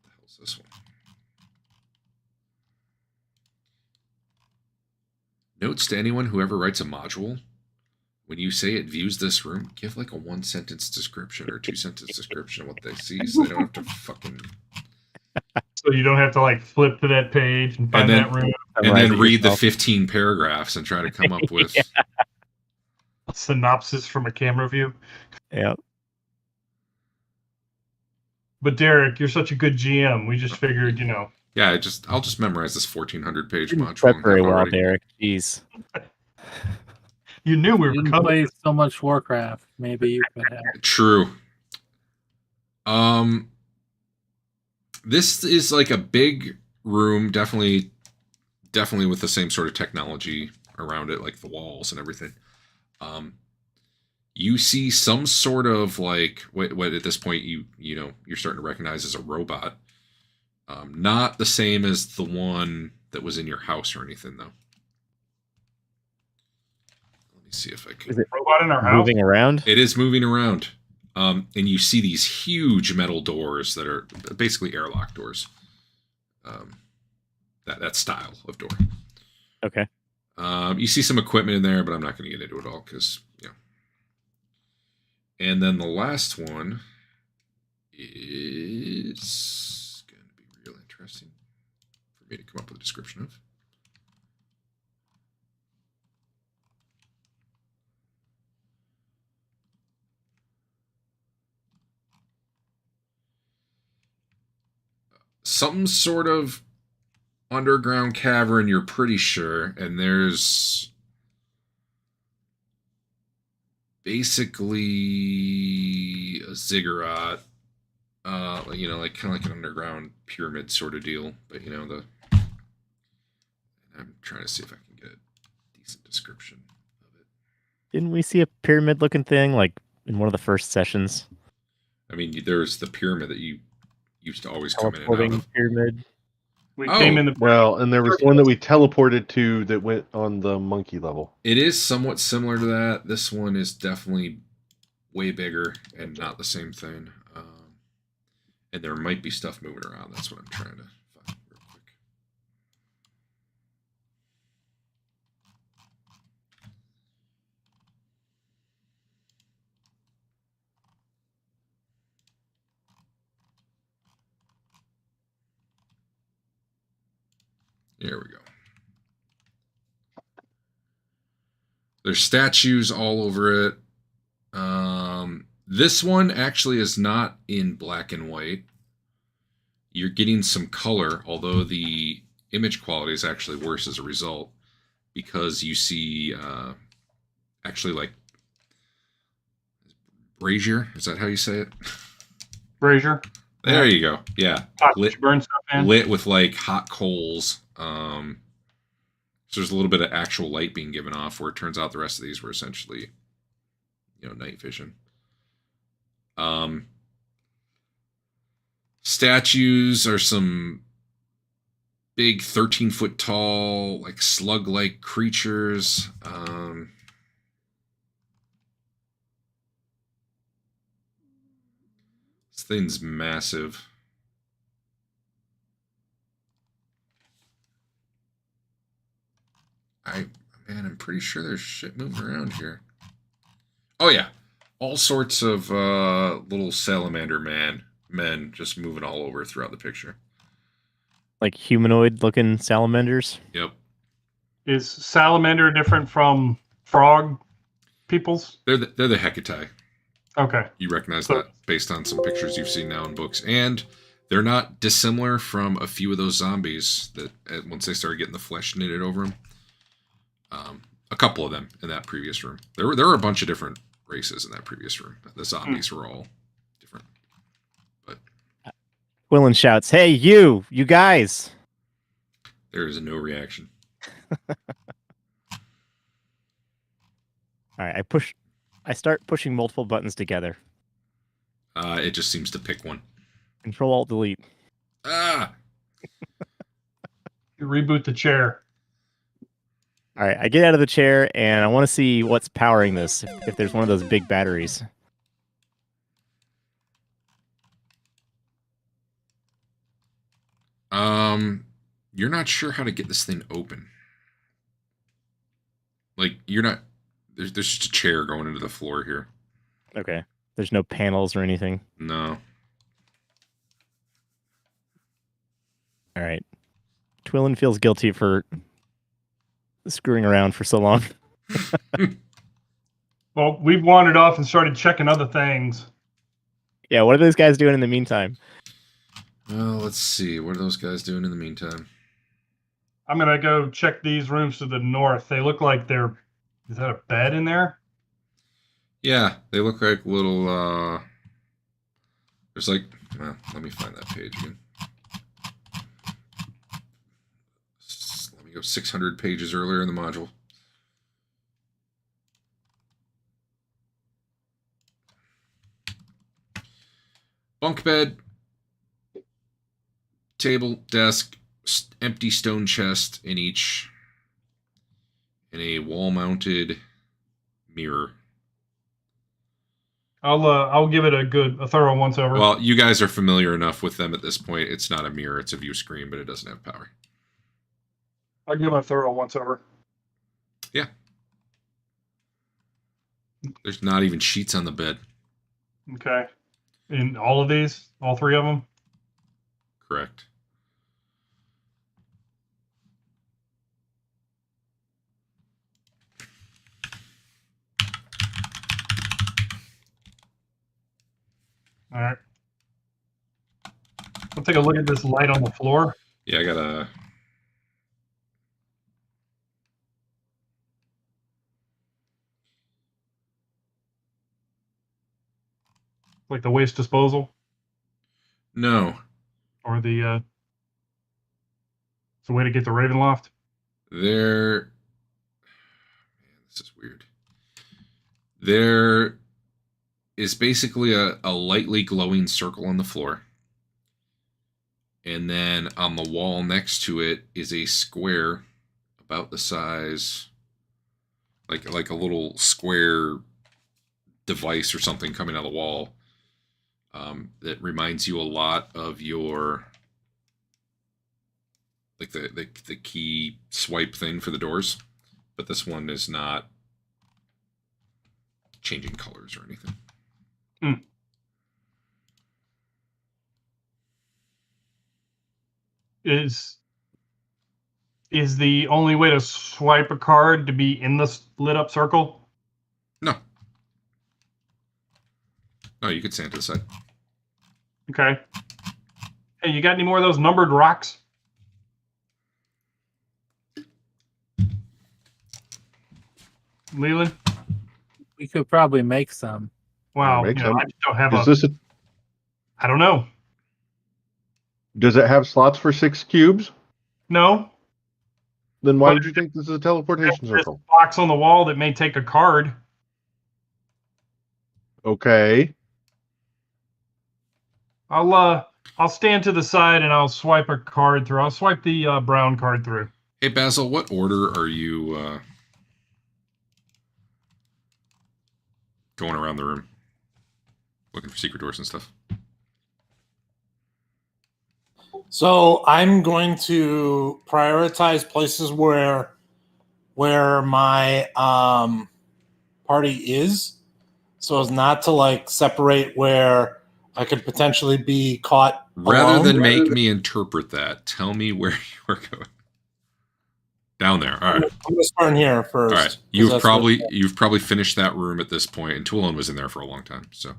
the hell is this one? Notes to anyone who ever writes a module. When you say it views this room, give like a 1-sentence description or 2-sentence description of what they see, so they don't have to fucking
So you don't have to like flip to that page and find
then-
that room.
And
Memorize
then
it
read the
yourself.
15 paragraphs and try to come up with.
Yeah.
A synopsis from a camera view.
Yep.
But Derek, you're such a good GM. We just figured, you know.
Yeah, I'll just memorize this 1400 page
Didn't
module.
prep
and
very
have it
well,
already.
Derek. Jeez.
You knew we
You
were
didn't
coming.
play so much Warcraft. Maybe you could have.
True. This is like a big room, definitely with the same sort of technology around it, like the walls and everything. You see some sort of like what at this point you know you're starting to recognize as a robot. Not the same as the one that was in your house or anything, though. Let me see if I can.
Is it
Robot in our house.
moving around?
It is moving around. And you see these huge metal doors that are basically airlock doors. That style of door.
Okay.
You see some equipment in there, but I'm not going to get into it all because, you know. And then the last one is going to be real interesting for me to come up with a description of. Some sort of underground cavern, you're pretty sure, and there's basically a ziggurat, you know, like kind of like an underground pyramid sort of deal. But you know, I'm trying to see if I can get a decent description of it.
Didn't we see a pyramid-looking thing like in one of the first sessions?
I mean, there's the pyramid that you used to always come in and out
Teleporting
of.
pyramid.
We
Oh.
came in the.
Well, and there was one that we teleported to that went on the monkey level.
It is somewhat similar to that. This one is definitely way bigger and not the same thing. And there might be stuff moving around. That's what I'm trying to find real quick. There we go. There's statues all over it. This one actually is not in black and white. You're getting some color, although the image quality is actually worse as a result, because you see actually like brazier. Is that how you say it?
Brazier.
There you go. Yeah.
Pot
Lit,
burn stuff in.
lit with like hot coals. So there's a little bit of actual light being given off, where it turns out the rest of these were essentially, you know, night vision. Statues are some big 13-foot tall, like slug-like creatures. This thing's massive. I'm pretty sure there's shit moving around here. Oh yeah, all sorts of little salamander men just moving all over throughout the picture.
Like humanoid-looking salamanders.
Yep,
Is salamander different from frog peoples?
they're the Hecate.
Okay.
You recognize
So-
that based on some pictures you've seen now in books, and they're not dissimilar from a few of those zombies that once they started getting the flesh knitted over them. A couple of them in that previous room. There were a bunch of different races in that previous room. The zombies were all different. But
Quillen shouts, "Hey, you guys!"
there is no reaction.
All right, I start pushing multiple buttons together.
It just seems to pick one.
Control Alt Delete.
Ah!
You reboot the chair.
All right, I get out of the chair and I want to see what's powering this. If there's one of those big batteries.
You're not sure how to get this thing open. Like you're not. There's just a chair going into the floor here.
Okay. There's no panels or anything.
No.
All right. Twillin feels guilty for screwing around for so long.
Well, we've wandered off and started checking other things.
Yeah, what are those guys doing in the meantime?
Well, let's see. What are those guys doing in the meantime?
I'm gonna go check these rooms to the north. They look like they're. Is that a bed in there?
Yeah, they look like little. There's like. Well, let me find that page again. Let me go 600 pages earlier in the module. Bunk bed, table, desk, empty stone chest in each, and a wall-mounted mirror.
I'll give it a thorough once over.
Well, you guys are familiar enough with them at this point. It's not a mirror; it's a view screen, but it doesn't have power.
I'll give it a thorough once over.
Yeah. There's not even sheets on the bed.
Okay. In all of these, all three of them.
Correct.
All right. I'll take a look at this light on the floor.
Yeah, I gotta.
Like the waste disposal
No.
or the it's a way to get the Ravenloft.
There. Man, this is weird. There is basically a lightly glowing circle on the floor. And then on the wall next to it is a square about the size, like a little square device or something coming out of the wall. That reminds you a lot of your, like the key swipe thing for the doors, but this one is not changing colors or anything.
Is the only way to swipe a card to be in the lit up circle?
No. No, you could stand to the side.
Okay. Hey, you got any more of those numbered rocks? Leland?
We could probably make some.
Wow,
Make
you know,
some.
I just don't have
Is this a,
I don't know.
does it have slots for 6 cubes?
No.
Then why
But
would you think this is a teleportation
There's
circle?
a box on the wall that may take a card.
Okay.
I'll stand to the side and I'll swipe a card through. I'll swipe the brown card through.
Hey, Basil, what order are you going around the room? Looking for secret doors and stuff.
So I'm going to prioritize places where my party is, so as not to like separate where I could potentially be caught.
Rather
alone.
than make me interpret that, tell me where you are going. Down there. All right.
I'm gonna start in here first.
All right. You've probably finished that room at this point, and Toulon was in there for a long time. So,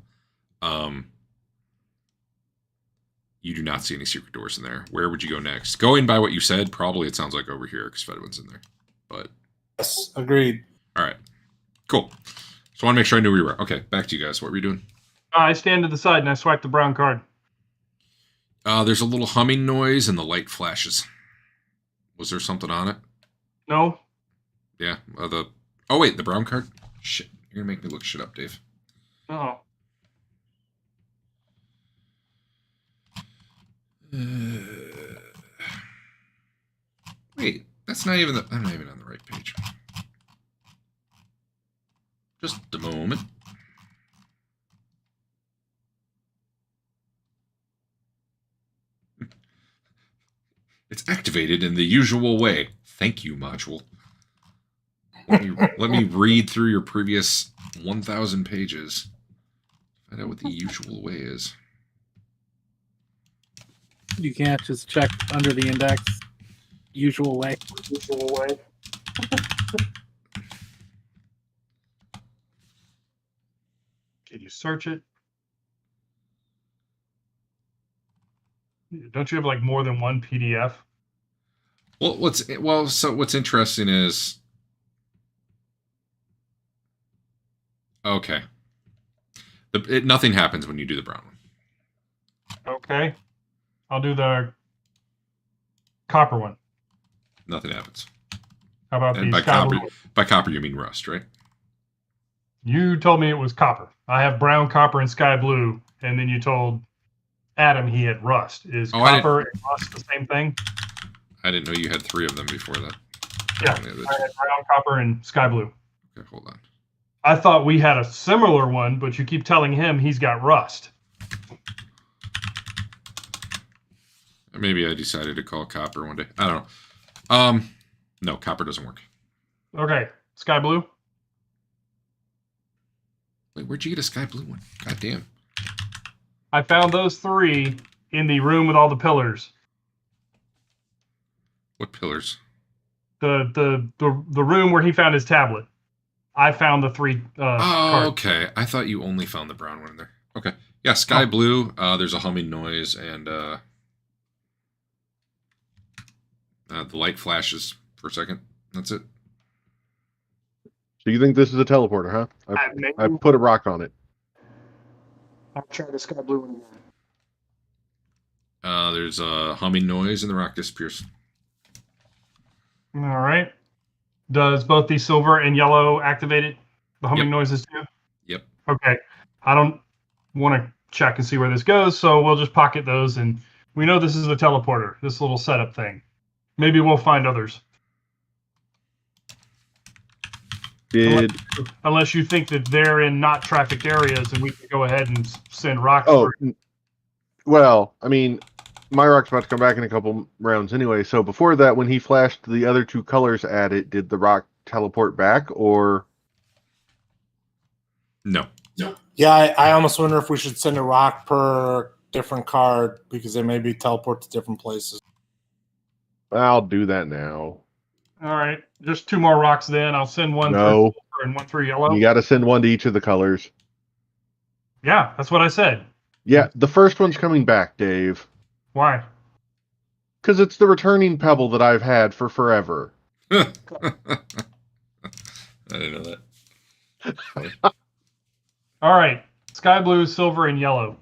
you do not see any secret doors in there. Where would you go next? Going by what you said, probably it sounds like over here because Fedwin's in there. But
Yes, agreed.
all right, cool. So I want to make sure I knew where you were. Okay, back to you guys. What were you doing?
I stand to the side and I swipe the brown card.
There's a little humming noise and the light flashes. Was there something on it?
No.
Yeah. Oh wait, the brown card. Shit, you're gonna make me look shit up, Dave.
Oh.
Wait, that's not even I'm not even on the right page. Just a moment. It's activated in the usual way. Thank you, module. Let me read through your previous 1,000 pages. Find out what the usual way is.
You can't just check under the index usual way.
Can you search it? Don't you have like more than one PDF?
Well, so what's interesting is, okay, nothing happens when you do the brown one.
Okay. I'll do the copper one.
Nothing happens.
How about
And
the sky blue?
by copper you mean rust, right?
You told me it was copper. I have brown, copper, and sky blue, and then you told Adam he had rust. Is copper and rust the same thing?
I didn't know you had 3 of them before that.
Yeah, I had brown, copper, and sky blue.
Okay, hold on.
I thought we had a similar one, but you keep telling him he's got rust.
Maybe I decided to call copper one day. I don't know. No, copper doesn't work.
Okay, sky blue.
Wait, where'd you get a sky blue one? God damn.
I found those 3 in the room with all the pillars.
What pillars?
The room where he found his tablet. I found the 3 cards.
Okay. I thought you only found the brown one in there. Okay. Yeah, sky blue. There's a humming noise, and the light flashes for a second. That's it.
So you think this is a teleporter, huh? I put a rock on it.
I'll try the sky blue one again.
There's a humming noise, and the rock disappears.
All right. Does both the silver and yellow activate it? The humming
Yep.
noises too?
Yep.
Okay. I don't want to check and see where this goes, so we'll just pocket those. And we know this is a teleporter, this little setup thing. Maybe we'll find others. Unless you think that they're in not trafficked areas and we can go ahead and send rocks.
Well, I mean, my rock's about to come back in a couple rounds anyway. So before that, when he flashed the other 2 colors at it, did the rock teleport back or?
No.
Yeah, I almost wonder if we should send a rock per different card because they maybe teleport to different places.
I'll do that now.
All right. Just 2 more rocks then. I'll send one for
No.
silver and one for yellow.
You got to send one to each of the colors.
Yeah, that's what I said.
Yeah, the first one's coming back, Dave.
Why?
Because it's the returning pebble that I've had for forever.
I didn't know that.
All right. Sky blue, silver, and yellow.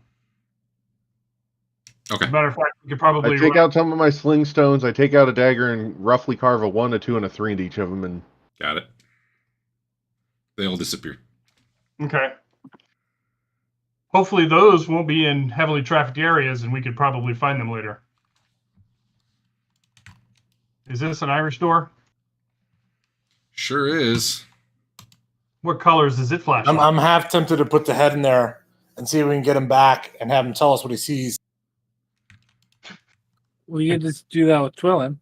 Okay.
As a matter of fact, we could probably
I take out some of my sling stones, I take out a dagger, and roughly carve a 1, a 2, and a 3 into each of them. And
Got it. They all disappear.
Okay. Hopefully those won't be in heavily trafficked areas and we could probably find them later. Is this an Irish door?
Sure is.
What colors does it flash?
I'm half tempted to put the head in there and see if we can get him back and have him tell us what he sees.
We could just do that with Twillin.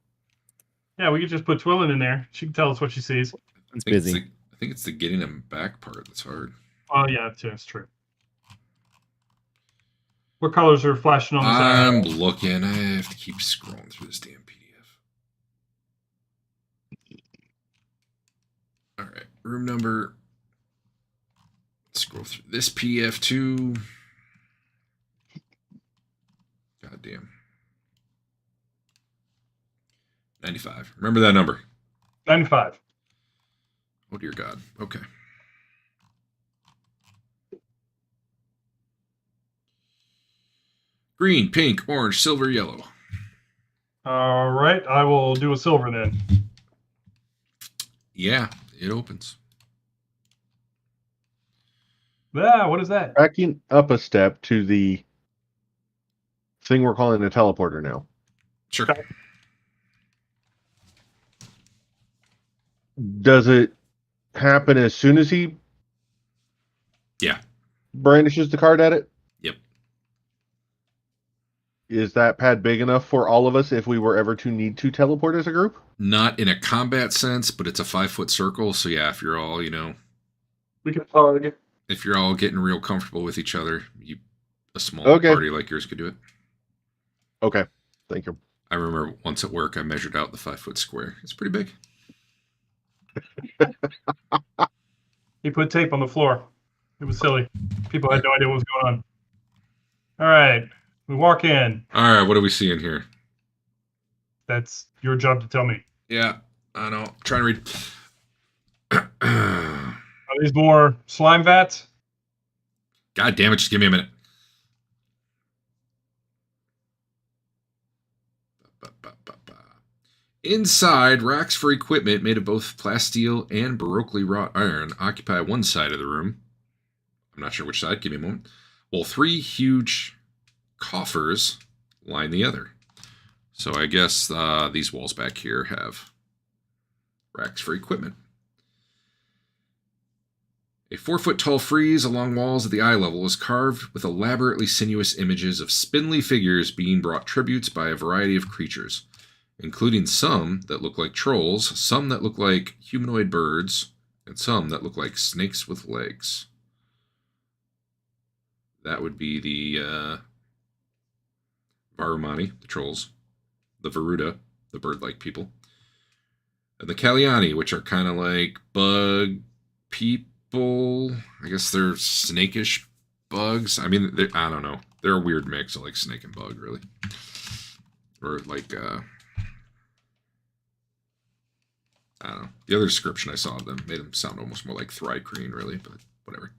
Yeah, we could just put Twillin in there. She can tell us what she sees.
It's busy.
I think it's the getting them back part that's hard.
Oh, yeah, that's true. What colors are flashing on the
I'm
side?
looking. I have to keep scrolling through this damn PDF. All right, room number. Scroll through this PDF too. God damn. 95. Remember that number.
95.
Oh dear God. Okay. Green, pink, orange, silver, yellow.
All right, I will do a silver then.
Yeah, it opens.
Yeah, what is that?
backing up a step to the thing we're calling a teleporter now.
Sure.
Okay.
Does it happen as soon as he brandishes the card at it?
Yep.
Is that pad big enough for all of us if we were ever to need to teleport as a group?
Not in a combat sense, but it's a 5-foot circle. So yeah, if you're all,
We can hug.
if you're all getting real comfortable with each other, a small
Okay.
party like yours could do it.
Okay. Thank you.
I remember once at work, I measured out the 5-foot square. It's pretty big.
He put tape on the floor. It was silly. People had no idea what was going on. All right. We walk in.
All right, what do we see in here?
That's your job to tell me.
Yeah, I know. I'm trying to read.
Are these more slime vats?
God damn it, just give me a minute. Inside, racks for equipment made of both plasteel and baroquely wrought iron occupy one side of the room. I'm not sure which side, give me a moment. While 3 huge coffers line the other. So I guess these walls back here have racks for equipment. A 4-foot-tall frieze along walls at the eye level is carved with elaborately sinuous images of spindly figures being brought tributes by a variety of creatures, including some that look like trolls, some that look like humanoid birds, and some that look like snakes with legs. That would be the Varumani, the trolls, the Varuda, the bird-like people, and the Kalyani, which are kind of like bug people. I guess they're snakish bugs. I mean, I don't know. They're a weird mix of like snake and bug, really. Or like, I don't know. The other description I saw of them made them sound almost more like Thri-Kreen, really, but whatever.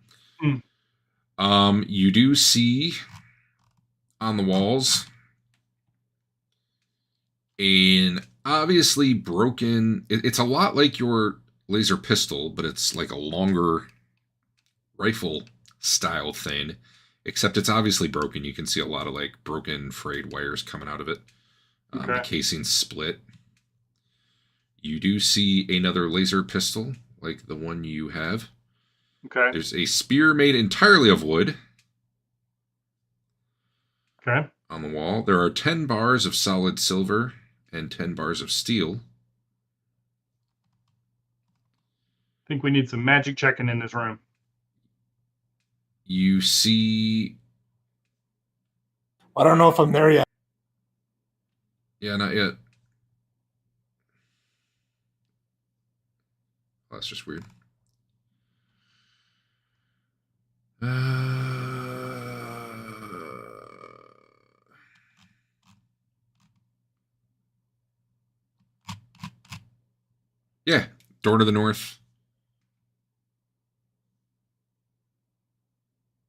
You do see on the walls an obviously broken... It's a lot like your laser pistol, but it's like a longer rifle style thing, except it's obviously broken. You can see a lot of like broken frayed wires coming out of it.
Okay.
The casing's split. You do see another laser pistol like the one you have.
Okay.
There's a spear made entirely of wood
Okay.
on the wall. There are 10 bars of solid silver and 10 bars of steel.
I think we need some magic checking in this room.
You see...
I don't know if I'm there yet.
Yeah, not yet. Oh, that's just weird. Yeah, door to the north.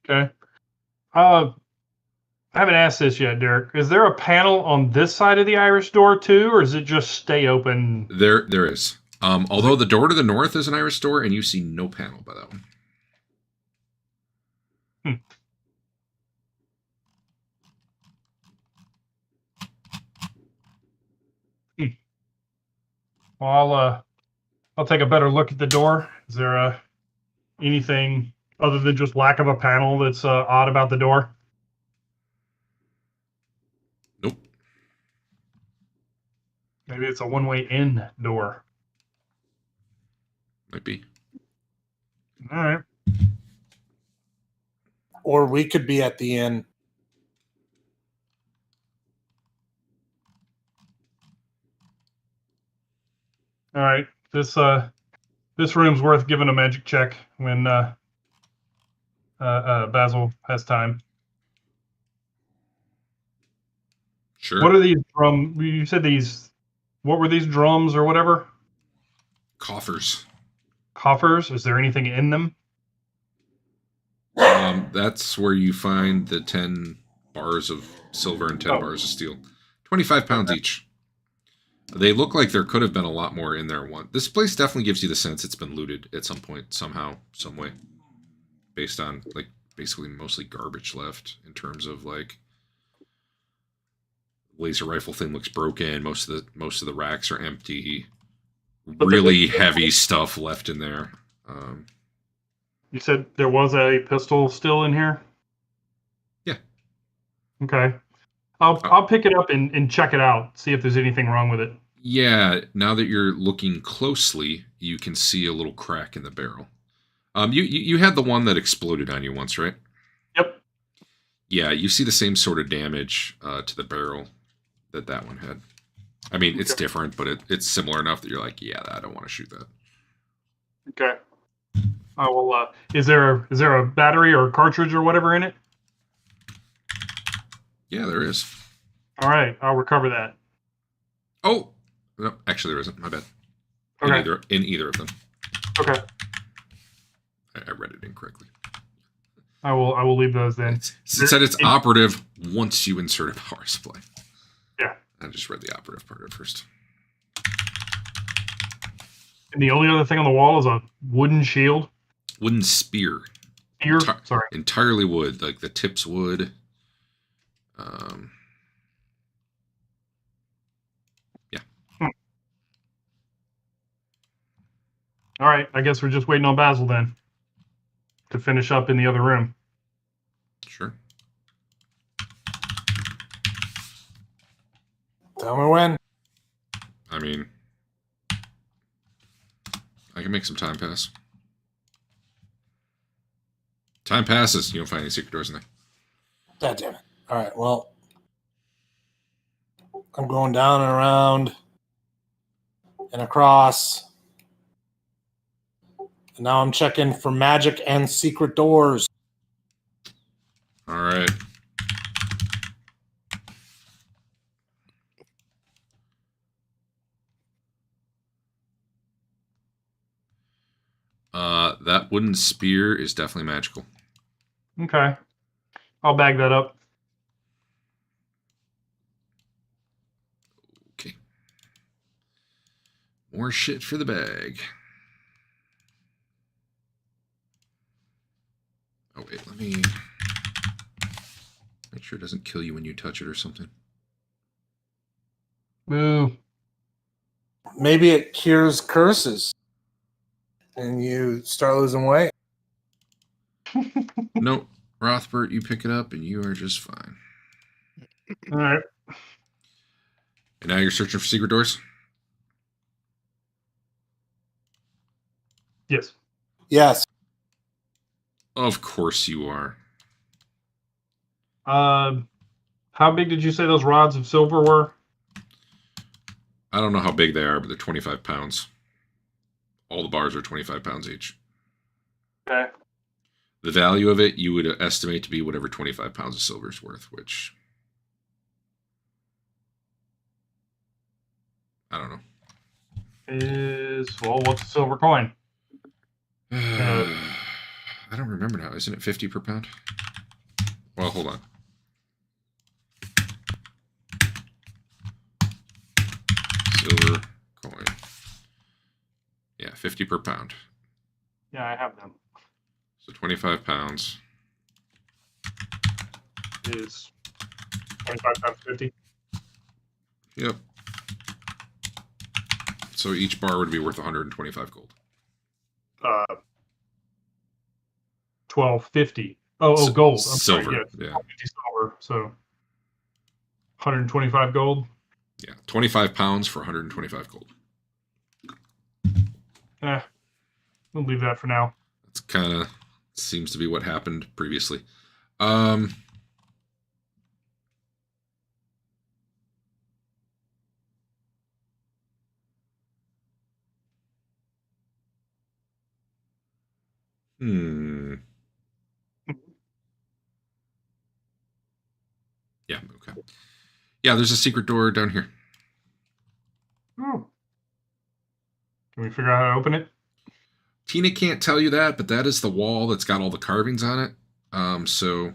Okay. I haven't asked this yet, Derek. Is there a panel on this side of the Irish door too, or does it just stay open?
There is. Although the door to the north is an iris door, and you see no panel by that one.
Well, I'll take a better look at the door. Is there anything other than just lack of a panel that's odd about the door?
Nope.
Maybe it's a one-way in door.
Might be.
All right.
Or we could be at the end.
All right. This room's worth giving a magic check when Basil has time.
Sure.
What are these drum? You said these. What were these drums or whatever?
Coffers.
Coffers. Is there anything in them?
That's where you find the 10 bars of silver and 10 bars of steel. 25 pounds each. They look like there could have been a lot more in there. This place definitely gives you the sense it's been looted at some point, somehow, some way. Based on, like, basically mostly garbage left in terms of, like, laser rifle thing looks broken. Most of the racks are empty. Really heavy stuff left in there.
You said there was a pistol still in here?
Yeah.
Okay. I'll pick it up and check it out, see if there's anything wrong with it.
Yeah, now that you're looking closely, you can see a little crack in the barrel. You had the one that exploded on you once, right?
Yep.
Yeah, you see the same sort of damage to the barrel. that one had. I mean, it's different, but it's similar enough that you're like, yeah, I don't want to shoot that.
Okay. I will. Is there a battery or a cartridge or whatever in it?
Yeah, there is.
All right, I'll recover that.
Oh, no, actually there isn't. My bad.
Okay.
In either of them.
Okay.
I read it incorrectly.
I will leave those then.
It said it's operative once you insert a power supply.
Yeah.
I just read the operative part at first.
And the only other thing on the wall is a wooden shield.
Wooden spear.
Spear? Sorry.
Entirely wood. Like the tip's wood. Yeah.
All right. I guess we're just waiting on Basil then to finish up in the other room.
Sure.
Tell me when.
I mean, I can make some time pass. Time passes. You don't find any secret doors in there.
God damn it. All right. Well, I'm going down and around and across. And now I'm checking for magic and secret doors.
All right. That wooden spear is definitely magical.
Okay. I'll bag that up.
Okay. More shit for the bag. Oh, wait, let me make sure it doesn't kill you when you touch it or something.
Boo.
Maybe it cures curses and you start losing weight.
No, Rothbert, you pick it up and you are just fine.
All right.
And now you're searching for secret doors?
Yes.
Yes.
Of course you are.
How big did you say those rods of silver were?
I don't know how big they are, but they're 25 pounds. All the bars are 25 pounds each.
Okay.
The value of it, you would estimate to be whatever 25 pounds of silver is worth, which... I don't know.
What's a silver coin?
I don't remember now. Isn't it 50 per pound? Well, hold on. Silver coin. Yeah, 50 per pound.
Yeah, I have them.
So 25 pounds.
Is 25 times 50?
Yep. So each bar would be worth 125 gold.
1250. Oh, gold. I'm
silver.
Sorry, yes.
Yeah.
50 silver. So 125 gold.
Yeah. 25 pounds for 125 gold.
We'll leave that for now.
That's kind of seems to be what happened previously. Yeah, okay. Yeah, there's a secret door down here.
Oh. Can we figure out how to open it?
Tina can't tell you that, but that is the wall that's got all the carvings on it. So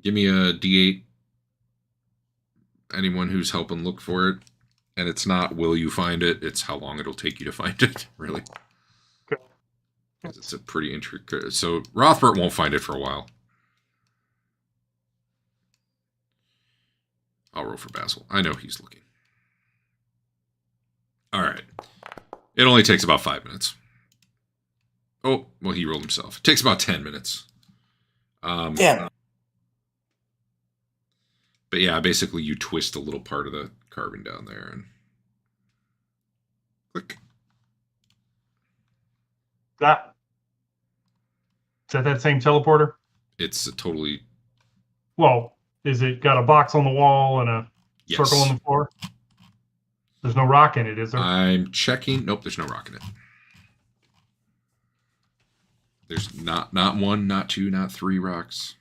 give me a D8. Anyone who's helping look for it. And it's not will you find it, it's how long it'll take you to find it, really.
Okay.
Because it's a pretty intricate... So Rothbert won't find it for a while. I'll roll for Basil. I know he's looking. All right. It only takes about 5 minutes. Oh, well, he rolled himself. It takes about 10 minutes.
Damn.
But yeah, basically you twist a little part of the carving down there and click.
Is that same teleporter?
It's a totally...
Well, Is it got a box on the wall and a circle on
Yes.
the floor? There's no rock in it, is there?
I'm checking. Nope, there's no rock in it. There's not one, not two, not three rocks.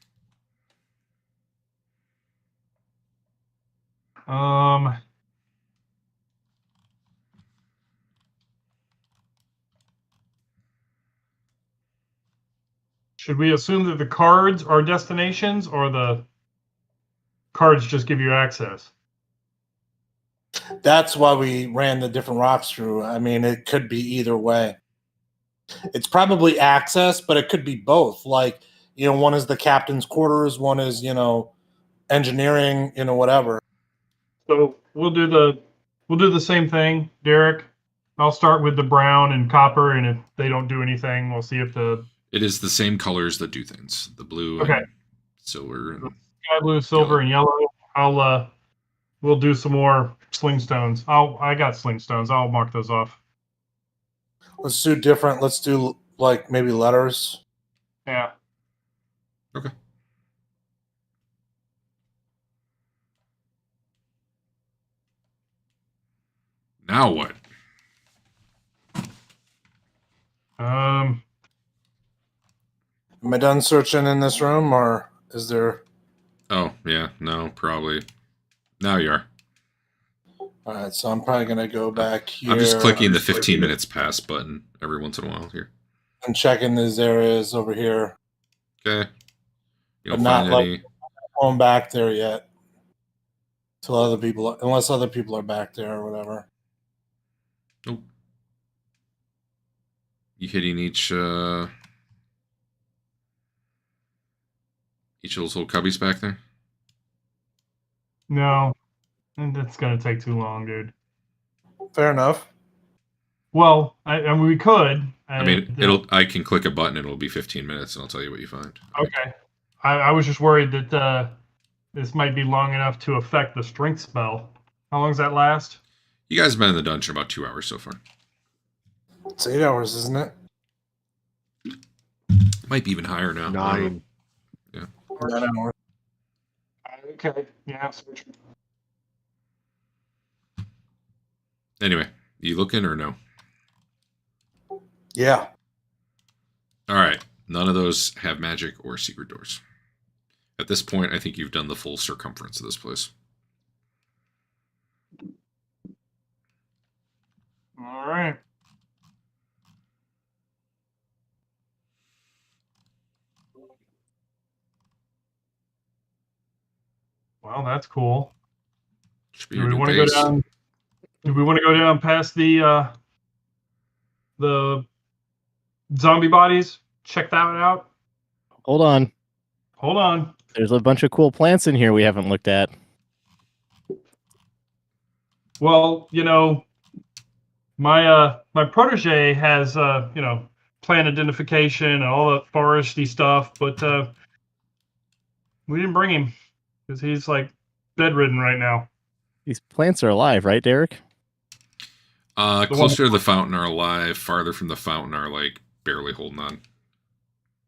Should we assume that the cards are destinations, or the cards just give you access?
That's why we ran the different rocks through. I mean, it could be either way. It's probably access, but it could be both. Like, one is the captain's quarters, one is, engineering, whatever.
So we'll do the same thing, Derek. I'll start with the brown and copper, and if they don't do anything, we'll see if the
It is the same colors that do things. The blue
Okay.
and silver. And
sky blue, silver, and yellow. We'll do some more sling stones. I got sling stones. I'll mark those off.
Let's do different. Let's do like maybe letters.
Yeah.
Okay. Now what?
Um.
Am I done searching in this room, or is there?
Oh, yeah. No, probably. Now you are.
All right, so I'm probably gonna go back here.
I'm just clicking the 15 minutes past button every once in a while here.
and checking these areas over here.
Okay. You
But
don't
not
find
like
any.
going back there yet. Unless other people are back there or whatever.
Nope. You hitting each of those little cubbies back there?
No, that's gonna take too long, dude.
Fair enough.
Well, I mean, we could.
I mean, I can click a button and it'll be 15 minutes and I'll tell you what you find.
Okay. I was just worried that this might be long enough to affect the strength spell. How long does that last?
You guys have been in the dungeon about 2 hours so far.
It's 8 hours, isn't it?
Might be even higher now.
9.
9 hours.
Okay. Yeah.
Anyway, you looking or no?
Yeah.
All right. None of those have magic or secret doors. At this point, I think you've done the full circumference of this place.
All right. Well, that's cool.
Should be
Do
your
we
new
want to go
base.
down? Do we want to go down past the zombie bodies? Check that out.
Hold on.
Hold on.
There's a bunch of cool plants in here we haven't looked at.
Well, my protege has plant identification and all the foresty stuff, but we didn't bring him because he's like bedridden right now.
These plants are alive, right, Derek?
Closer to the fountain are alive. Farther from the fountain are like barely holding on.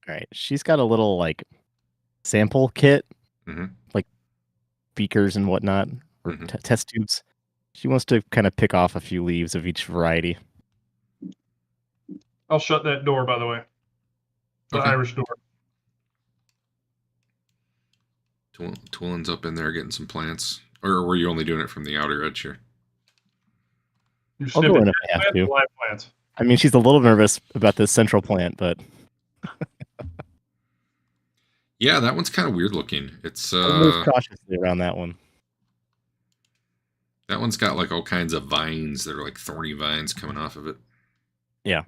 All right. She's got a little like sample kit,
Mhm.
like beakers and whatnot, or
Mhm.
test tubes. She wants to kind of pick off a few leaves of each variety.
I'll shut that door, by the way. The
Okay.
Irish door.
Twillin's up in there getting some plants. Or were you only doing it from the outer edge here?
You're
I'll go
snipping
in if I have
plants
to.
or live plants.
I mean, she's a little nervous about this central plant, but
Yeah, that one's kind of weird looking. It's
I'll move cautiously around that one.
that one's got like all kinds of vines that are like thorny vines coming off of it.
Yeah.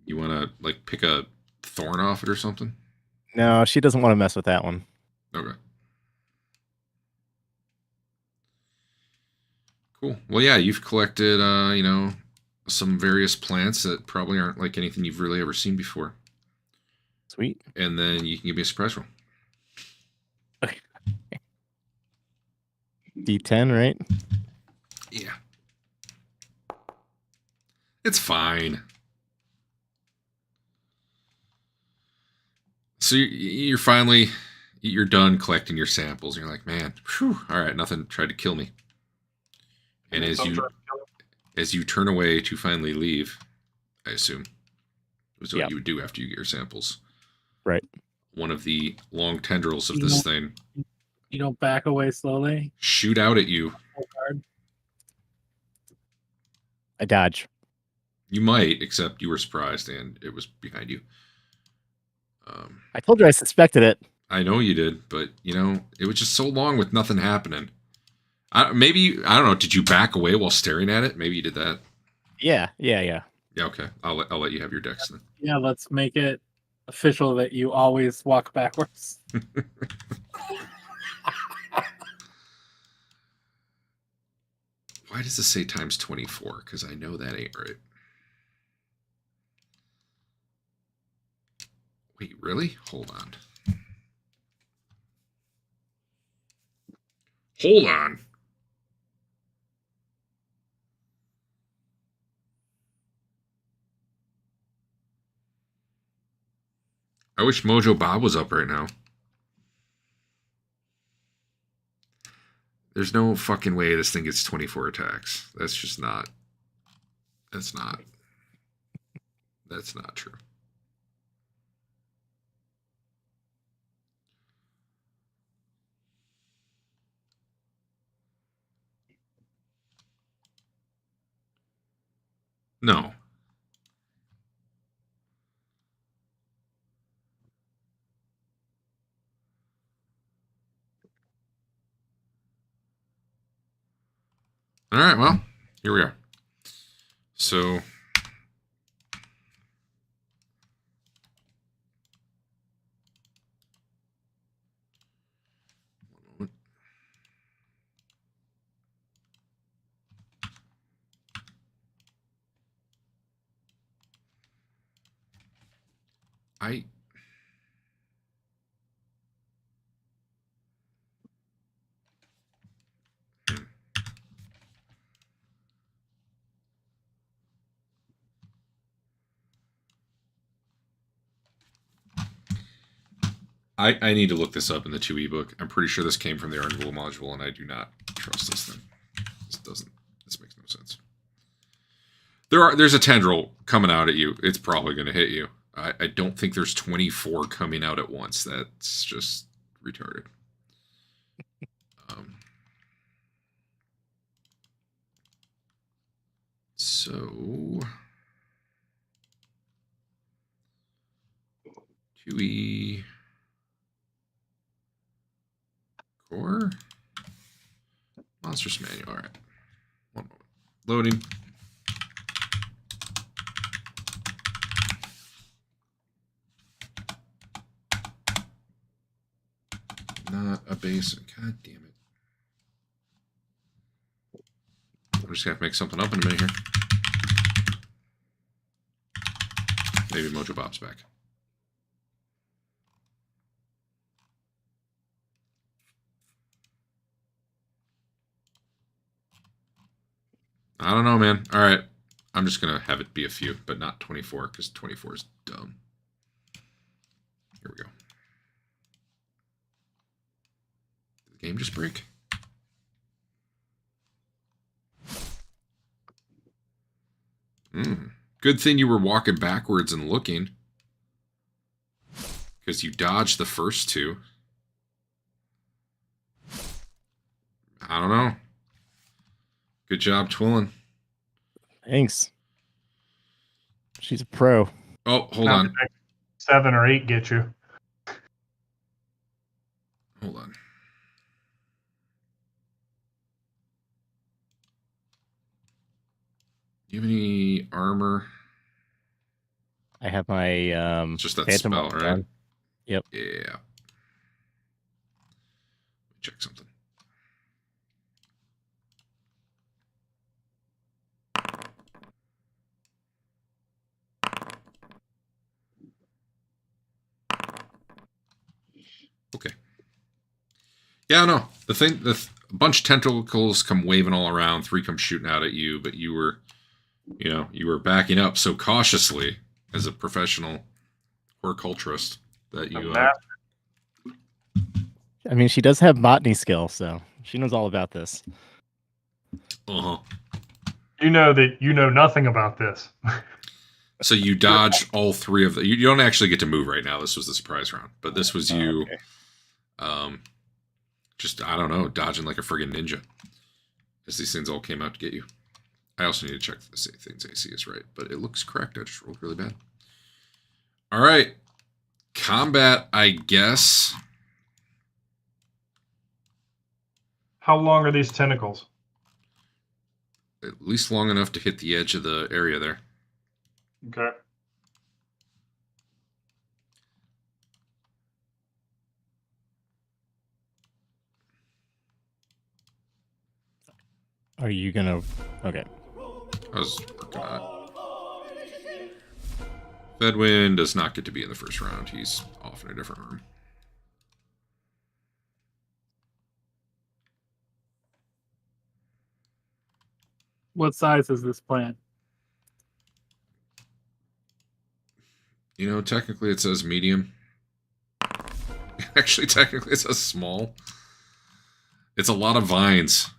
You want to like pick a thorn off it or something?
No, she doesn't want to mess with that one.
Okay. Cool. Well, yeah, you've collected, some various plants that probably aren't like anything you've really ever seen before.
Sweet.
And then you can give me a surprise roll.
D10, right?
Yeah. It's fine. So you're finally you're done collecting your samples. And you're like, man, whew, all right, nothing tried to kill me. And as you turn away to finally leave, I assume, was what you would do after you get your samples.
Right.
One of the long tendrils of this thing.
You don't back away slowly.
Shoot out at you.
I dodge.
You might, except you were surprised and it was behind you.
I told you I suspected it.
I know you did, but you know it was just so long with nothing happening. Maybe I don't know. Did you back away while staring at it? Maybe you did that.
Yeah.
Yeah. Okay. I'll let you have your dex then.
Yeah. Let's make it official that you always walk backwards.
Why does this say times 24? Because I know that ain't right. Wait, really? Hold on. Hold on. I wish Mojo Bob was up right now. There's no fucking way this thing gets 24 attacks. That's just not. That's not true. No. All right, well, here we are. So I need to look this up in the 2e book. I'm pretty sure this came from the Arden Vul module, and I do not trust this thing. This makes no sense. There's a tendril coming out at you. It's probably going to hit you. I don't think there's 24 coming out at once. That's just retarded. So 2e core monsters manual. All right, one moment. Loading. Not a basic. God damn it. I'm just gonna have to make something up in a minute here. Maybe Mojo Bob's back. I don't know, man. All right. I'm just going to have it be a few, but not 24, because 24 is dumb. Here we go. Did the game just break? Good thing you were walking backwards and looking, because you dodged the first two. I don't know. Good job, Twillin.
Thanks. She's a pro.
Oh, hold on.
7 or 8 get you.
Hold on. Do you have any armor?
I have my
It's just that
Phantom
spell,
Armor
right?
on. Yep.
Yeah. Check something. Okay. Yeah, no. A bunch of tentacles come waving all around. 3 come shooting out at you, but you were backing up so cautiously as a professional horticulturist that you.
I mean, she does have botany skill, so she knows all about this.
Uh-huh.
You know that you know nothing about this.
So you dodge all three of the. You don't actually get to move right now. This was the surprise round, but this was you.
Okay.
Just I don't know, dodging like a friggin' ninja. As these things all came out to get you. I also need to check the things AC is right, but it looks correct. I just rolled really bad. All right, combat. I guess.
How long are these tentacles?
At least long enough to hit the edge of the area there.
Okay.
Are you gonna? Okay.
I was working on it. Fedwin does not get to be in the first round. He's off in a different room.
What size is this plant?
You know, technically it says medium. Actually, technically it says small. It's a lot of vines.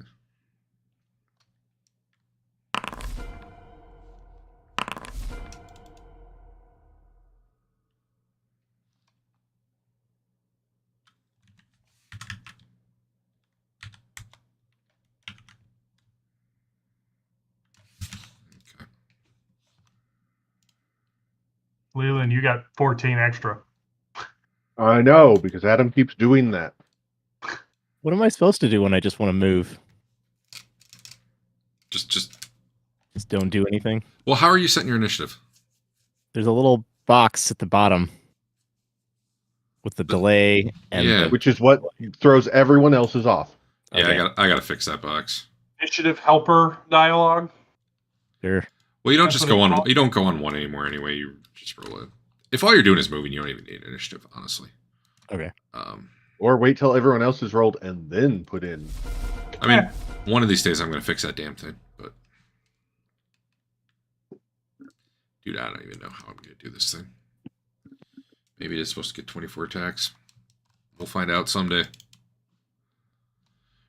Leland, you got 14 extra.
I know, because Adam keeps doing that.
What am I supposed to do when I just want to move?
Just.
Just don't do anything.
Well, how are you setting your initiative?
There's a little box at the bottom with the delay and
Yeah.
the,
Which is what throws everyone else's off.
Yeah,
Okay.
I gotta fix that box.
Initiative helper dialogue.
Sure.
Well, you don't
That's
just
what
go
it's
on.
called?
You don't go on one anymore anyway. You just roll it. If all you're doing is moving, you don't even need initiative, honestly.
Okay.
Or wait till everyone else is rolled and then put in.
I mean, one of these days I'm gonna fix that damn thing, but dude, I don't even know how I'm gonna do this thing. Maybe it's supposed to get 24 attacks. We'll find out someday.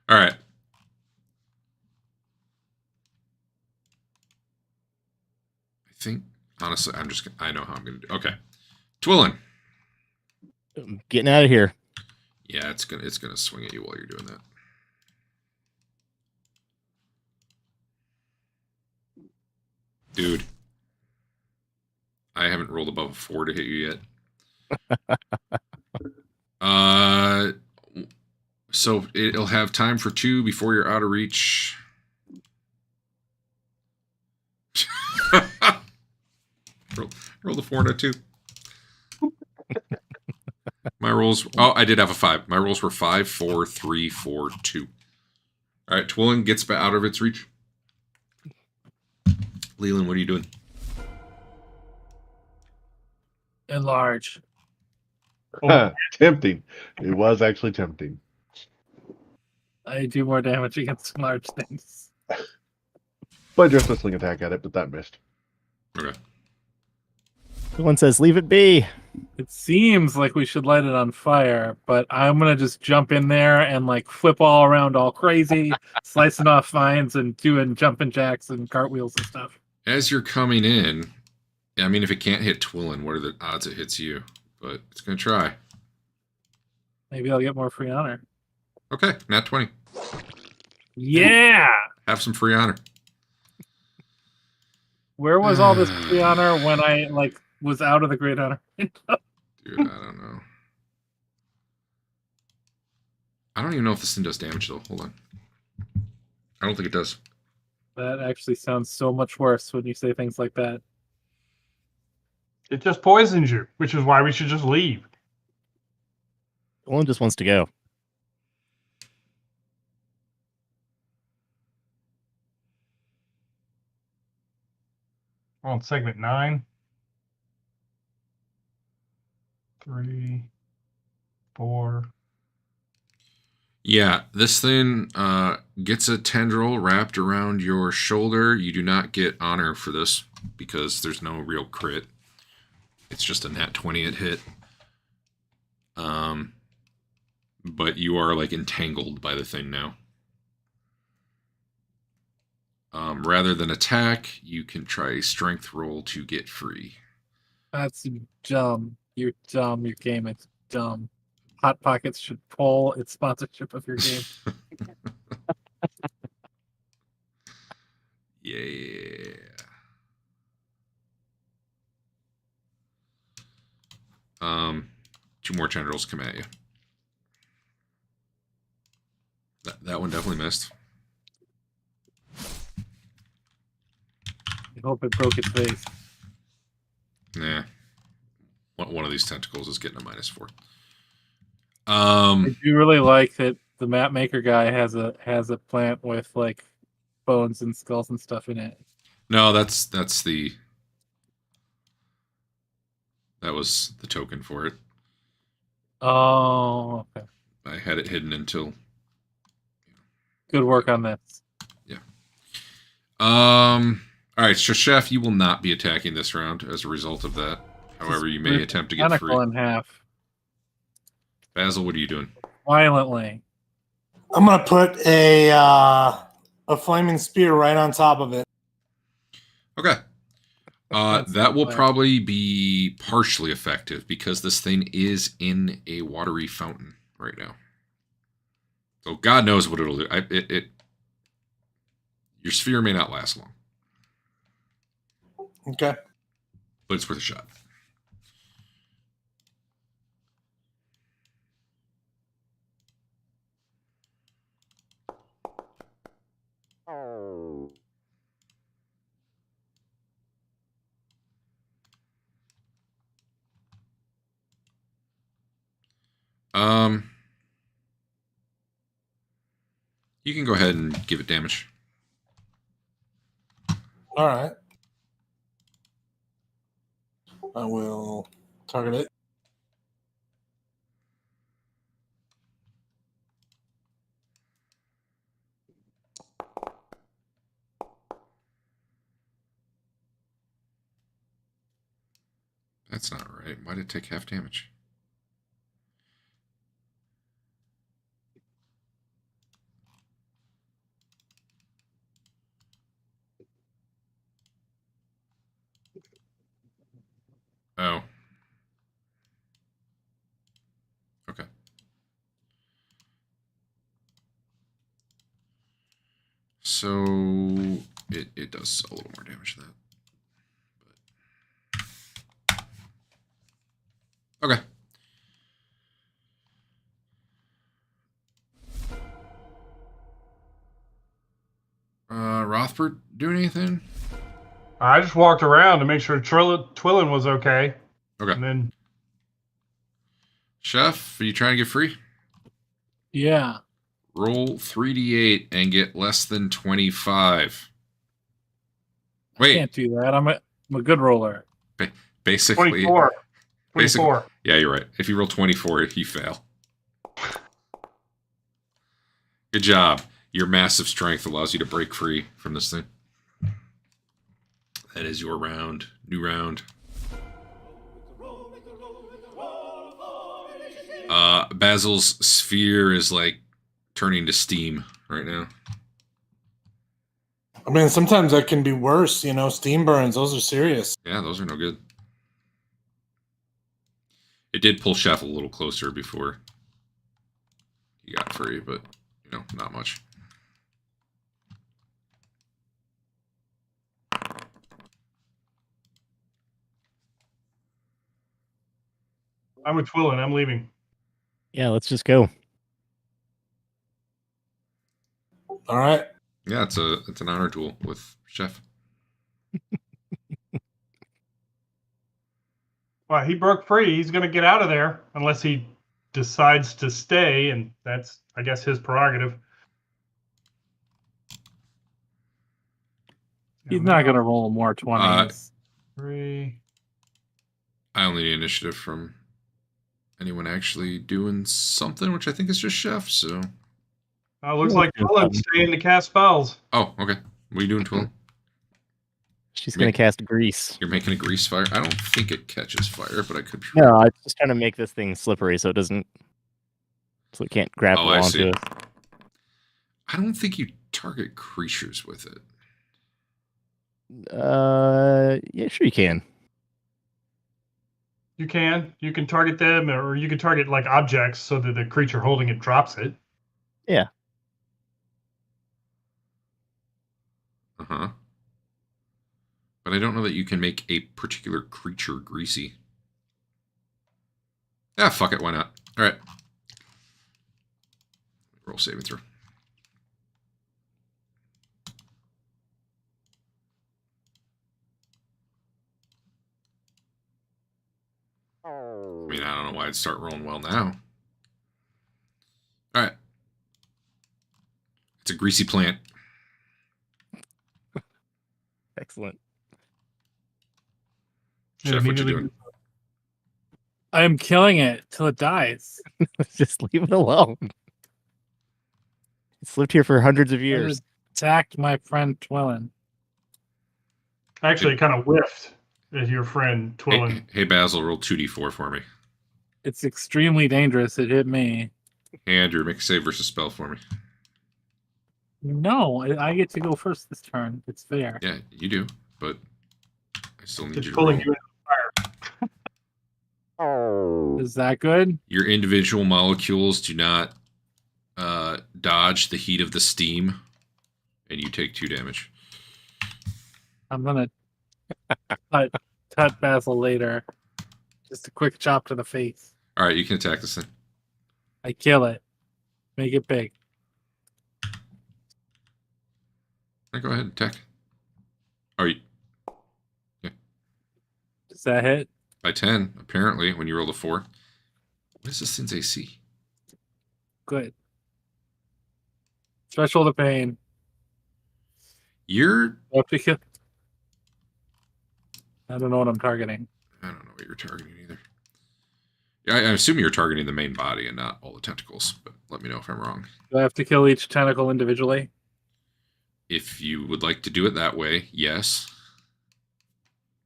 All right. I think honestly, I know how I'm gonna do. Okay, Twillin.
I'm getting out of here.
Yeah, it's gonna swing at you while you're doing that. Dude, I haven't rolled above a 4 to hit you yet. So it'll have time for 2 before you're out of reach. roll the 4 and a 2. My rolls. Oh, I did have a 5. My rolls were 5, 4, 3, 4, 2. All right, Twillin gets out of its reach. Leland, what are you doing?
Enlarge.
Tempting. It was actually tempting.
I do more damage against large things.
But just a sling attack at it, but that missed.
Okay.
Someone says, leave it be.
It seems like we should light it on fire, but I'm gonna just jump in there and like flip all around all crazy, slicing off vines and doing jumping jacks and cartwheels and stuff.
As you're coming in, I mean, if it can't hit Twillin, what are the odds it hits you? But it's gonna try.
Maybe I'll get more free honor.
Okay, nat 20.
Yeah!
Have some free honor.
Where was all this free honor when I like was out of the great honor?
Dude, I don't know. I don't even know if this thing does damage though. Hold on. I don't think it does.
That actually sounds so much worse when you say things like that.
It just poisons you, which is why we should just leave.
Someone just wants to go.
On segment 9. 3, 4.
Yeah, this thing gets a tendril wrapped around your shoulder. You do not get honor for this because there's no real crit. It's just a nat 20 at hit. but you are like entangled by the thing now. Rather than attack, you can try a strength roll to get free.
That's dumb. You're dumb. Your game is dumb. Hot Pockets should pull its sponsorship of your game.
Yeah. Two more tendrils come at you. That one definitely missed.
I hope it broke its face.
Nah. One of these tentacles is getting a -4.
I do really like that the map maker guy has a plant with like bones and skulls and stuff in it.
No, that was the token for it.
Oh, okay.
I had it hidden until.
Good work on this.
Yeah. All right, so Chef, you will not be attacking this round as a result of that. However, you may attempt to get free.
Tentacle in half.
Basil, what are you doing?
Violently.
I'm gonna put a flaming spear right on top of it.
Okay.
That's
That will
fine.
probably be partially effective because this thing is in a watery fountain right now. So God knows what it'll do. Your sphere may not last long,
Okay.
but it's worth a shot. You can go ahead and give it damage.
All right. I will target it.
That's not right. Why did it take half damage? Oh. Okay. So it does a little more damage than that. But... Okay. Rothbard doing anything?
I just walked around to make sure Twillin was okay.
Okay.
And then
Chef, are you trying to get free?
Yeah.
Roll 3d8 and get less than 25.
I
Wait,
can't do that. I'm a good roller.
basically,
24.
Basically,
24.
yeah, you're right. If you roll 24, you fail. Good job. Your massive strength allows you to break free from this thing. That is your round. New round. Basil's sphere is like turning to steam right now.
I mean, sometimes that can be worse. You know, steam burns. Those are serious.
Yeah, those are no good. It did pull Chef a little closer before he got free, but, you know, not much.
I'm with Twillin. I'm leaving.
Yeah, let's just go.
All right.
Yeah, it's an honor duel with Chef.
Well, he broke free. He's going to get out of there unless he decides to stay, and that's, I guess, his prerogative.
He's not going to roll more 20s.
3.
I only need initiative from anyone actually doing something, which I think is just Chef, so...
Looks like Twillin's staying to cast spells.
Oh, okay. What are you doing, Twillin?
She's going to cast grease.
You're making a grease fire? I don't think it catches fire, but I could be
No, I'm just trying to make this thing slippery so it doesn't so it can't grapple
I
onto
see.
us.
I don't think you target creatures with it.
Yeah, sure you can.
You can target them, or you can target like objects so that the creature holding it drops it.
Yeah.
Uh-huh. But I don't know that you can make a particular creature greasy. Ah, fuck it, why not? All right. Roll saving throw. I mean, I don't know why I'd start rolling well now. All right. It's a greasy plant.
Excellent.
Chef, what you doing?
I am killing it till it dies.
Just leave it alone. It's lived here for hundreds of
I
years.
just attacked my friend Twillin.
Actually, it kind of whiffed at your friend Twillin.
Hey, Basil, roll 2d4 for me.
It's extremely dangerous. It hit me.
Hey, Andrew, make a save versus spell for me.
No, I get to go first this turn. It's fair.
Yeah, you do, but I still need
It's
you to
pulling
roll.
you in.
Is that good?
Your individual molecules do not dodge the heat of the steam, and you take 2 damage.
I'm gonna cut Basil later. Just a quick chop to the face.
All right, you can attack this thing.
I kill it. Make it big.
Right, go ahead, attack. Oh, you,
Does that hit?
by 10, apparently, when you roll a 4. What is this thing's AC?
Good. Threshold of pain.
You're...
I don't know what I'm targeting.
I don't know what you're targeting either. Yeah, I assume you're targeting the main body and not all the tentacles, but let me know if I'm wrong.
Do I have to kill each tentacle individually?
If you would like to do it that way, yes.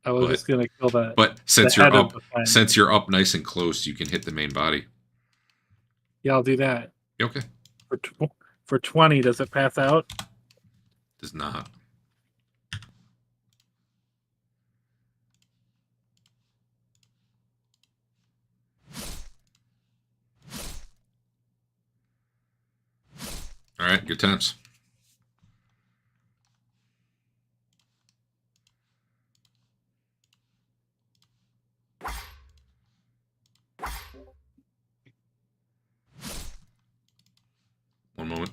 I was just gonna kill the.
But since
the
you're
head of
up,
the thing.
since you're up nice and close, you can hit the main body.
Yeah, I'll do that.
Okay.
For 20, does it pass out?
Does not. All right, good times. One moment.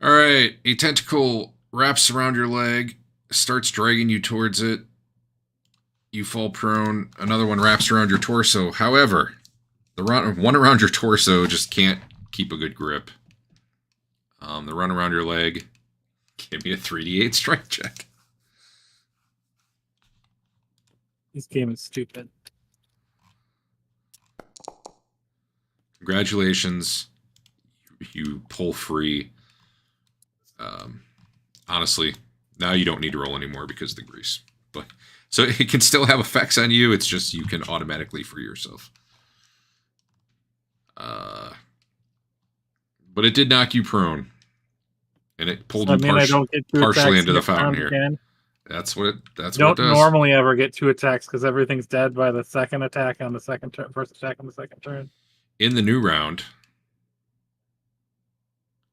All right, a tentacle wraps around your leg, starts dragging you towards it. You fall prone. Another one wraps around your torso. However, the one around your torso just can't keep a good grip. The run around your leg. Give me a 3d8 strength check.
This game is stupid.
Congratulations. You pull free. Honestly, now you don't need to roll anymore because of the grease. But so it can still have effects on you. It's just you can automatically free yourself. But it did knock you prone. And it pulled you
I don't get two
partially
attacks
into the
next round
fountain here.
again.
That's what it
Don't
does.
normally ever get 2 attacks because everything's dead by the second attack on the second turn. First attack on the second turn.
In the new round,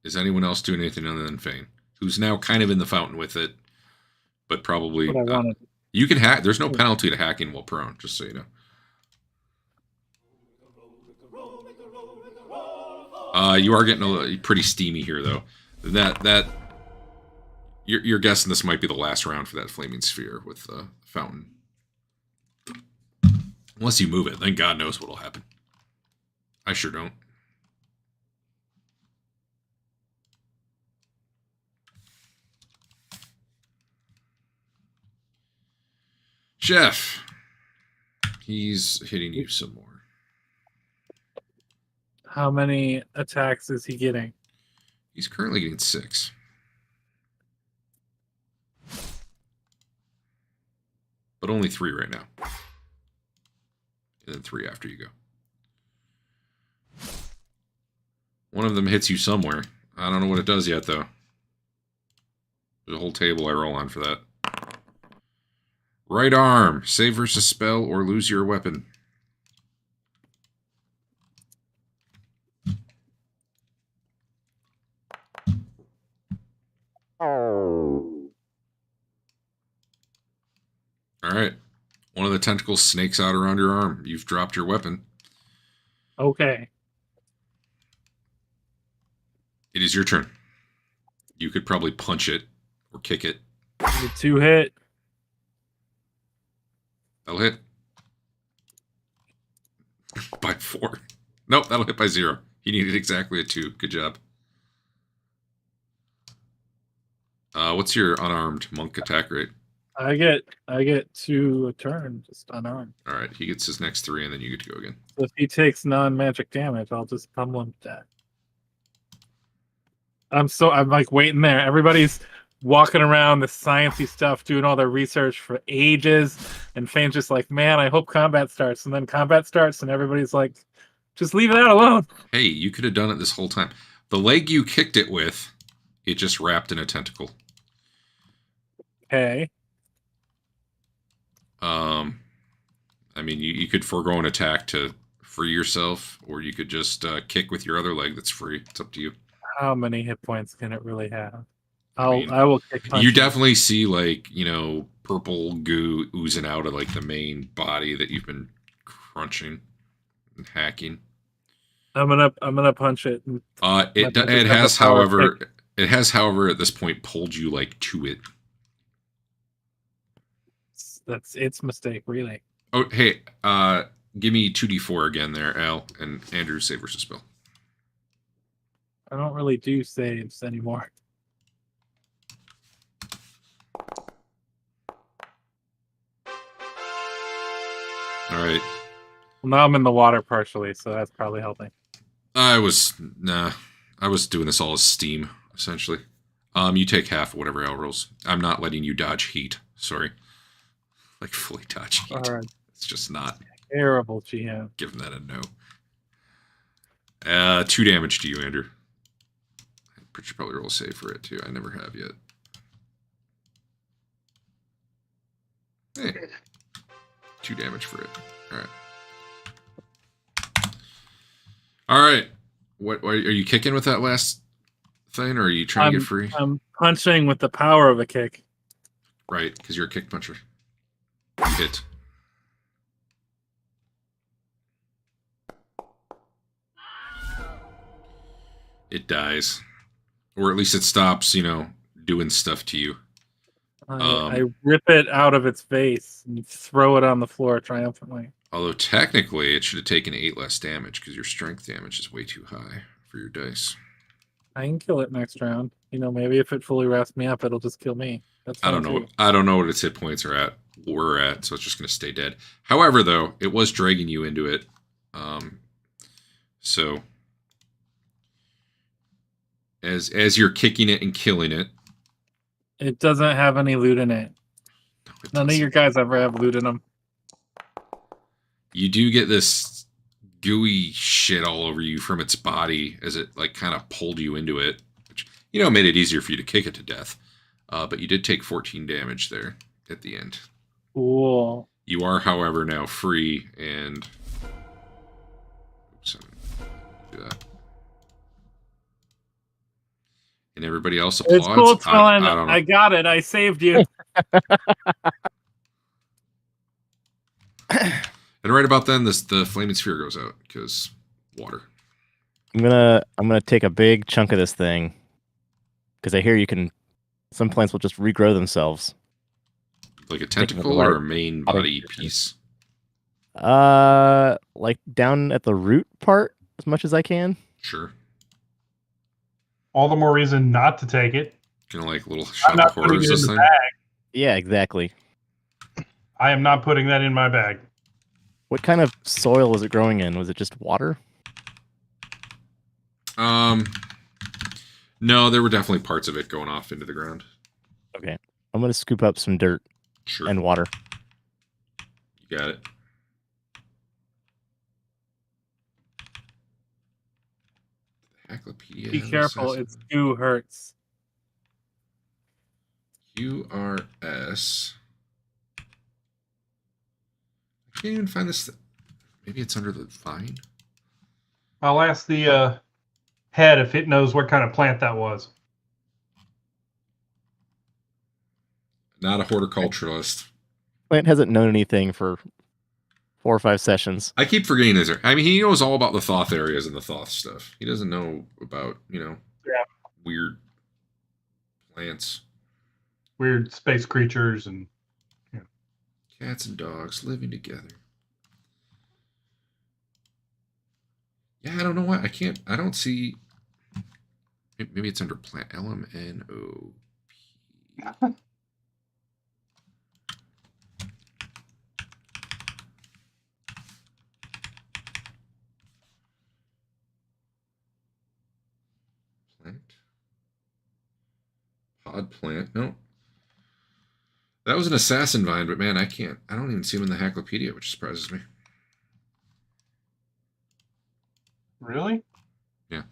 is anyone else doing anything other than Fane? Who's now kind of in the fountain with it, but probably
What I wanted.
you can hack. There's no penalty to hacking while prone, just so you know. You are getting pretty steamy here, though. That you're guessing this might be the last round for that flaming sphere with the fountain. Unless you move it, then God knows what'll happen. I sure don't. Chef, he's hitting you some more.
How many attacks is he getting?
He's currently getting 6. But only 3 right now. And then 3 after you go. One of them hits you somewhere. I don't know what it does yet, though. There's a whole table I roll on for that. Right arm. Save versus spell or lose your weapon. Alright. One of the tentacles snakes out around your arm. You've dropped your weapon.
Okay.
It is your turn. You could probably punch it or kick it.
The 2 hit.
That'll hit. By 4. Nope, that'll hit by 0. He needed exactly a 2. Good job. What's your unarmed monk attack rate?
I get 2 a turn, just unarmed.
Alright, he gets his next 3 and then you get to go again.
So if he takes non-magic damage, I'll just pummel him to death. I'm like waiting there. Everybody's walking around the sciencey stuff, doing all their research for ages, and Fane's just like, man, I hope combat starts. And then combat starts, and everybody's like, just leave that alone.
Hey, you could have done it this whole time. The leg you kicked it with, it just wrapped in a tentacle.
Okay.
I mean, you could forego an attack to free yourself, or you could just kick with your other leg that's free. It's up to you.
How many hit points can it really have?
mean,
I will kick punch
You
him.
definitely see, like, you know, purple goo oozing out of, like, the main body that you've been crunching and hacking.
I'm gonna punch it.
It has, however, at this point pulled you, like, to it.
That's its mistake, really.
Oh, hey, give me 2d4 again there, Al, and Andrew, save versus spell.
I don't really do saves anymore.
All right.
Well, now I'm in the water partially, so that's probably helping.
I was doing this all as steam, essentially. You take half of whatever Al rolls. I'm not letting you dodge heat. Sorry. Like, fully dodge heat.
All right.
It's just not.
Terrible GM.
Giving that a no. 2 damage to you, Andrew. I should probably roll a save for it, too. I never have yet. Hey. 2 damage for it. Alright. Alright. What are you kicking with that last thing, or are you trying to get free?
I'm punching with the power of a kick.
Right, because you're a kick puncher. You hit. It dies. Or at least it stops, you know, doing stuff to you.
I rip it out of its face and throw it on the floor triumphantly.
Although technically it should have taken 8 less damage because your strength damage is way too high for your dice.
I can kill it next round. You know, maybe if it fully wraps me up, it'll just kill me. That's
I don't know. I don't know what its hit points are at. We're at, so it's just going to stay dead. However, though, it was dragging you into it. So as you're kicking it and killing it,
It doesn't have any loot in it.
no, it
None of
doesn't.
your guys ever have loot in them.
You do get this gooey shit all over you from its body as it, like, kind of pulled you into it, which, you know, made it easier for you to kick it to death. But you did take 14 damage there at the end.
Cool.
You are, however, now free, and oops, I didn't do that. And everybody else applauds.
It's cool, Tron.
I don't know.
I got it. I saved you.
And right about then, the flaming sphere goes out because water.
I'm gonna take a big chunk of this thing because I hear you can. Some plants will just regrow themselves.
Like a tentacle or a main body piece?
Like down at the root part as much as I can.
Sure.
All the more reason not to take it.
Kind of like little
I'm
shop
not
of
putting
horrors,
it in
this
the
thing.
bag.
Yeah, exactly.
I am not putting that in my bag.
What kind of soil was it growing in? Was it just water?
No, there were definitely parts of it going off into the ground.
Okay. I'm gonna scoop up some dirt
Sure.
and water.
You got it. Hacklopedia.
Be careful, it's goo hurts.
QRS. I can't even find this. Maybe it's under the vine.
I'll ask the head if it knows what kind of plant that was.
Not a horticulturalist.
Plant hasn't known anything for 4 or 5 sessions.
I keep forgetting this. I mean, he knows all about the Thoth areas and the Thoth stuff. He doesn't know about, weird plants.
Weird space creatures and
Cats and dogs living together. Yeah, I don't know why. I don't see. Maybe it's under plant. LMNOP. Plant. Pod plant. No. That was an assassin vine, but man, I don't even see him in the Hacklopedia, which surprises me.
really?
Yeah.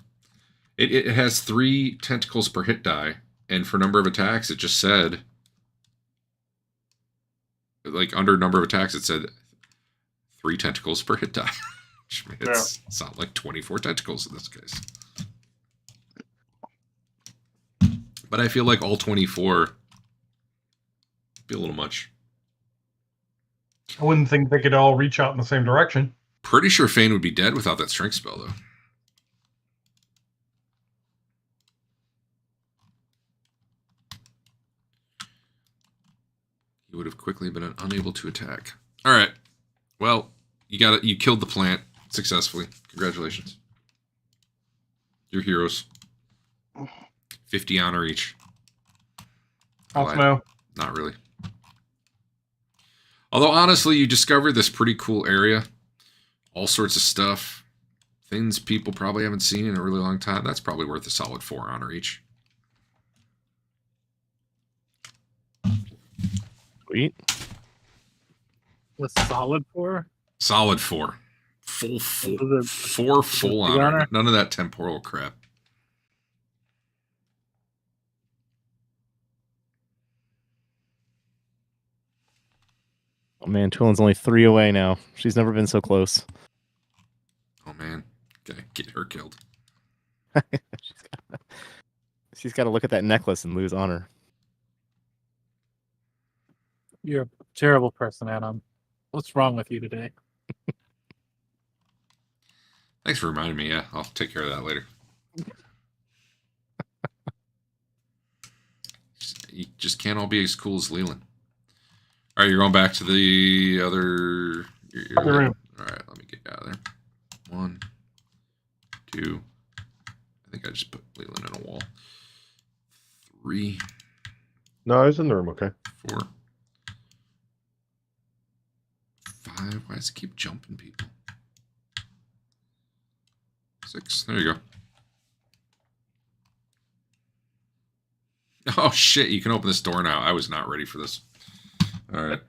It has 3 tentacles per hit die, and for number of attacks, it just said, like, under number of attacks, it said 3 tentacles per hit die. It's not like 24 tentacles in this case. But I feel like all 24 be a little much.
I wouldn't think they could all reach out in the same direction.
Pretty sure Fane would be dead without that strength spell, though. He would have quickly been unable to attack. All right. Well, you killed the plant successfully. Congratulations. You're heroes. 50 honor each.
Also, no.
Not really. Although, honestly, you discovered this pretty cool area. All sorts of stuff. Things people probably haven't seen in a really long time. That's probably worth a solid 4 honor each.
Sweet.
Was solid 4?
Solid 4. Full 4. 4 full honor. None of that temporal crap.
Oh man, Twillin's only 3 away now. She's never been so close.
Oh man, gotta get her killed.
She's got to look at that necklace and lose honor.
You're a terrible person, Adam. What's wrong with you today?
Thanks for reminding me. Yeah, I'll take care of that later. You just can't all be as cool as Leland. All right, you're going back to the other
room.
All right, let me get out of there. 1, 2. I think I just put Leland in a wall. 3.
No, I was in the room. Okay.
4. 5. Why does it keep jumping people? 6. There you go. Oh shit! You can open this door now. I was not ready for this. All right.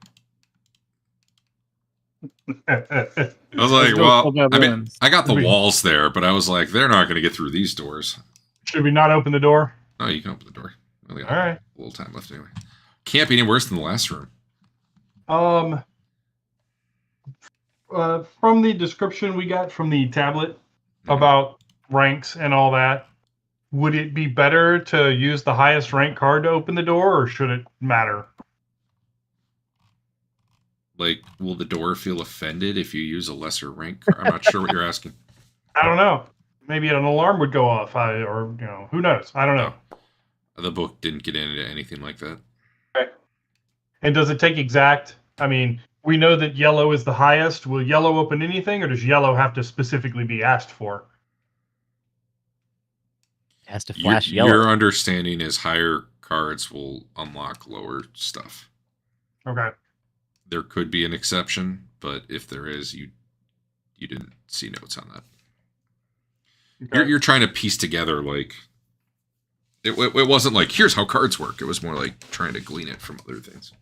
I was like, well, I mean, I got the walls there, but I was like, they're not going to get through these doors.
Should we not open the door?
Oh, you can open the door. All
right.
A little time left anyway. Can't be any worse than the last room.
From the description we got from the tablet about ranks and all that, would it be better to use the highest rank card to open the door, or should it matter?
Like, will the door feel offended if you use a lesser rank card? I'm not sure what you're asking.
I don't know. Maybe an alarm would go off, who knows? I don't know.
The book didn't get into anything like that.
Okay. And does it take exact? I mean, we know that yellow is the highest. Will yellow open anything, or does yellow have to specifically be asked for?
It has to flash yellow.
Your understanding is higher cards will unlock lower stuff.
Okay.
There could be an exception, but if there is, you didn't see notes on that.
Okay.
You're trying to piece together, like, It wasn't like, here's how cards work. It was more like trying to glean it from other things.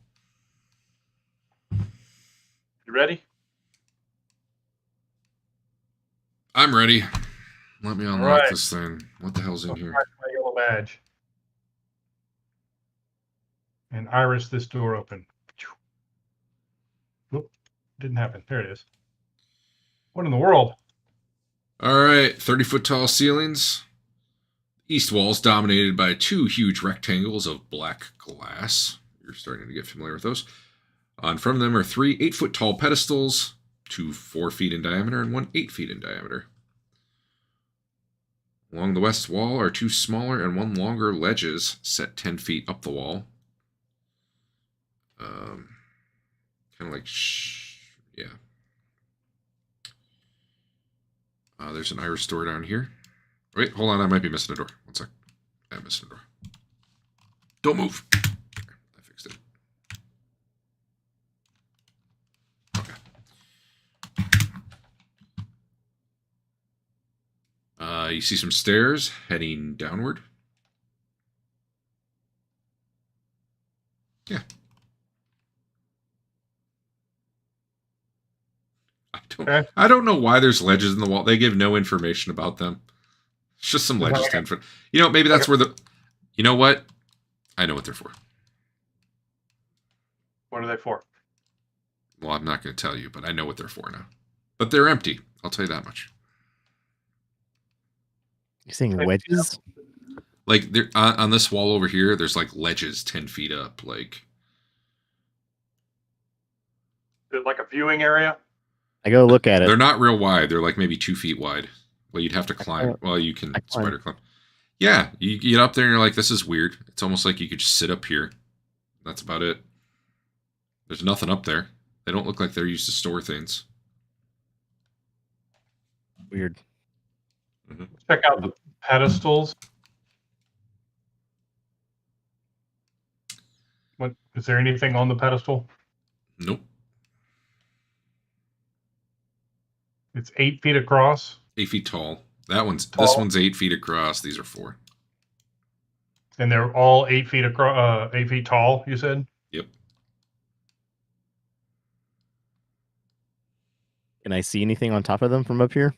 You ready?
I'm ready. Let me unlock
right.
this thing. What the hell's in here?
Flash my yellow badge. And iris this door open. Whoop. Didn't happen. There it is. What in the world?
All right, 30-foot tall ceilings. East wall's dominated by 2 huge rectangles of black glass. You're starting to get familiar with those. In front of them are 3 8-foot tall pedestals, 2 4 feet in diameter and 1 8 feet in diameter. Along the west wall are 2 smaller and 1 longer ledges set 10 feet up the wall. Kind of like, yeah. There's an iris door down here. Wait, hold on. I might be missing a door. One sec. I'm missing a door. Don't move. There, I fixed it. Okay. You see some stairs heading downward. Yeah. I don't know why there's ledges in the wall. They give no information about them. It's just some ledges 10 foot. You know, maybe that's where the... You know what? I know what they're for.
What are they for?
Well, I'm not going to tell you, but I know what they're for now. But they're empty. I'll tell you that much.
You're saying wedges?
Like, on this wall over here, there's like ledges 10 feet up. Like
a viewing area?
I go look at it.
They're not real wide. They're like maybe 2 feet wide. Well, you'd have to climb. Well, you can spider climb. Yeah, you get up there and you're like, this is weird. It's almost like you could just sit up here. That's about it. There's nothing up there. They don't look like they're used to store things.
Weird.
Mm-hmm.
Check out the pedestals. What is there anything on the pedestal?
Nope.
It's 8 feet across.
8 feet tall. This one's 8 feet across. These are 4.
And they're all 8 feet across, 8 feet tall, you said?
Yep.
Can I see anything on top of them from up here?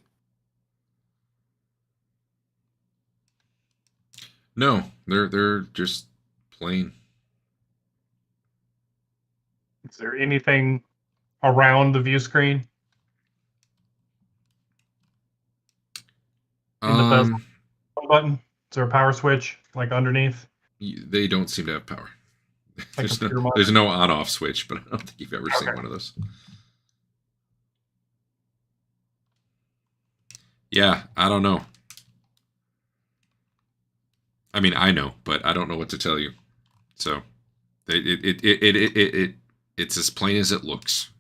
No, they're just plain.
Is there anything around the view screen? In the bezel button? Is there a power switch like underneath?
They don't seem to have power.
Like
There's no on-off switch, but I don't think you've ever seen one of those. Yeah, I don't know. I mean, I know, but I don't know what to tell you. So, it's as plain as it looks.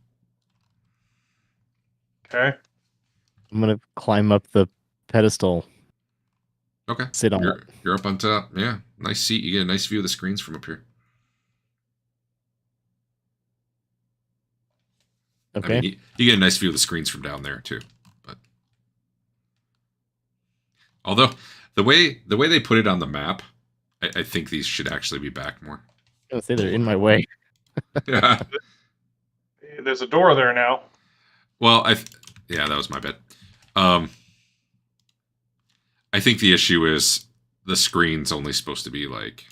Okay.
I'm gonna climb up the pedestal.
Okay.
Sit on it.
You're up on top. Yeah. Nice seat. You get a nice view of the screens from up here.
Okay.
I mean, you get a nice view of the screens from down there too. But although the way they put it on the map, I think these should actually be back more.
I was gonna say they're in my way.
Yeah.
There's a door there now.
Well, yeah, that was my bad. I think the issue is the screen's only supposed to be like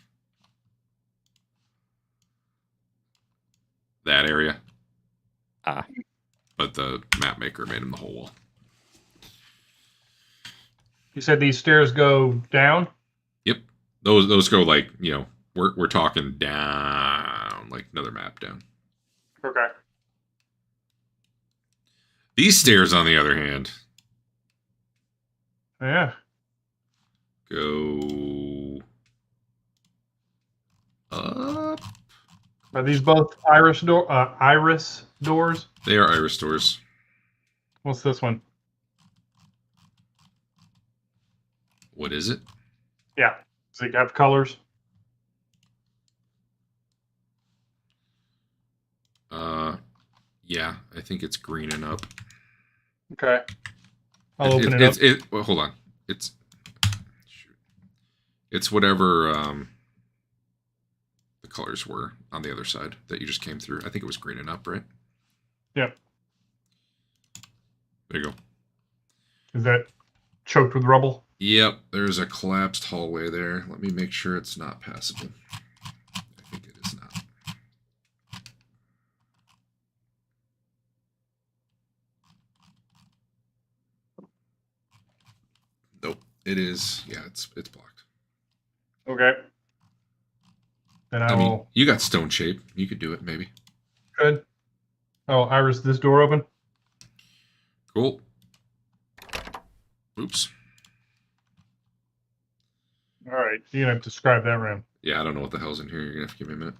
that area.
Ah.
But the map maker made them the whole wall.
You said these stairs go down?
Yep. Those go like, you know, we're talking down, like another map down.
Okay.
These stairs, on the other hand,
Yeah.
go up.
Are these both iris doors?
They are iris doors.
What's this one?
What is it?
Yeah. Does it have colors?
Yeah, I think it's greening up.
Okay. I'll open it up.
Well, hold on. Shoot. It's whatever the colors were on the other side that you just came through. I think it was green and up, right?
Yep.
There you go.
Is that choked with rubble?
Yep, there's a collapsed hallway there. Let me make sure it's not passable. I think it is not. Nope, it is. Yeah, it's blocked.
Okay. Then I
I mean,
will.
you got stone shape. You could do it, maybe.
Good. Oh, Iris, is this door open?
Cool. Oops.
All right. You're gonna have to describe that room.
Yeah, I don't know what the hell's in here. You're gonna have to give me a minute.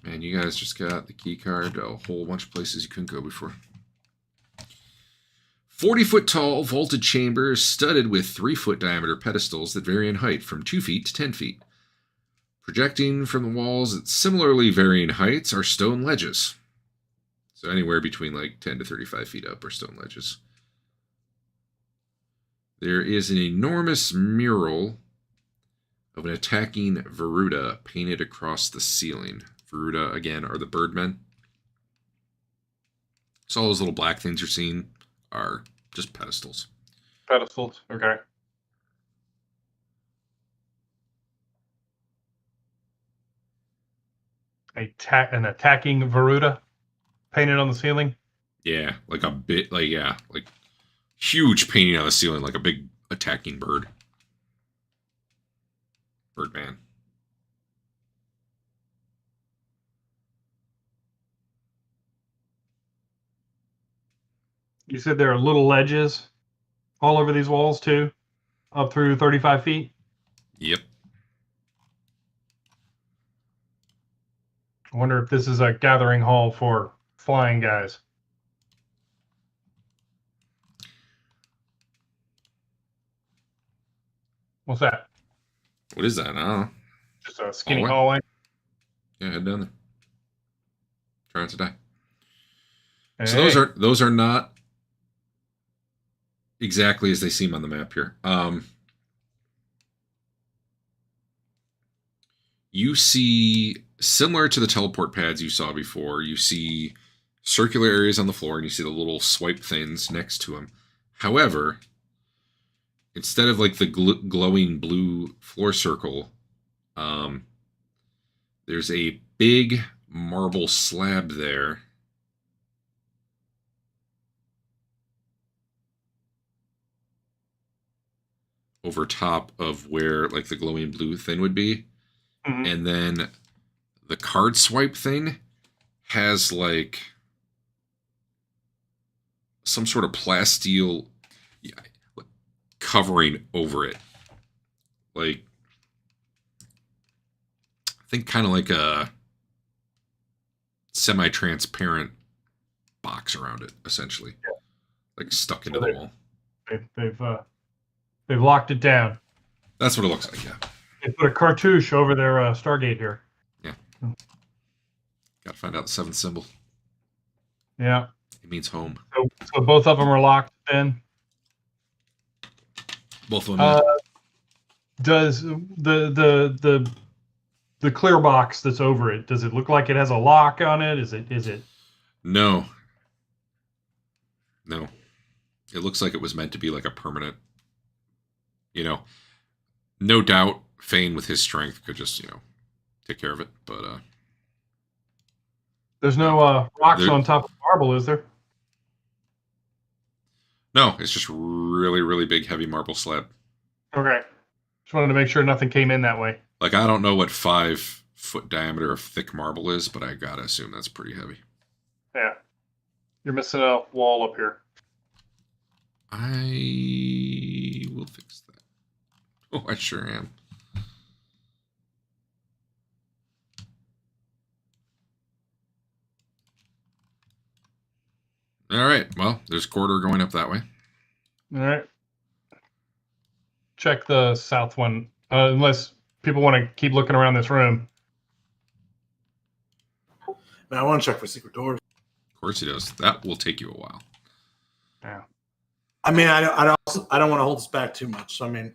Man, you guys just got the key card to a whole bunch of places you couldn't go before. 40-foot tall vaulted chambers studded with 3-foot diameter pedestals that vary in height from 2 feet to 10 feet. Projecting from the walls at similarly varying heights are stone ledges. So anywhere between like 10 to 35 feet up are stone ledges. There is an enormous mural of an attacking Veruda painted across the ceiling. Veruda, again, are the birdmen. So all those little black things you're seeing are just pedestals.
Pedestals. Okay. An attacking Veruda painted on the ceiling.
Yeah, like a bit, like huge painting on the ceiling, like a big attacking bird. Birdman.
You said there are little ledges all over these walls too, up through 35 feet.
Yep.
I wonder if this is a gathering hall for flying guys. What's that?
What is that? I don't know.
Just a skinny
Hallway?
hallway.
Yeah, head down there. Try not to die.
Hey.
So those are not exactly as they seem on the map here. You see, similar to the teleport pads you saw before, you see circular areas on the floor, and you see the little swipe things next to them. However, instead of like the glowing blue floor circle, there's a big marble slab there. Over top of where like the glowing blue thing would be.
Mm-hmm.
And then the card swipe thing has like some sort of plasteel covering over it. Like, I think kind of like a semi-transparent box around it, essentially.
Yeah.
Like stuck into the wall.
They've locked it down.
That's what it looks like, yeah.
They put a cartouche over their Stargate here.
Yeah. Gotta find out the 7th symbol.
Yeah.
It means home.
So both of them are locked then?
Both of them.
Does the clear box that's over it, does it look like it has a lock on it? Is it?
No. It looks like it was meant to be like a permanent, no doubt Fane with his strength could just, take care of it. But
there's no rocks on top of marble, is there?
No, it's just really, really big, heavy marble slab.
Okay. Just wanted to make sure nothing came in that way.
Like, I don't know what 5-foot diameter of thick marble is, but I gotta assume that's pretty heavy.
Yeah. You're missing a wall up here.
I will fix that. Oh, I sure am. All right. Well, there's a corridor going up that way.
All right. Check the south one, unless people want to keep looking around this room.
Now I want to check for secret doors.
Of course he does. That will take you a while.
Yeah.
I mean, I don't want to hold us back too much. So I mean,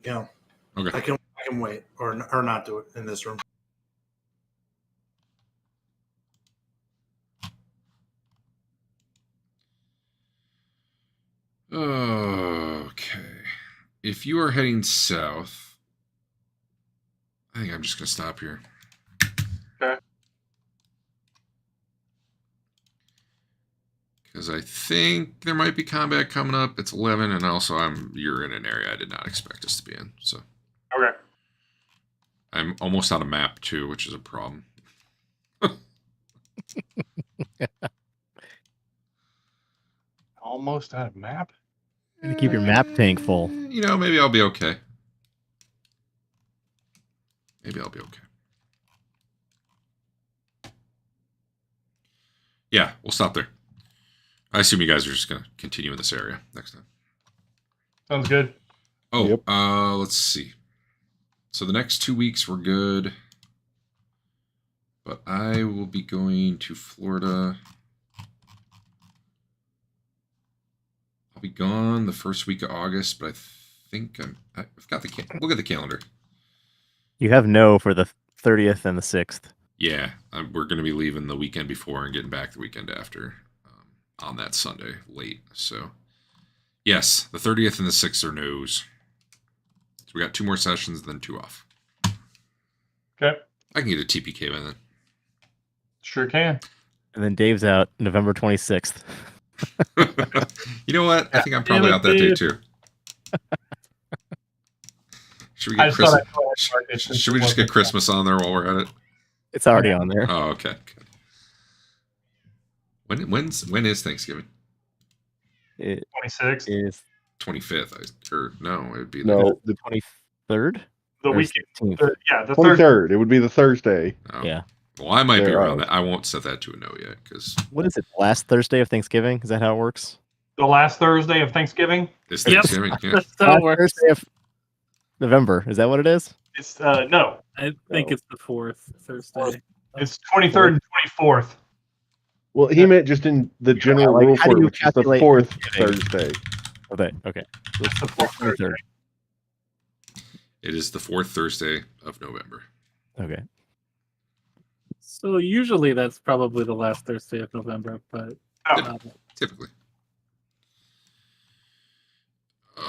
you know,
Okay.
I can wait or not do it in this room.
Okay. If you are heading south, I think I'm just going to stop here.
Okay.
Because I think there might be combat coming up. It's 11, and also you're in an area I did not expect us to be in. So
Okay.
I'm almost out of map too, which is a problem.
Almost out of map.
To keep your map tank full.
You know, maybe I'll be okay. Maybe I'll be okay. Yeah, we'll stop there. I assume you guys are just going to continue in this area next time.
Sounds good.
Oh,
Yep.
Let's see. So the next 2 weeks we're good. But I will be going to Florida. I'll be gone the first week of August, but I think I've got look at the calendar.
You have no for the 30th and the 6th.
Yeah, we're going to be leaving the weekend before and getting back the weekend after on that Sunday late. So, yes, the 30th and the 6th are no's. So we got 2 more sessions, then 2 off.
Okay.
I can get a TPK by then.
Sure can.
And then Dave's out November 26th.
You know what? I think I'm probably out that day too. Should we
I
get
just thought
Christmas?
I'd go ahead and mark it since
Should
it
we just
wasn't-
get Christmas on there while we're at it?
It's already on there.
Oh, okay. When is Thanksgiving?
It
26th.
is
25th. No, it would be
No,
the 23rd?
The
Or
weekend.
16th?
The third.
23rd. It would be the Thursday.
Oh.
Yeah.
Well, I might be
There,
around that. I won't set that to a no yet because
What is it? Last Thursday of Thanksgiving? Is that how it works?
The last Thursday of Thanksgiving.
it's
Yep.
Thanksgiving. Yeah.
That's how it
Last
works.
Thursday of November. Is that what it is?
It's no.
I think
Oh.
it's the 4th Thursday.
It's 23rd and 24th.
Well, he meant just in the general
like,
rule
how
for
do
it,
you
which is the
calculate
4th
Thanksgiving?
Thursday.
Okay.
It's the fourth Thursday.
23rd.
It is the 4th Thursday of November.
Okay.
So usually that's probably the last Thursday of November, but
Oh,
Typically.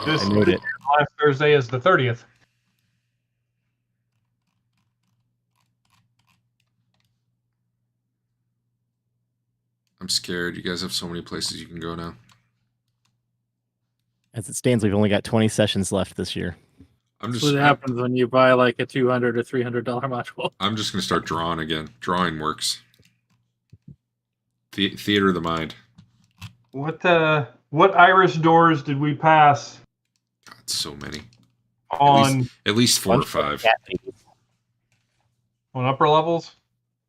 This-
I knew it.
last Thursday is the 30th.
I'm scared. You guys have so many places you can go now.
As it stands, we've only got 20 sessions left this year.
I'm
that's
just
what happens when you buy like a $200 or $300 module.
I'm just gonna start drawing again. Drawing works. Theater of the mind.
What iris doors did we pass
God, so many.
on
At least 4 or 5.
upper levels?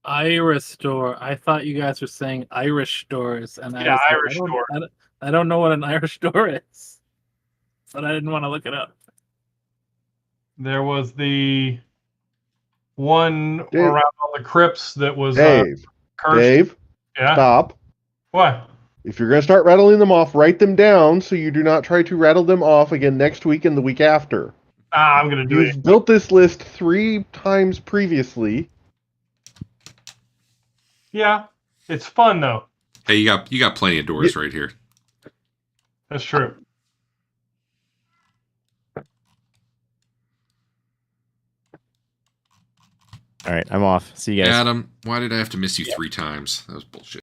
Iris door. I thought you guys were saying Irish doors, and
Yeah, Irish door.
I don't know what an Irish door is, but I didn't want to look it up.
There was the one
Dave.
around all the crypts that was
Dave,
cursed.
Dave,
Yeah.
stop.
What?
If you're going to start rattling them off, write them down so you do not try to rattle them off again next week and the week after.
I'm gonna do it.
You've built this list 3 times previously.
Yeah, it's fun though.
Hey, you got plenty of doors right here.
That's true.
All right, I'm off. See you guys.
Adam, why did I have to miss you 3 times? That was bullshit.